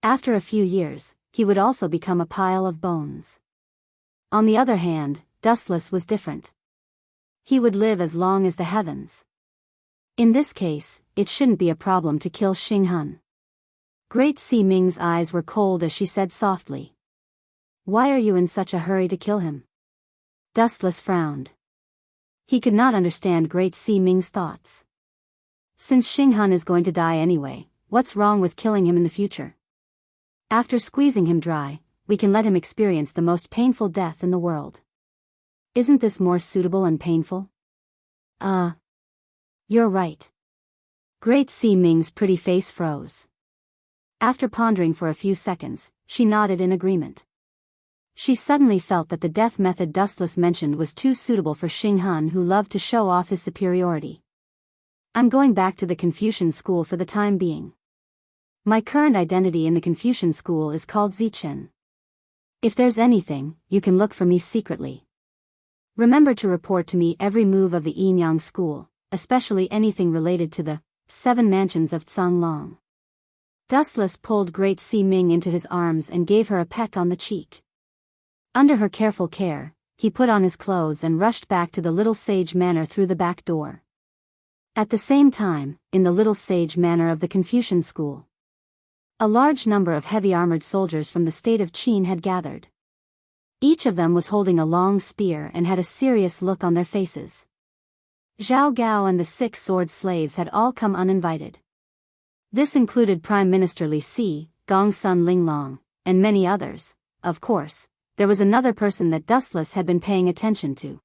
After a few years, he would also become a pile of bones. On the other hand, Dustless was different. He would live as long as the heavens. In this case, it shouldn't be a problem to kill Xing Hun. Great Sea Ming's eyes were cold as she said softly. Why are you in such a hurry to kill him? Dustless frowned. He could not understand Great Sea Ming's thoughts. Since Xing Hun is going to die anyway, what's wrong with killing him in the future? After squeezing him dry, we can let him experience the most painful death in the world. Isn't this more suitable and painful? You're right. Great Sea Ming's pretty face froze. After pondering for a few seconds, she nodded in agreement. She suddenly felt that the death method Dustless mentioned was too suitable for Xing Hun, who loved to show off his superiority. I'm going back to the Confucian school for the time being. My current identity in the Confucian school is called Zichen. If there's anything, you can look for me secretly. Remember to report to me every move of the Yinyang school, especially anything related to the 7 mansions of Canglang. Dustless pulled Great Sea Ming into his arms and gave her a peck on the cheek. Under her careful care, he put on his clothes and rushed back to the Little Sage Manor through the back door. At the same time, in the Little Sage Manor of the Confucian school, a large number of heavy-armored soldiers from the state of Qin had gathered. Each of them was holding a long spear and had a serious look on their faces. Zhao Gao and the 6 sword slaves had all come uninvited. This included Prime Minister Li Si, Gongsun Linglong, and many others. Of course, there was another person that Dustless had been paying attention to.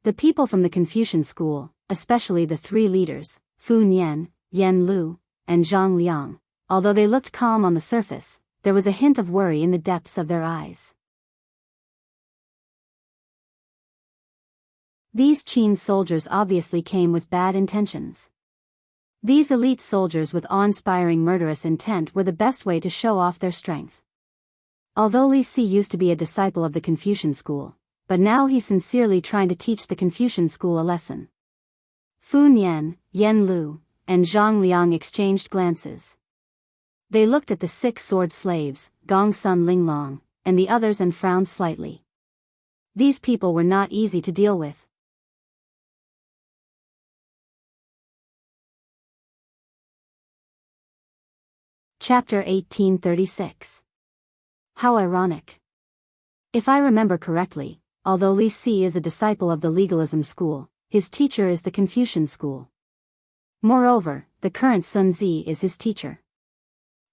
The people from the Confucian school, especially the 3 leaders, Fu Nian, Yan Lu, and Zhang Liang, although they looked calm on the surface, there was a hint of worry in the depths of their eyes. These Qin soldiers obviously came with bad intentions. These elite soldiers with awe-inspiring murderous intent were the best way to show off their strength. Although Li Si used to be a disciple of the Confucian school, but now he's sincerely trying to teach the Confucian school a lesson. Fu Nian, Yan Lu, and Zhang Liang exchanged glances. They looked at the 6 sword slaves, Gongsun Linglong, and the others and frowned slightly. These people were not easy to deal with. Chapter 1836. How ironic. If I remember correctly, although Li Si is a disciple of the legalism school, his teacher is the Confucian school. Moreover, the current Sun Zi is his teacher.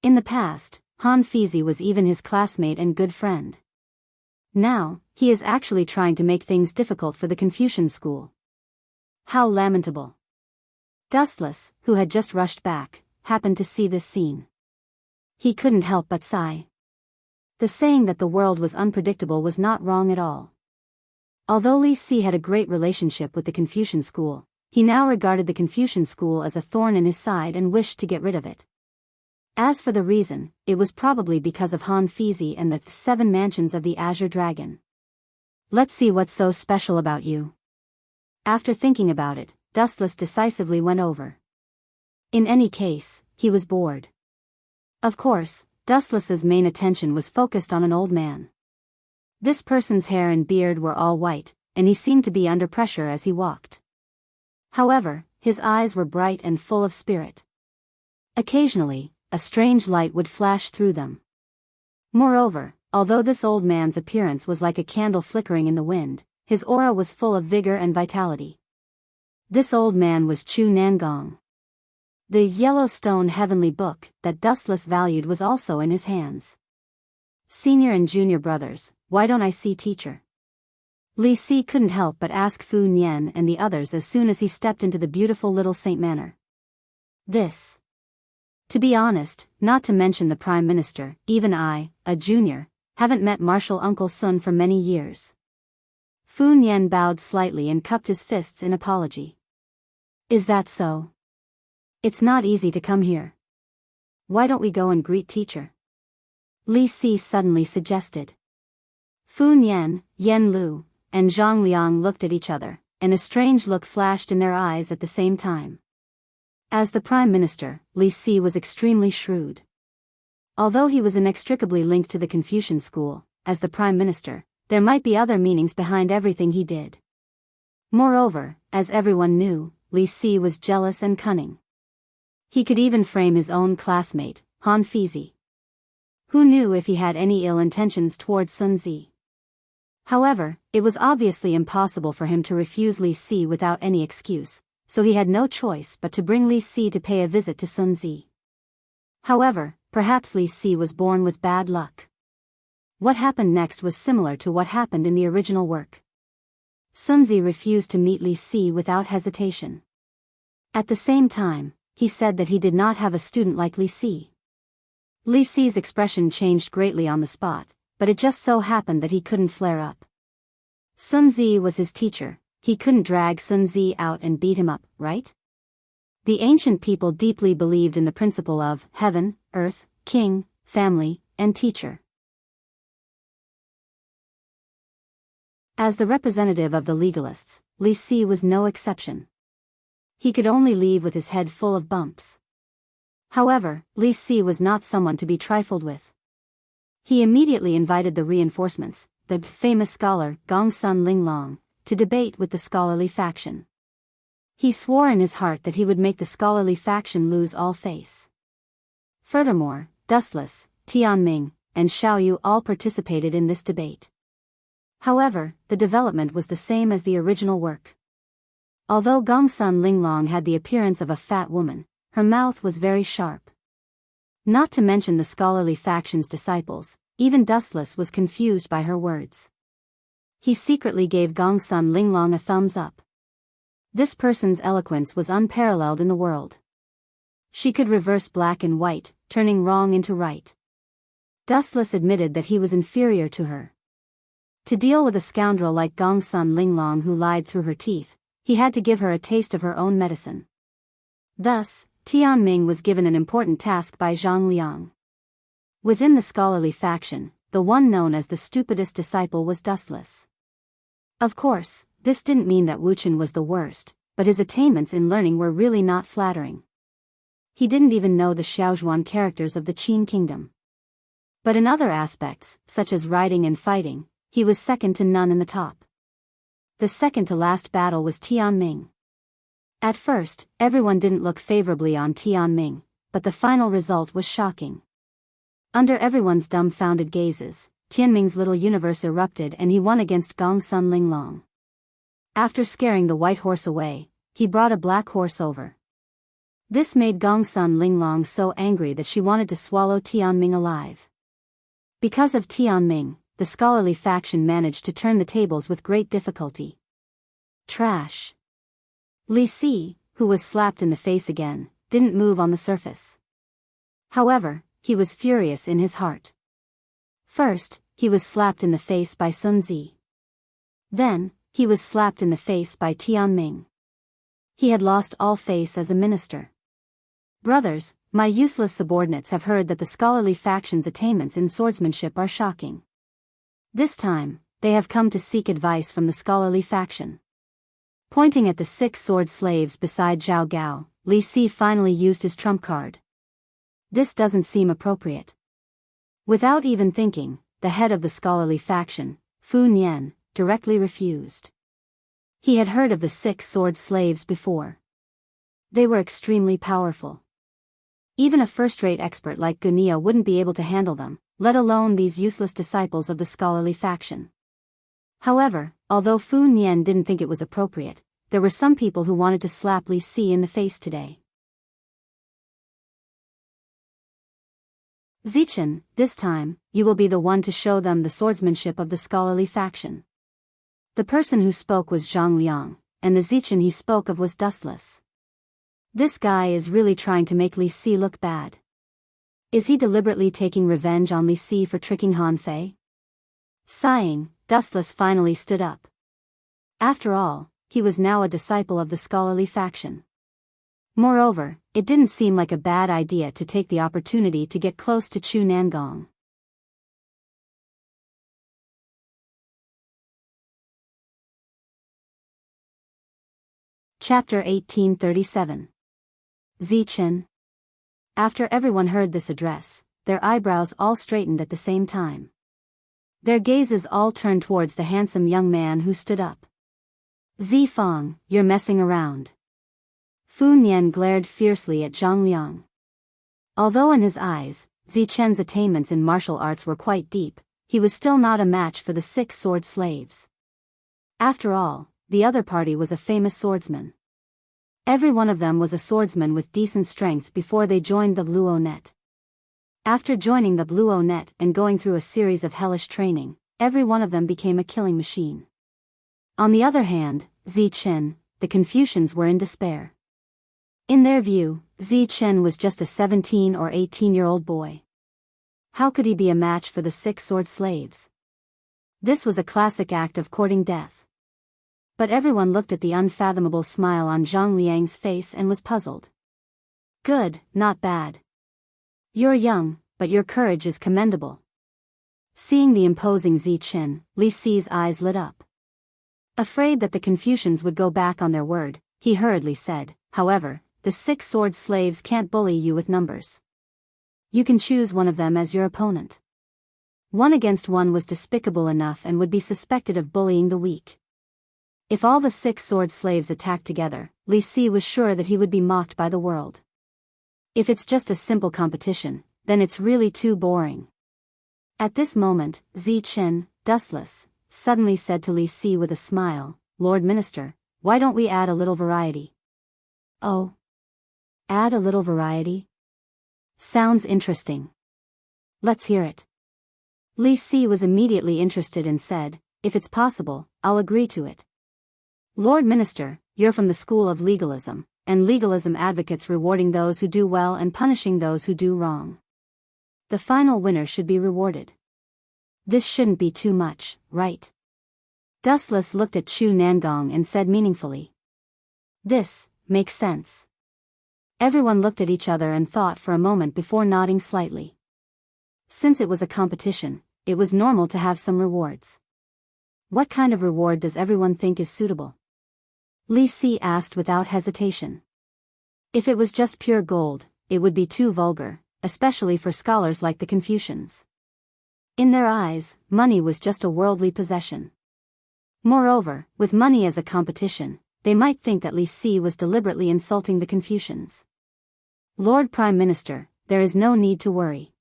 In the past, Han Fizi was even his classmate and good friend. Now, he is actually trying to make things difficult for the Confucian school. How lamentable. Dustless, who had just rushed back, happened to see this scene. He couldn't help but sigh. The saying that the world was unpredictable was not wrong at all. Although Li Si had a great relationship with the Confucian school, he now regarded the Confucian school as a thorn in his side and wished to get rid of it. As for the reason, it was probably because of Han Fizi and the 7 mansions of the Azure Dragon. Let's see what's so special about you. After thinking about it, Dustless decisively went over. In any case, he was bored. Of course, Dustless's main attention was focused on an old man. This person's hair and beard were all white, and he seemed to be under pressure as he walked. However, his eyes were bright and full of spirit. Occasionally, a strange light would flash through them. Moreover, although this old man's appearance was like a candle flickering in the wind, his aura was full of vigor and vitality. This old man was Chu Nangong. The Yellowstone Heavenly Book that Dustless valued was also in his hands. Senior and junior brothers, why don't I see teacher? Li Si couldn't help but ask Fu Nian and the others as soon as he stepped into the beautiful little Saint Manor. This. To be honest, not to mention the Prime Minister, even I, a junior, haven't met Marshal Uncle Sun for many years. Fu Nian bowed slightly and cupped his fists in apology. Is that so? It's not easy to come here. Why don't we go and greet teacher? Li Si suddenly suggested. Fu Nian, Yen Lu, and Zhang Liang looked at each other, and a strange look flashed in their eyes at the same time. As the Prime Minister, Li Si was extremely shrewd. Although he was inextricably linked to the Confucian school, as the Prime Minister, there might be other meanings behind everything he did. Moreover, as everyone knew, Li Si was jealous and cunning. He could even frame his own classmate, Han Fizi. Who knew if he had any ill intentions towards Sun Zi? However, it was obviously impossible for him to refuse Li Si without any excuse, so he had no choice but to bring Li Si to pay a visit to Sun Zi. However, perhaps Li Si was born with bad luck. What happened next was similar to what happened in the original work. Sun Zi refused to meet Li Si without hesitation. At the same time, he said that he did not have a student like Li Si. Li Si's expression changed greatly on the spot, but it just so happened that he couldn't flare up. Sun Zi was his teacher, he couldn't drag Sun Zi out and beat him up, right? The ancient people deeply believed in the principle of heaven, earth, king, family, and teacher. As the representative of the legalists, Li Si was no exception. He could only leave with his head full of bumps. However, Li Si was not someone to be trifled with. He immediately invited the reinforcements, the famous scholar Gong Sun Linglong, to debate with the scholarly faction. He swore in his heart that he would make the scholarly faction lose all face. Furthermore, Dustless, Tianming, and Xiaoyu all participated in this debate. However, the development was the same as the original work. Although Gong Sun Linglong had the appearance of a fat woman, her mouth was very sharp. Not to mention the scholarly faction's disciples, even Dustless was confused by her words. He secretly gave Gong Sun Linglong a thumbs up. This person's eloquence was unparalleled in the world. She could reverse black and white, turning wrong into right. Dustless admitted that he was inferior to her. To deal with a scoundrel like Gong Sun Linglong who lied through her teeth, he had to give her a taste of her own medicine. Thus, Tianming was given an important task by Zhang Liang. Within the scholarly faction, the one known as the stupidest disciple was Dustless. Of course, this didn't mean that Wuchen was the worst, but his attainments in learning were really not flattering. He didn't even know the Xiaozhuan characters of the Qin kingdom. But in other aspects, such as riding and fighting, he was second to none in the top. The second to last battle was Tianming. At first, everyone didn't look favorably on Tianming, but the final result was shocking. Under everyone's dumbfounded gazes, Tianming's little universe erupted and he won against Gong Sun Linglong. After scaring the white horse away, he brought a black horse over. This made Gong Sun Linglong so angry that she wanted to swallow Tianming alive. Because of Tianming, the scholarly faction managed to turn the tables with great difficulty. Trash. Li Si, who was slapped in the face again, didn't move on the surface. However, he was furious in his heart. First, he was slapped in the face by Sun Zi. Then, he was slapped in the face by Tianming. He had lost all face as a minister. Brothers, my useless subordinates have heard that the scholarly faction's attainments in swordsmanship are shocking. This time, they have come to seek advice from the scholarly faction. Pointing at the 6 sword slaves beside Zhao Gao, Li Si finally used his trump card. This doesn't seem appropriate. Without even thinking, the head of the scholarly faction, Fu Nian, directly refused. He had heard of the 6-sword slaves before. They were extremely powerful. Even a first-rate expert like Gunia wouldn't be able to handle them, let alone these useless disciples of the scholarly faction. However, although Fu Nian didn't think it was appropriate, there were some people who wanted to slap Li Si in the face today. Zichen, this time, you will be the one to show them the swordsmanship of the scholarly faction. The person who spoke was Zhang Liang, and the Zichen he spoke of was dustless. This guy is really trying to make Li Si look bad. Is he deliberately taking revenge on Li Si for tricking Han Fei? Sighing, Dustless finally stood up. After all, he was now a disciple of the scholarly faction. Moreover, it didn't seem like a bad idea to take the opportunity to get close to Chu Nangong. Chapter 1837. Zichen. After everyone heard this address, their eyebrows all straightened at the same time. Their gazes all turned towards the handsome young man who stood up. Zifang, you're messing around. Fu Nian glared fiercely at Zhang Liang. Although in his eyes, Zichen's attainments in martial arts were quite deep, he was still not a match for the 6-sword slaves. After all, the other party was a famous swordsman. Every one of them was a swordsman with decent strength before they joined the Luo net. After joining the Luo net and going through a series of hellish training, every one of them became a killing machine. On the other hand, Zichen, the Confucians were in despair. In their view, Zichen was just a 17 or 18-year-old boy. How could he be a match for the 6-sword slaves? This was a classic act of courting death. But everyone looked at the unfathomable smile on Zhang Liang's face and was puzzled. Good, not bad. You're young, but your courage is commendable. Seeing the imposing Zichen, Li Si's eyes lit up. Afraid that the Confucians would go back on their word, he hurriedly said, however, the 6-sword slaves can't bully you with numbers. You can choose one of them as your opponent. 1 against 1 was despicable enough and would be suspected of bullying the weak. If all the 6-sword slaves attacked together, Li Si was sure that he would be mocked by the world. If it's just a simple competition, then it's really too boring. At this moment, Zichen, dustless, suddenly said to Li Si with a smile, Lord Minister, why don't we add a little variety? Oh. Add a little variety? Sounds interesting. Let's hear it. Li Si was immediately interested and said, if it's possible, I'll agree to it. Lord Minister, you're from the school of legalism, and legalism advocates rewarding those who do well and punishing those who do wrong. The final winner should be rewarded. This shouldn't be too much, right? Dustless looked at Chu Nangong and said meaningfully. This makes sense. Everyone looked at each other and thought for a moment before nodding slightly. Since it was a competition, it was normal to have some rewards. What kind of reward does everyone think is suitable? Li Si asked without hesitation. If it was just pure gold, it would be too vulgar, especially for scholars like the Confucians. In their eyes, money was just a worldly possession. Moreover, with money as a competition, they might think that Li Si was deliberately insulting the Confucians. Lord Prime Minister, there is no need to worry.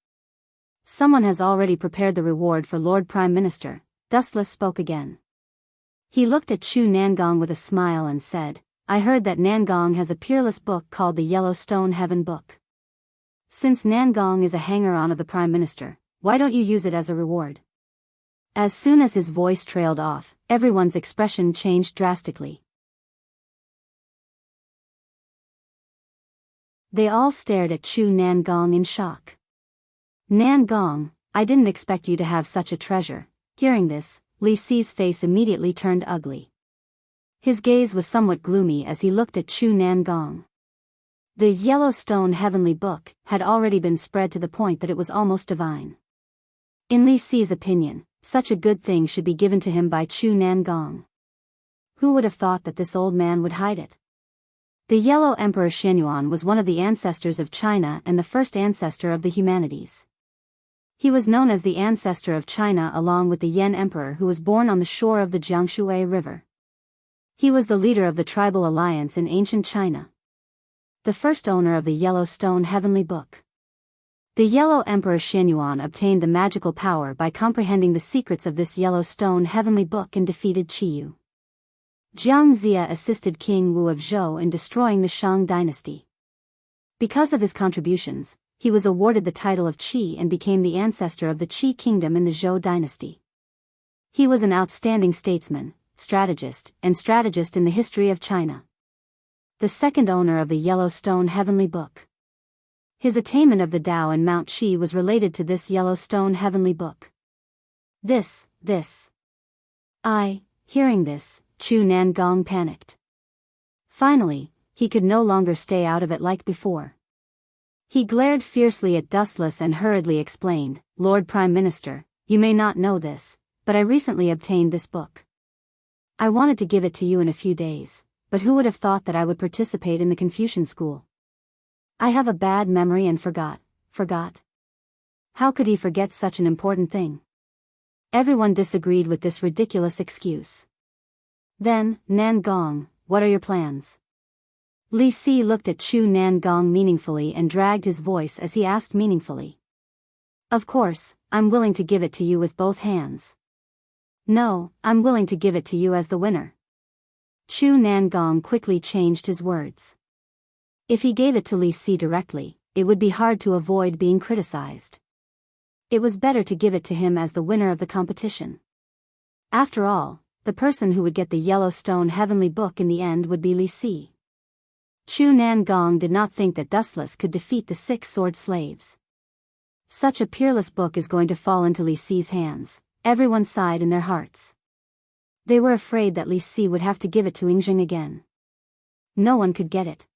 Someone has already prepared the reward for Lord Prime Minister, Dustless spoke again. He looked at Chu Nangong with a smile and said, I heard that Nangong has a peerless book called the Yellowstone Heaven Book. Since Nangong is a hanger-on of the Prime Minister, why don't you use it as a reward? As soon as his voice trailed off, everyone's expression changed drastically. They all stared at Chu Nangong in shock. Nangong, I didn't expect you to have such a treasure. Hearing this, Li Si's face immediately turned ugly. His gaze was somewhat gloomy as he looked at Chu Nangong. The Yellowstone Heavenly Book had already been spread to the point that it was almost divine. In Li Si's opinion, such a good thing should be given to him by Chu Nangong. Who would have thought that this old man would hide it? The Yellow Emperor Shenyuan was one of the ancestors of China and the first ancestor of the humanities. He was known as the ancestor of China along with the Yan Emperor who was born on the shore of the Jiangshui River. He was the leader of the tribal alliance in ancient China. The first owner of the Yellowstone Heavenly Book. The Yellow Emperor Shenyuan obtained the magical power by comprehending the secrets of this Yellowstone Heavenly Book and defeated Qiyu. Jiang Zia assisted King Wu of Zhou in destroying the Shang dynasty. Because of his contributions, he was awarded the title of Qi and became the ancestor of the Qi kingdom in the Zhou dynasty. He was an outstanding statesman, strategist in the history of China. The second owner of the Yellowstone Heavenly Book. His attainment of the Tao and Mount Qi was related to this Yellowstone Heavenly Book. Hearing this, Chu Nangong panicked. Finally, he could no longer stay out of it like before. He glared fiercely at Dustless and hurriedly explained, "Lord Prime Minister, you may not know this, but I recently obtained this book. I wanted to give it to you in a few days, but who would have thought that I would participate in the Confucian school? I have a bad memory and forgot. How could he forget such an important thing?" Everyone disagreed with this ridiculous excuse. Then, Nangong, what are your plans? Li Si looked at Chu Nangong meaningfully and dragged his voice as he asked meaningfully. Of course, I'm willing to give it to you with both hands. No, I'm willing to give it to you as the winner. Chu Nangong quickly changed his words. If he gave it to Li Si directly, it would be hard to avoid being criticized. It was better to give it to him as the winner of the competition. After all, the person who would get the Yellowstone Heavenly Book in the end would be Li Si. Chu Nangong did not think that Dustless could defeat the 6 sword slaves. Such a peerless book is going to fall into Li Si's hands, everyone sighed in their hearts. They were afraid that Li Si would have to give it to Yingjing again. No one could get it.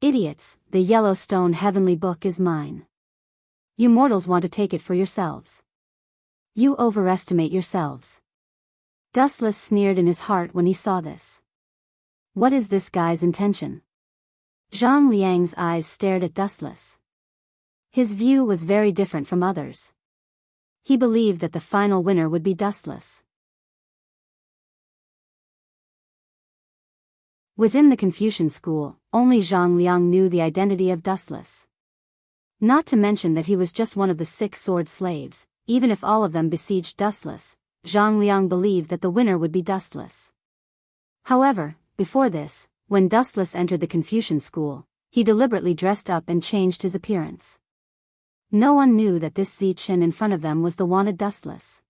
Idiots, the Yellowstone Heavenly Book is mine. You mortals want to take it for yourselves. You overestimate yourselves. Dustless sneered in his heart when he saw this. What is this guy's intention? Zhang Liang's eyes stared at Dustless. His view was very different from others. He believed that the final winner would be Dustless. Within the Confucian school, only Zhang Liang knew the identity of Dustless. Not to mention that he was just one of the 6 sword slaves. Even if all of them besieged Dustless, Zhang Liang believed that the winner would be Dustless. However, before this, when Dustless entered the Confucian school, he deliberately dressed up and changed his appearance. No one knew that this Zichen in front of them was the wanted Dustless.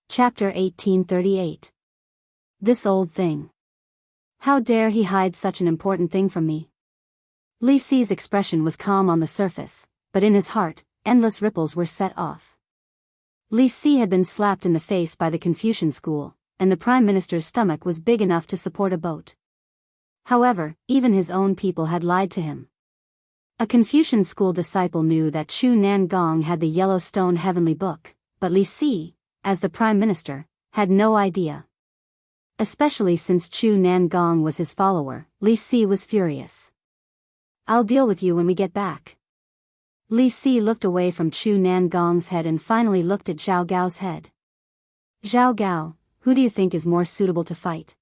Chapter 1838. This old thing. How dare he hide such an important thing from me? Li Si's expression was calm on the surface, but in his heart, endless ripples were set off. Li Si had been slapped in the face by the Confucian school, and the Prime Minister's stomach was big enough to support a boat. However, even his own people had lied to him. A Confucian school disciple knew that Chu Nangong had the Yellowstone Heavenly Book, but Li Si, as the Prime Minister, had no idea. Especially since Chu Nangong was his follower, Li Si was furious. I'll deal with you when we get back. Li Si looked away from Chu Nangong's head and finally looked at Zhao Gao's head. Zhao Gao, who do you think is more suitable to fight?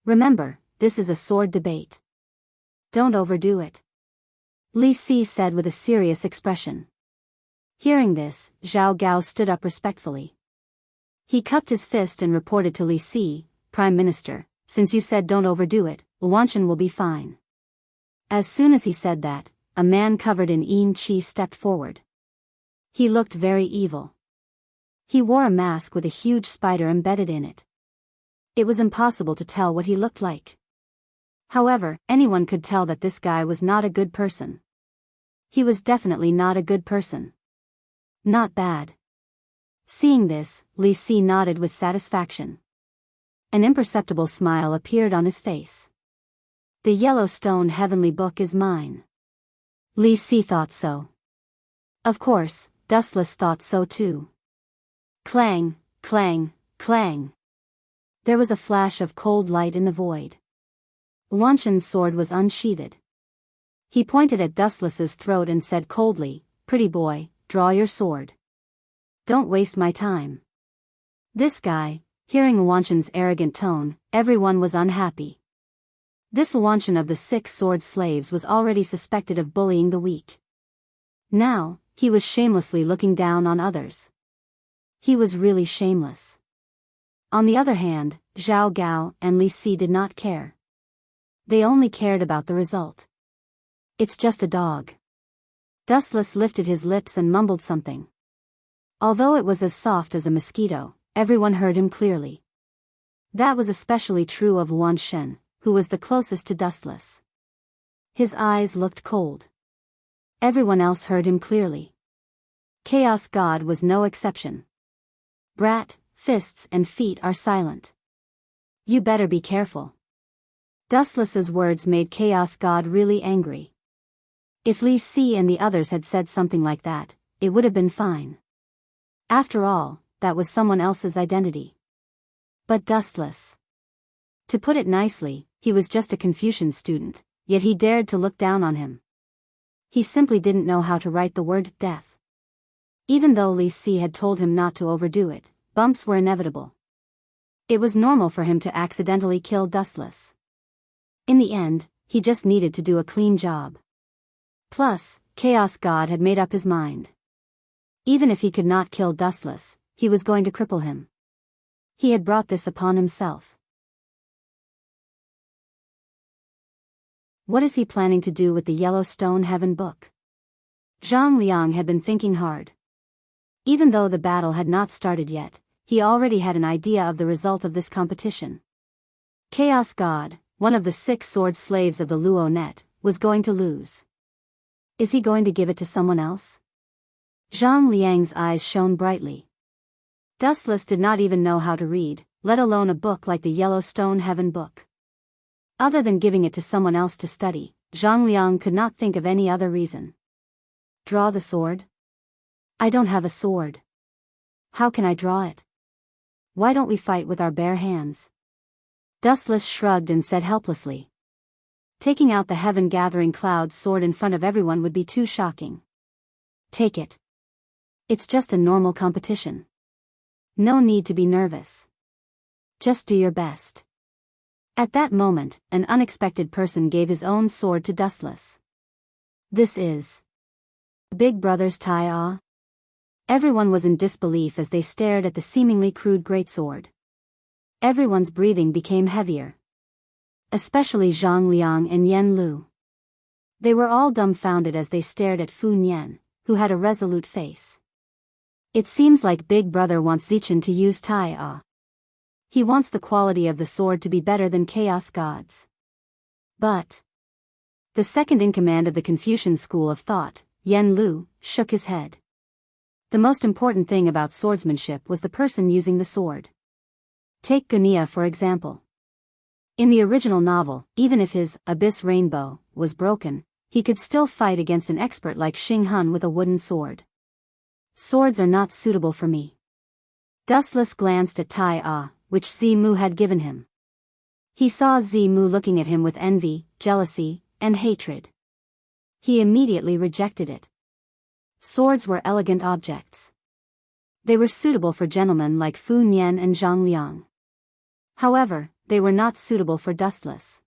Remember, this is a sword debate. Don't overdo it. Li Si said with a serious expression. Hearing this, Zhao Gao stood up respectfully. He cupped his fist and reported to Li Si, Prime Minister, since you said don't overdo it, Luanshan will be fine. As soon as he said that, a man covered in yin qi stepped forward. He looked very evil. He wore a mask with a huge spider embedded in it. It was impossible to tell what he looked like. However, anyone could tell that this guy was not a good person. He was definitely not a good person. Not bad. Seeing this, Li Si nodded with satisfaction. An imperceptible smile appeared on his face. The Yellowstone Heavenly Book is mine. Li Si thought so. Of course, Dustless thought so too. Clang, clang, clang. There was a flash of cold light in the void. Luanshan's sword was unsheathed. He pointed at Dustless's throat and said coldly, "Pretty boy, draw your sword. Don't waste my time." This guy, hearing Luanshan's arrogant tone, everyone was unhappy. This Luanshan of the 6 sword slaves was already suspected of bullying the weak. Now, he was shamelessly looking down on others. He was really shameless. On the other hand, Zhao Gao and Li Si did not care. They only cared about the result. "It's just a dog." Dustless lifted his lips and mumbled something. Although it was as soft as a mosquito, everyone heard him clearly. That was especially true of Luanshan, who was the closest to Dustless. His eyes looked cold. Everyone else heard him clearly. Chaos God was no exception. "Brat, fists and feet are silent. You better be careful." Dustless's words made Chaos God really angry. If Li Si and the others had said something like that, it would have been fine. After all, that was someone else's identity. But Dustless. To put it nicely, he was just a Confucian student, yet he dared to look down on him. He simply didn't know how to write the word death. Even though Li Si had told him not to overdo it, bumps were inevitable. It was normal for him to accidentally kill Dustless. In the end, he just needed to do a clean job. Plus, Chaos God had made up his mind. Even if he could not kill Dustless, he was going to cripple him. He had brought this upon himself. What is he planning to do with the Yellowstone Heaven book? Zhang Liang had been thinking hard. Even though the battle had not started yet, he already had an idea of the result of this competition. Chaos God, one of the 6 sword slaves of the Luo net, was going to lose. Is he going to give it to someone else? Zhang Liang's eyes shone brightly. Dustless did not even know how to read, let alone a book like the Yellowstone Heaven book. Other than giving it to someone else to study, Zhang Liang could not think of any other reason. Draw the sword? I don't have a sword. How can I draw it? Why don't we fight with our bare hands? Dustless shrugged and said helplessly. Taking out the heaven-gathering cloud sword in front of everyone would be too shocking. Take it. It's just a normal competition. No need to be nervous. Just do your best. At that moment, an unexpected person gave his own sword to Dustless. This is Big Brother's Tai. Everyone was in disbelief as they stared at the seemingly crude greatsword. Everyone's breathing became heavier. Especially Zhang Liang and Yen Lu. They were all dumbfounded as they stared at Fu Nian, who had a resolute face. It seems like Big Brother wants Zichan to use Tai. He wants the quality of the sword to be better than Chaos God's. But the second in command of the Confucian school of thought, Yen Lu, shook his head. The most important thing about swordsmanship was the person using the sword. Take Gunia for example. In the original novel, even if his abyss rainbow was broken, he could still fight against an expert like Xing Hun with a wooden sword. Swords are not suitable for me. Dustless glanced at Tai, which Zimu had given him. He saw Zimu looking at him with envy, jealousy, and hatred. He immediately rejected it. Swords were elegant objects. They were suitable for gentlemen like Fu Nian and Zhang Liang. However, they were not suitable for Dustless.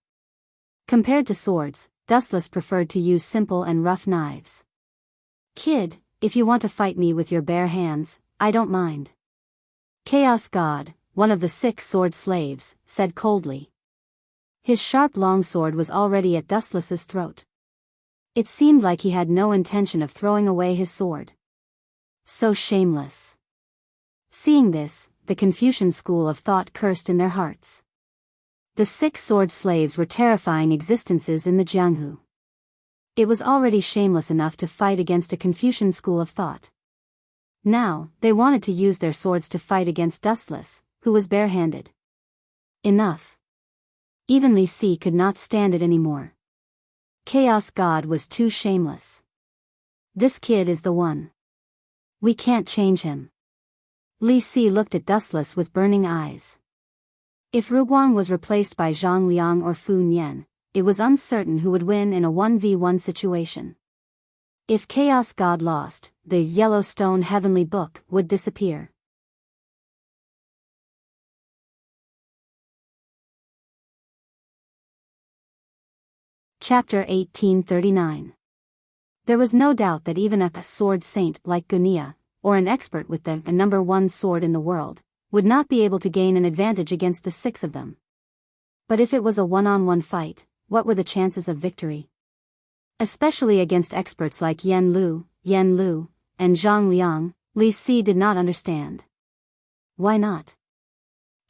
Compared to swords, Dustless preferred to use simple and rough knives. Kid, if you want to fight me with your bare hands, I don't mind. Chaos God, one of the 6 sword slaves, said coldly. His sharp longsword was already at Dustless's throat. It seemed like he had no intention of throwing away his sword. So shameless. Seeing this, the Confucian school of thought cursed in their hearts. The 6 sword slaves were terrifying existences in the Jianghu. It was already shameless enough to fight against a Confucian school of thought. Now, they wanted to use their swords to fight against Dustless, who was barehanded. Enough. Even Li Si could not stand it anymore. Chaos God was too shameless. This kid is the one. We can't change him. Li Si looked at Dustless with burning eyes. If Ruguang was replaced by Zhang Liang or Fu Nian, it was uncertain who would win in a 1v1 situation. If Chaos God lost, the Yellowstone Heavenly Book would disappear. Chapter 1839. There was no doubt that even a sword saint like Gunia, or an expert with the number one sword in the world, would not be able to gain an advantage against the 6 of them. But if it was a one-on-one fight, what were the chances of victory? Especially against experts like Yen Lu, and Zhang Liang, Li Si did not understand. Why not?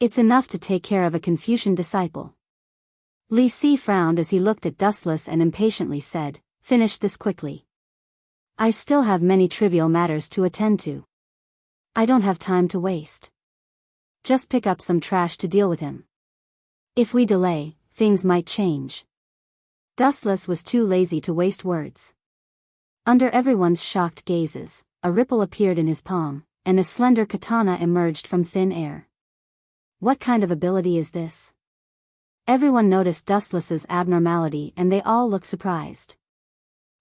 It's enough to take care of a Confucian disciple. Li Si frowned as he looked at Dustless and impatiently said, "Finish this quickly. I still have many trivial matters to attend to. I don't have time to waste. Just pick up some trash to deal with him. If we delay, things might change." Dustless was too lazy to waste words. Under everyone's shocked gazes, a ripple appeared in his palm, and a slender katana emerged from thin air. What kind of ability is this? Everyone noticed Dustless's abnormality and they all looked surprised.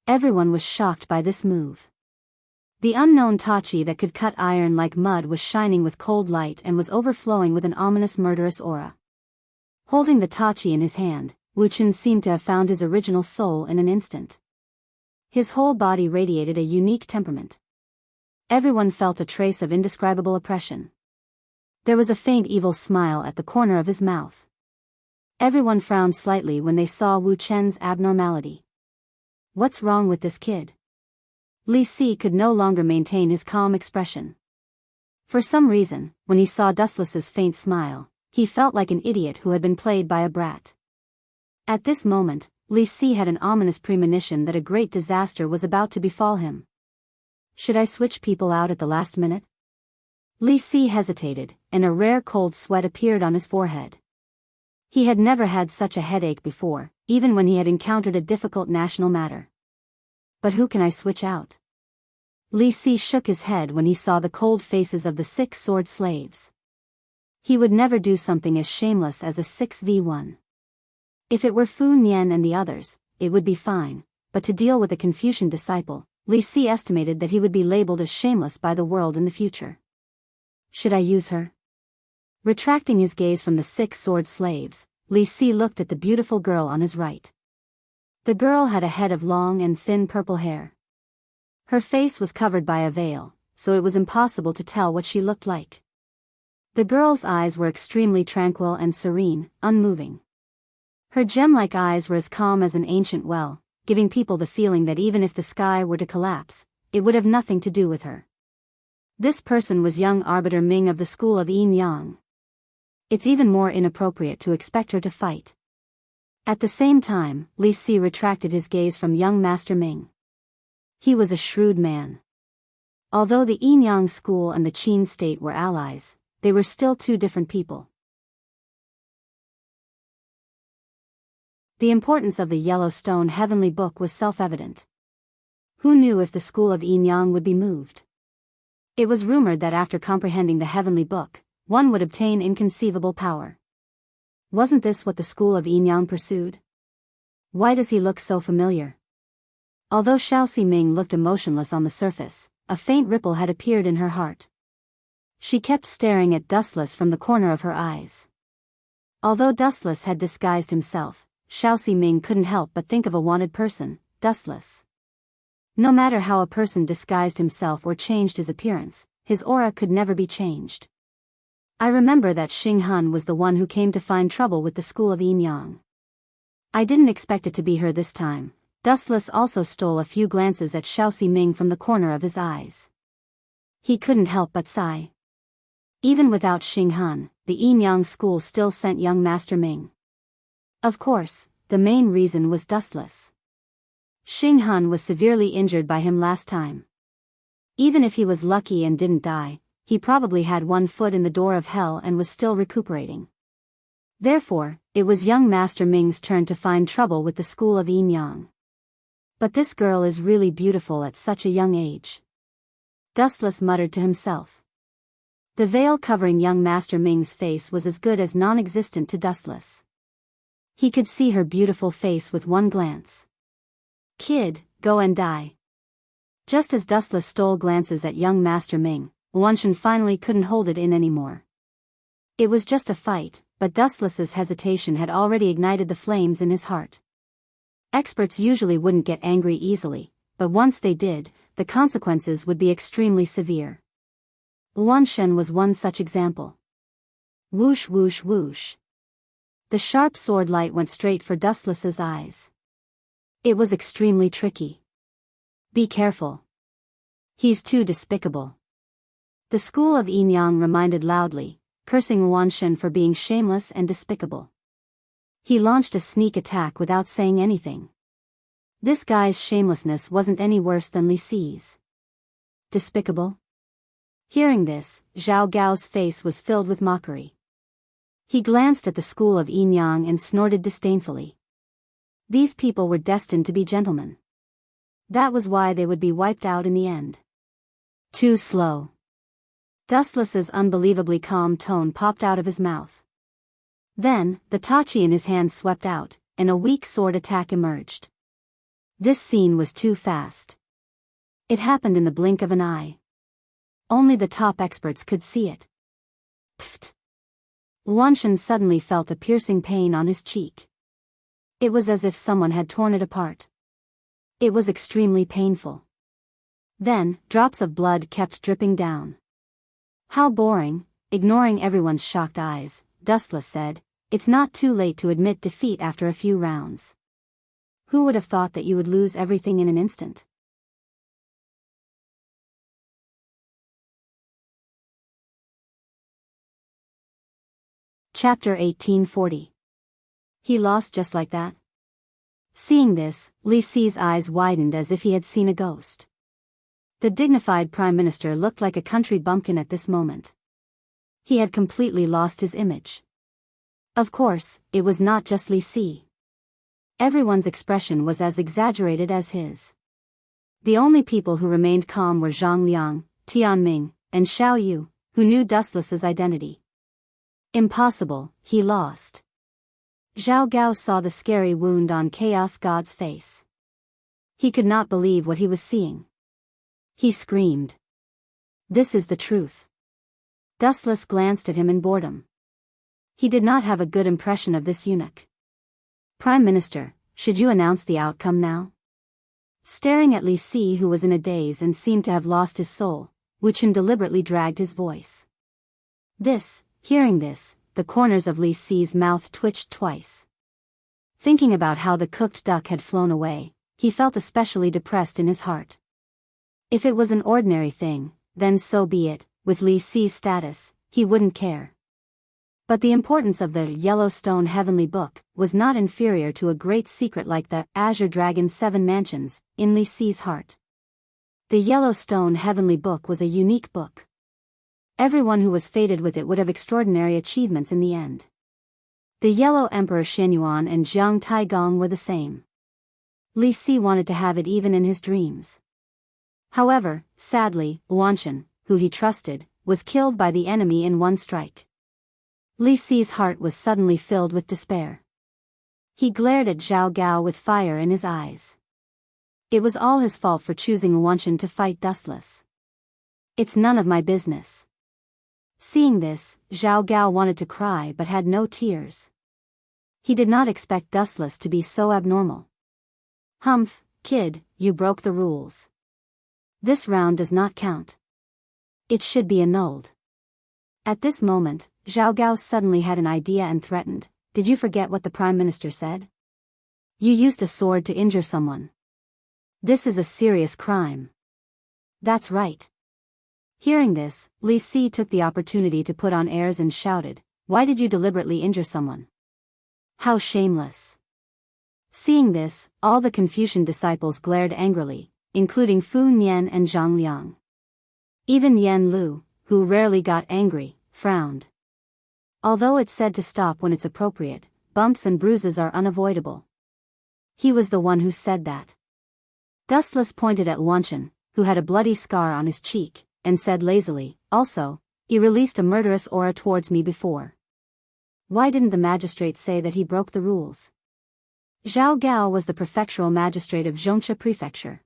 Everyone was shocked by this move. The unknown Tachi that could cut iron like mud was shining with cold light and was overflowing with an ominous murderous aura. Holding the Tachi in his hand, Wu Chen seemed to have found his original soul in an instant. His whole body radiated a unique temperament. Everyone felt a trace of indescribable oppression. There was a faint evil smile at the corner of his mouth. Everyone frowned slightly when they saw Wu Chen's abnormality. What's wrong with this kid? Li Si could no longer maintain his calm expression. For some reason, when he saw Dustless's faint smile, he felt like an idiot who had been played by a brat. At this moment, Li Si had an ominous premonition that a great disaster was about to befall him. Should I switch people out at the last minute? Li Si hesitated, and a rare cold sweat appeared on his forehead. He had never had such a headache before, even when he had encountered a difficult national matter. But who can I switch out? Li Si shook his head when he saw the cold faces of the 6 sword slaves. He would never do something as shameless as a 6v1. If it were Fu Nian and the others, it would be fine, but to deal with a Confucian disciple, Li Si estimated that he would be labeled as shameless by the world in the future. Should I use her? Retracting his gaze from the 6 sword slaves, Li Si looked at the beautiful girl on his right. The girl had a head of long and thin purple hair. Her face was covered by a veil, so it was impossible to tell what she looked like. The girl's eyes were extremely tranquil and serene, unmoving. Her gem-like eyes were as calm as an ancient well, giving people the feeling that even if the sky were to collapse, it would have nothing to do with her. This person was young Arbiter Ming of the school of Yin Yang. It's even more inappropriate to expect her to fight. At the same time, Li Si retracted his gaze from young Master Ming. He was a shrewd man. Although the Yin Yang school and the Qin state were allies, they were still 2 different people. The importance of the Yellowstone Heavenly Book was self-evident. Who knew if the school of Yin Yang would be moved? It was rumored that after comprehending the Heavenly Book, one would obtain inconceivable power. Wasn't this what the school of Yin Yang pursued? Why does he look so familiar? Although Xiaoxi Ming looked emotionless on the surface, a faint ripple had appeared in her heart. She kept staring at Dustless from the corner of her eyes. Although Dustless had disguised himself, Xiaoxi Ming couldn't help but think of a wanted person, Dustless. No matter how a person disguised himself or changed his appearance, his aura could never be changed. I remember that Xing Han was the one who came to find trouble with the school of Yin Yang. I didn't expect it to be her this time. Dustless also stole a few glances at Xiaoxi Ming from the corner of his eyes. He couldn't help but sigh. Even without Xing Han, the Yin Yang school still sent young Master Ming. Of course, the main reason was Dustless. Xing Han was severely injured by him last time. Even if he was lucky and didn't die, he probably had 1 foot in the door of hell and was still recuperating. Therefore, it was young Master Ming's turn to find trouble with the school of Yin Yang. But this girl is really beautiful at such a young age. Dustless muttered to himself. The veil covering young Master Ming's face was as good as non-existent to Dustless. He could see her beautiful face with one glance. Kid, go and die. Just as Dustless stole glances at young Master Ming, Luanshan finally couldn't hold it in anymore. It was just a fight, but Dustless's hesitation had already ignited the flames in his heart. Experts usually wouldn't get angry easily, but once they did, the consequences would be extremely severe. Luanshan was one such example. Whoosh whoosh whoosh. The sharp sword light went straight for Dustless's eyes. It was extremely tricky. Be careful. He's too despicable. The school of Yin Yang reminded loudly, cursing Luanshan for being shameless and despicable. He launched a sneak attack without saying anything. This guy's shamelessness wasn't any worse than Li Si's. Despicable? Hearing this, Zhao Gao's face was filled with mockery. He glanced at the school of Yin Yang and snorted disdainfully. These people were destined to be gentlemen. That was why they would be wiped out in the end. Too slow. Dustless's unbelievably calm tone popped out of his mouth. Then, the tachi in his hand swept out, and a weak sword attack emerged. This scene was too fast. It happened in the blink of an eye. Only the top experts could see it. Pfft. Luanshan suddenly felt a piercing pain on his cheek. It was as if someone had torn it apart. It was extremely painful. Then, drops of blood kept dripping down. How boring, ignoring everyone's shocked eyes, Dustless said, it's not too late to admit defeat after a few rounds. Who would have thought that you would lose everything in an instant? Chapter 1840. He lost just like that? Seeing this, Li Si's eyes widened as if he had seen a ghost. The dignified Prime Minister looked like a country bumpkin at this moment. He had completely lost his image. Of course, it was not just Li Si. Everyone's expression was as exaggerated as his. The only people who remained calm were Zhang Liang, Tian Ming, and Xiao Yu, who knew Dustless's identity. Impossible, he lost. Zhao Gao saw the scary wound on Chaos God's face. He could not believe what he was seeing. He screamed. This is the truth. Dustless glanced at him in boredom. He did not have a good impression of this eunuch. Prime Minister, should you announce the outcome now? Staring at Li Si, who was in a daze and seemed to have lost his soul, Wu Chen deliberately dragged his voice. Hearing this, the corners of Li Si's mouth twitched twice. Thinking about how the cooked duck had flown away, he felt especially depressed in his heart. If it was an ordinary thing, then so be it. With Li Si's status, he wouldn't care. But the importance of the Yellowstone Heavenly Book was not inferior to a great secret like the Azure Dragon's 7 Mansions in Li Si's heart. The Yellowstone Heavenly Book was a unique book. Everyone who was fated with it would have extraordinary achievements in the end. The Yellow Emperor Xianyuan and Jiang Taigong were the same. Li Si wanted to have it even in his dreams. However, sadly, Luanshan, who he trusted, was killed by the enemy in one strike. Li Si's heart was suddenly filled with despair. He glared at Zhao Gao with fire in his eyes. It was all his fault for choosing Luanshan to fight Dustless. It's none of my business. Seeing this, Zhao Gao wanted to cry but had no tears. He did not expect Dustless to be so abnormal. Humph, kid, you broke the rules. This round does not count. It should be annulled. At this moment, Zhao Gao suddenly had an idea and threatened, did you forget what the Prime Minister said? You used a sword to injure someone. This is a serious crime. That's right. Hearing this, Li Si took the opportunity to put on airs and shouted, why did you deliberately injure someone? How shameless. Seeing this, all the Confucian disciples glared angrily, including Fu Nian and Zhang Liang. Even Yan Lu, who rarely got angry, frowned. Although it's said to stop when it's appropriate, bumps and bruises are unavoidable. He was the one who said that. Dustless pointed at Luanshan, who had a bloody scar on his cheek, and said lazily, also, He released a murderous aura towards me before. Why didn't the magistrate say that he broke the rules? Zhao Gao was the prefectural magistrate of Zhongsha Prefecture.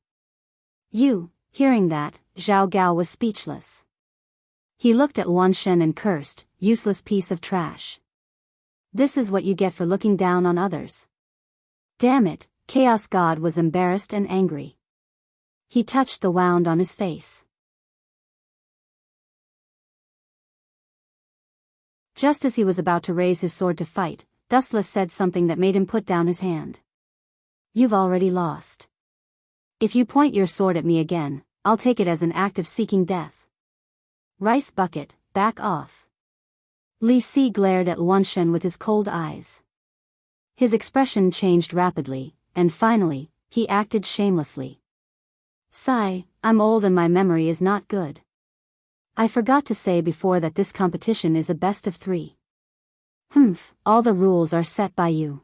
Hearing that, Zhao Gao was speechless. He looked at Luan Shen and cursed, useless piece of trash. This is what you get for looking down on others. Damn it, Chaos God was embarrassed and angry. He touched the wound on his face. Just as he was about to raise his sword to fight, Dustless said something that made him put down his hand. You've already lost. If you point your sword at me again, I'll take it as an act of seeking death. Rice bucket, back off. Li Si glared at Luan Shen with his cold eyes. His expression changed rapidly, and finally, he acted shamelessly. Sigh, I'm old and my memory is not good. I forgot to say before that this competition is a best of 3. All the rules are set by you.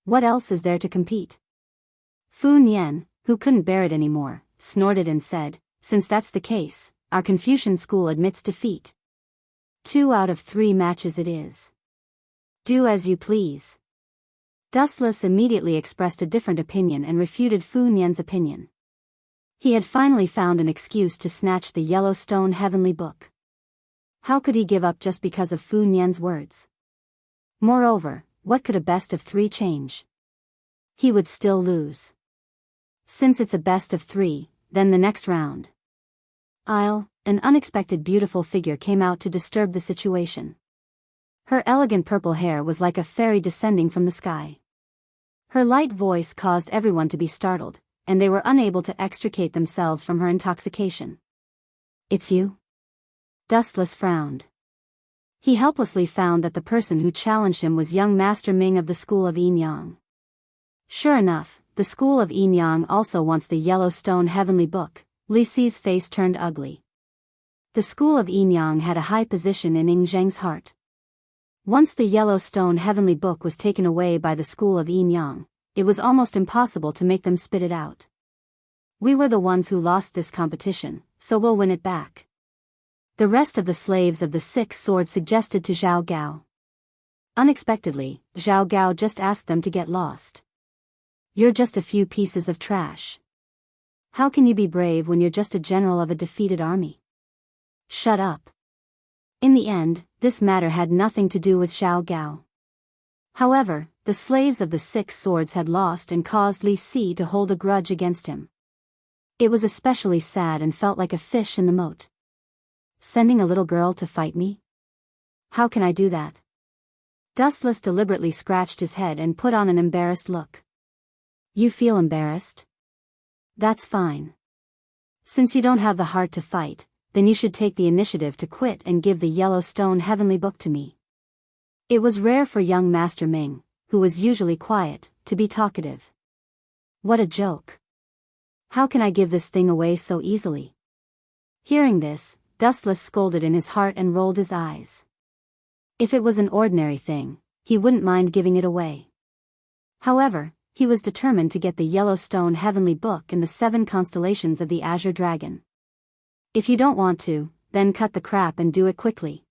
What else is there to compete? Fu Nian, who couldn't bear it anymore, snorted and said, since that's the case, our Confucian school admits defeat. 2 out of 3 matches it is. Do as you please. Dustless immediately expressed a different opinion and refuted Fu Nian's opinion. He had finally found an excuse to snatch the Yellowstone Heavenly Book. How could he give up just because of Fu Nian's words? Moreover, what could a best of 3 change? He would still lose. Since it's a best of 3, then the next round. An unexpected beautiful figure came out to disturb the situation. Her elegant purple hair was like a fairy descending from the sky. Her light voice caused everyone to be startled, and they were unable to extricate themselves from her intoxication. It's you? Dustless frowned. He helplessly found that the person who challenged him was young Master Ming of the School of Yin Yang. Sure enough, the School of Yin Yang also wants the Yellowstone Heavenly Book. Li Si's face turned ugly. The School of Yin Yang had a high position in Ing Zheng's heart. Once the Yellowstone Heavenly Book was taken away by the School of Yin Yang, it was almost impossible to make them spit it out. We were the ones who lost this competition, so we'll win it back. The rest of the slaves of the 6 Swords suggested to Zhao Gao. Unexpectedly, Zhao Gao just asked them to get lost. You're just a few pieces of trash. How can you be brave when you're just a general of a defeated army? Shut up. In the end, this matter had nothing to do with Zhao Gao. However, the slaves of the 6 Swords had lost and caused Li Si to hold a grudge against him. It was especially sad and felt like a fish in the moat. Sending a little girl to fight me? How can I do that? Dustless deliberately scratched his head and put on an embarrassed look. You feel embarrassed? That's fine. Since you don't have the heart to fight, then you should take the initiative to quit and give the Yellowstone Heavenly Book to me. It was rare for young Master Ming, who was usually quiet, to be talkative. What a joke. How can I give this thing away so easily? Hearing this, Dustless scolded in his heart and rolled his eyes. If it was an ordinary thing, he wouldn't mind giving it away. However, he was determined to get the Yellowstone Heavenly Book and the 7 constellations of the Azure Dragon. If you don't want to, then cut the crap and do it quickly.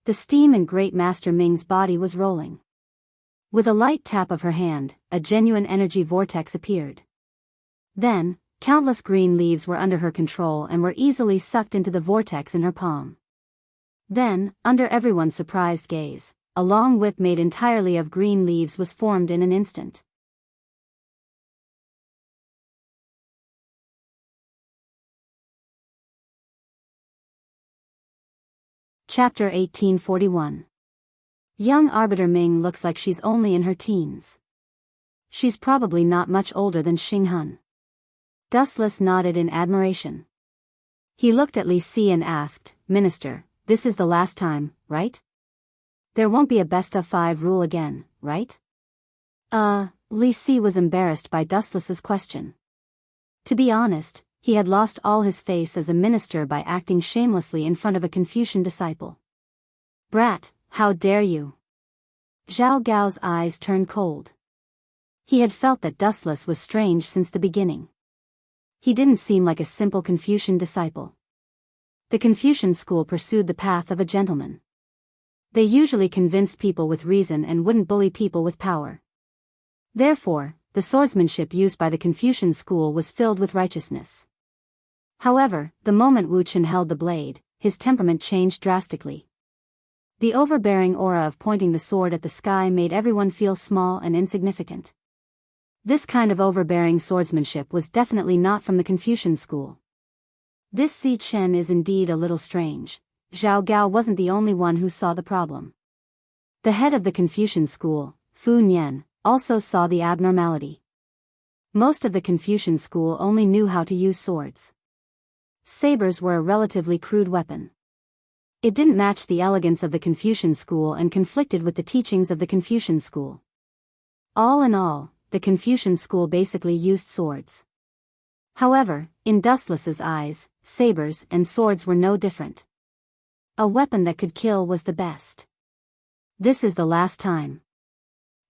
The steam in Great Master Ming's body was rolling. With a light tap of her hand, a genuine energy vortex appeared. Then, countless green leaves were under her control and were easily sucked into the vortex in her palm. Then, under everyone's surprised gaze, a long whip made entirely of green leaves was formed in an instant. Chapter 1841. Young Arbiter Ming looks like she's only in her teens. She's probably not much older than Xing Hun. Dustless nodded in admiration. He looked at Li Si and asked, Minister, this is the last time, right? There won't be a best of 5 rule again, right? Li Si was embarrassed by Dustless's question. To be honest, he had lost all his face as a minister by acting shamelessly in front of a Confucian disciple. Brat, how dare you? Zhao Gao's eyes turned cold. He had felt that Dustless was strange since the beginning. He didn't seem like a simple Confucian disciple. The Confucian school pursued the path of a gentleman. They usually convinced people with reason and wouldn't bully people with power. Therefore, the swordsmanship used by the Confucian school was filled with righteousness. However, the moment Wu Chen held the blade, his temperament changed drastically. The overbearing aura of pointing the sword at the sky made everyone feel small and insignificant. This kind of overbearing swordsmanship was definitely not from the Confucian school. This Si Chen is indeed a little strange. Zhao Gao wasn't the only one who saw the problem. The head of the Confucian school, Fu Nian, also saw the abnormality. Most of the Confucian school only knew how to use swords. Sabers were a relatively crude weapon. It didn't match the elegance of the Confucian school and conflicted with the teachings of the Confucian school. All in all, the Confucian school basically used swords. However, in Dustless's eyes, sabers and swords were no different. A weapon that could kill was the best. This is the last time.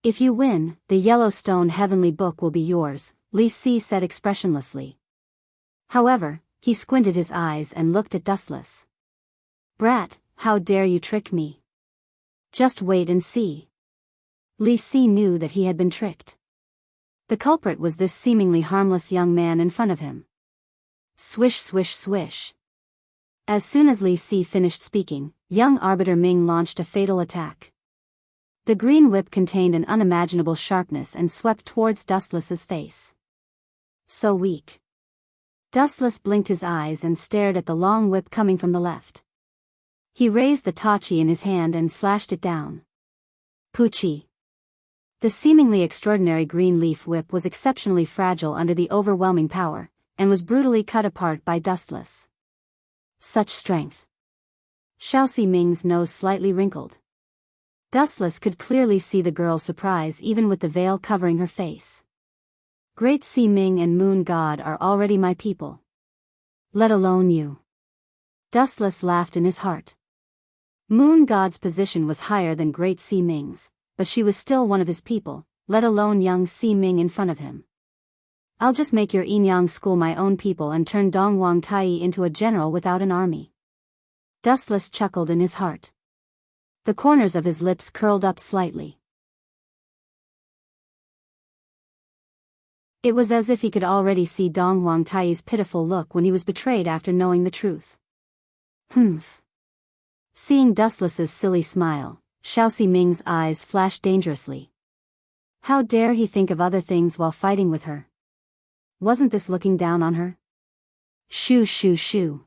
If you win, the Yellowstone Heavenly Book will be yours, Li Si said expressionlessly. However, he squinted his eyes and looked at Dustless. Brat, how dare you trick me? Just wait and see. Li Si knew that he had been tricked. The culprit was this seemingly harmless young man in front of him. Swish swish swish. As soon as Li Si finished speaking, young Arbiter Ming launched a fatal attack. The green whip contained an unimaginable sharpness and swept towards Dustless's face. So weak. Dustless blinked his eyes and stared at the long whip coming from the left. He raised the tachi in his hand and slashed it down. Poochie. The seemingly extraordinary green leaf whip was exceptionally fragile under the overwhelming power, and was brutally cut apart by Dustless. Such strength. Xiaoxi Ming's nose slightly wrinkled. Dustless could clearly see the girl's surprise even with the veil covering her face. Great Si Ming and Moon God are already my people. Let alone you. Dustless laughed in his heart. Moon God's position was higher than Great Si Ming's, but she was still one of his people, let alone young Si Ming in front of him. I'll just make your Yinyang school my own people and turn Dongwang Tai into a general without an army. Dustless chuckled in his heart. The corners of his lips curled up slightly. It was as if he could already see Dongwang Tai's pitiful look when he was betrayed after knowing the truth. Humph. Seeing Dustless's silly smile, Xiaoxi Ming's eyes flashed dangerously. How dare he think of other things while fighting with her? Wasn't this looking down on her? Shoo shoo shoo.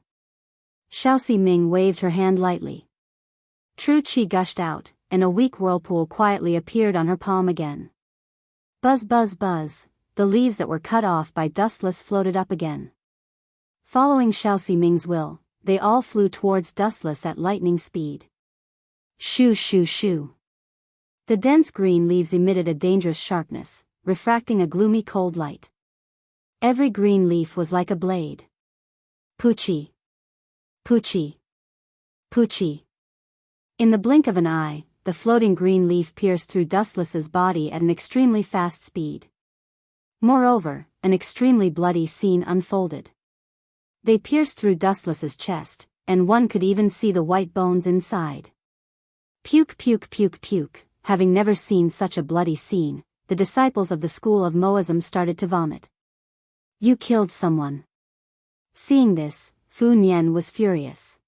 Xiaoxi Ming waved her hand lightly. True Qi gushed out, and a weak whirlpool quietly appeared on her palm again. Buzz buzz buzz, the leaves that were cut off by Dustless floated up again. Following Xiaoxi Ming's will, they all flew towards Dustless at lightning speed. Shoo shoo shoo. The dense green leaves emitted a dangerous sharpness, refracting a gloomy cold light. Every green leaf was like a blade. Poochie. Poochie. Poochie. In the blink of an eye, the floating green leaf pierced through Dustless's body at an extremely fast speed. Moreover, an extremely bloody scene unfolded. They pierced through Dustless's chest, and one could even see the white bones inside. Puke puke puke puke. Having never seen such a bloody scene, the disciples of the school of Moism started to vomit. You killed someone. Seeing this, Fu Nian was furious.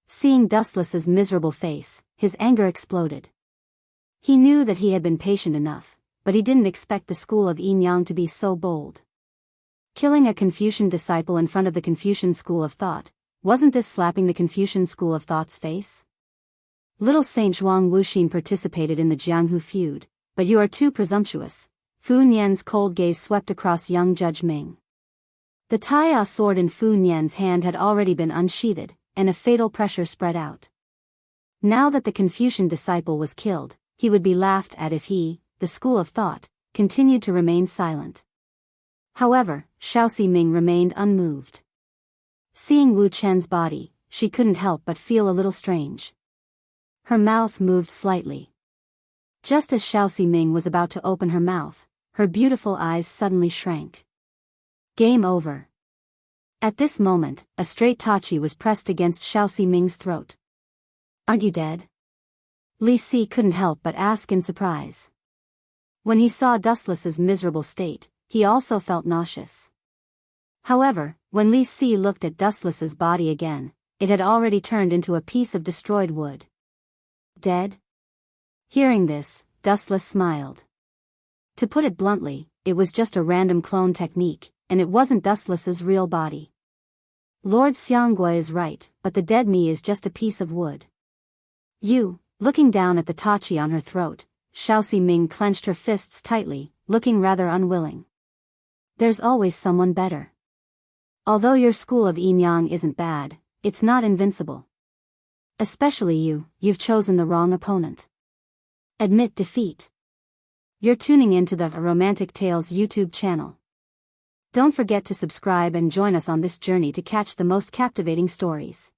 Seeing Dustless's miserable face, his anger exploded. He knew that he had been patient enough, but he didn't expect the school of Yin Yang to be so bold. Killing a Confucian disciple in front of the Confucian school of thought, wasn't this slapping the Confucian school of thought's face? Little Saint Zhuang Wuxin participated in the Jianghu feud, but you are too presumptuous. Fu Nian's cold gaze swept across young Judge Ming. The Tai sword in Fu Nian's hand had already been unsheathed, and a fatal pressure spread out. Now that the Confucian disciple was killed, he would be laughed at if he, the school of thought, continued to remain silent. However, Xiaoxi Ming remained unmoved. Seeing Wu Chen's body, she couldn't help but feel a little strange. Her mouth moved slightly. Just as Xiaoxi Ming was about to open her mouth, her beautiful eyes suddenly shrank. Game over. At this moment, a straight Tachi was pressed against Xiao Ming's throat. "Aren't you dead?" Li Si couldn't help but ask in surprise. When he saw Dustless's miserable state, he also felt nauseous. However, when Li Si looked at Dustless's body again, it had already turned into a piece of destroyed wood. "Dead?" Hearing this, Dustless smiled. To put it bluntly, it was just a random clone technique, and it wasn't Dustless's real body. Lord Xianggui is right, but the dead me is just a piece of wood. You, looking down at the Tachi on her throat, Xiao Ming clenched her fists tightly, looking rather unwilling. "There's always someone better. Although your school of Yinyang isn't bad, it's not invincible. Especially you've chosen the wrong opponent. Admit defeat." You're tuning into the Romantic Tales YouTube channel. Don't forget to subscribe and join us on this journey to catch the most captivating stories.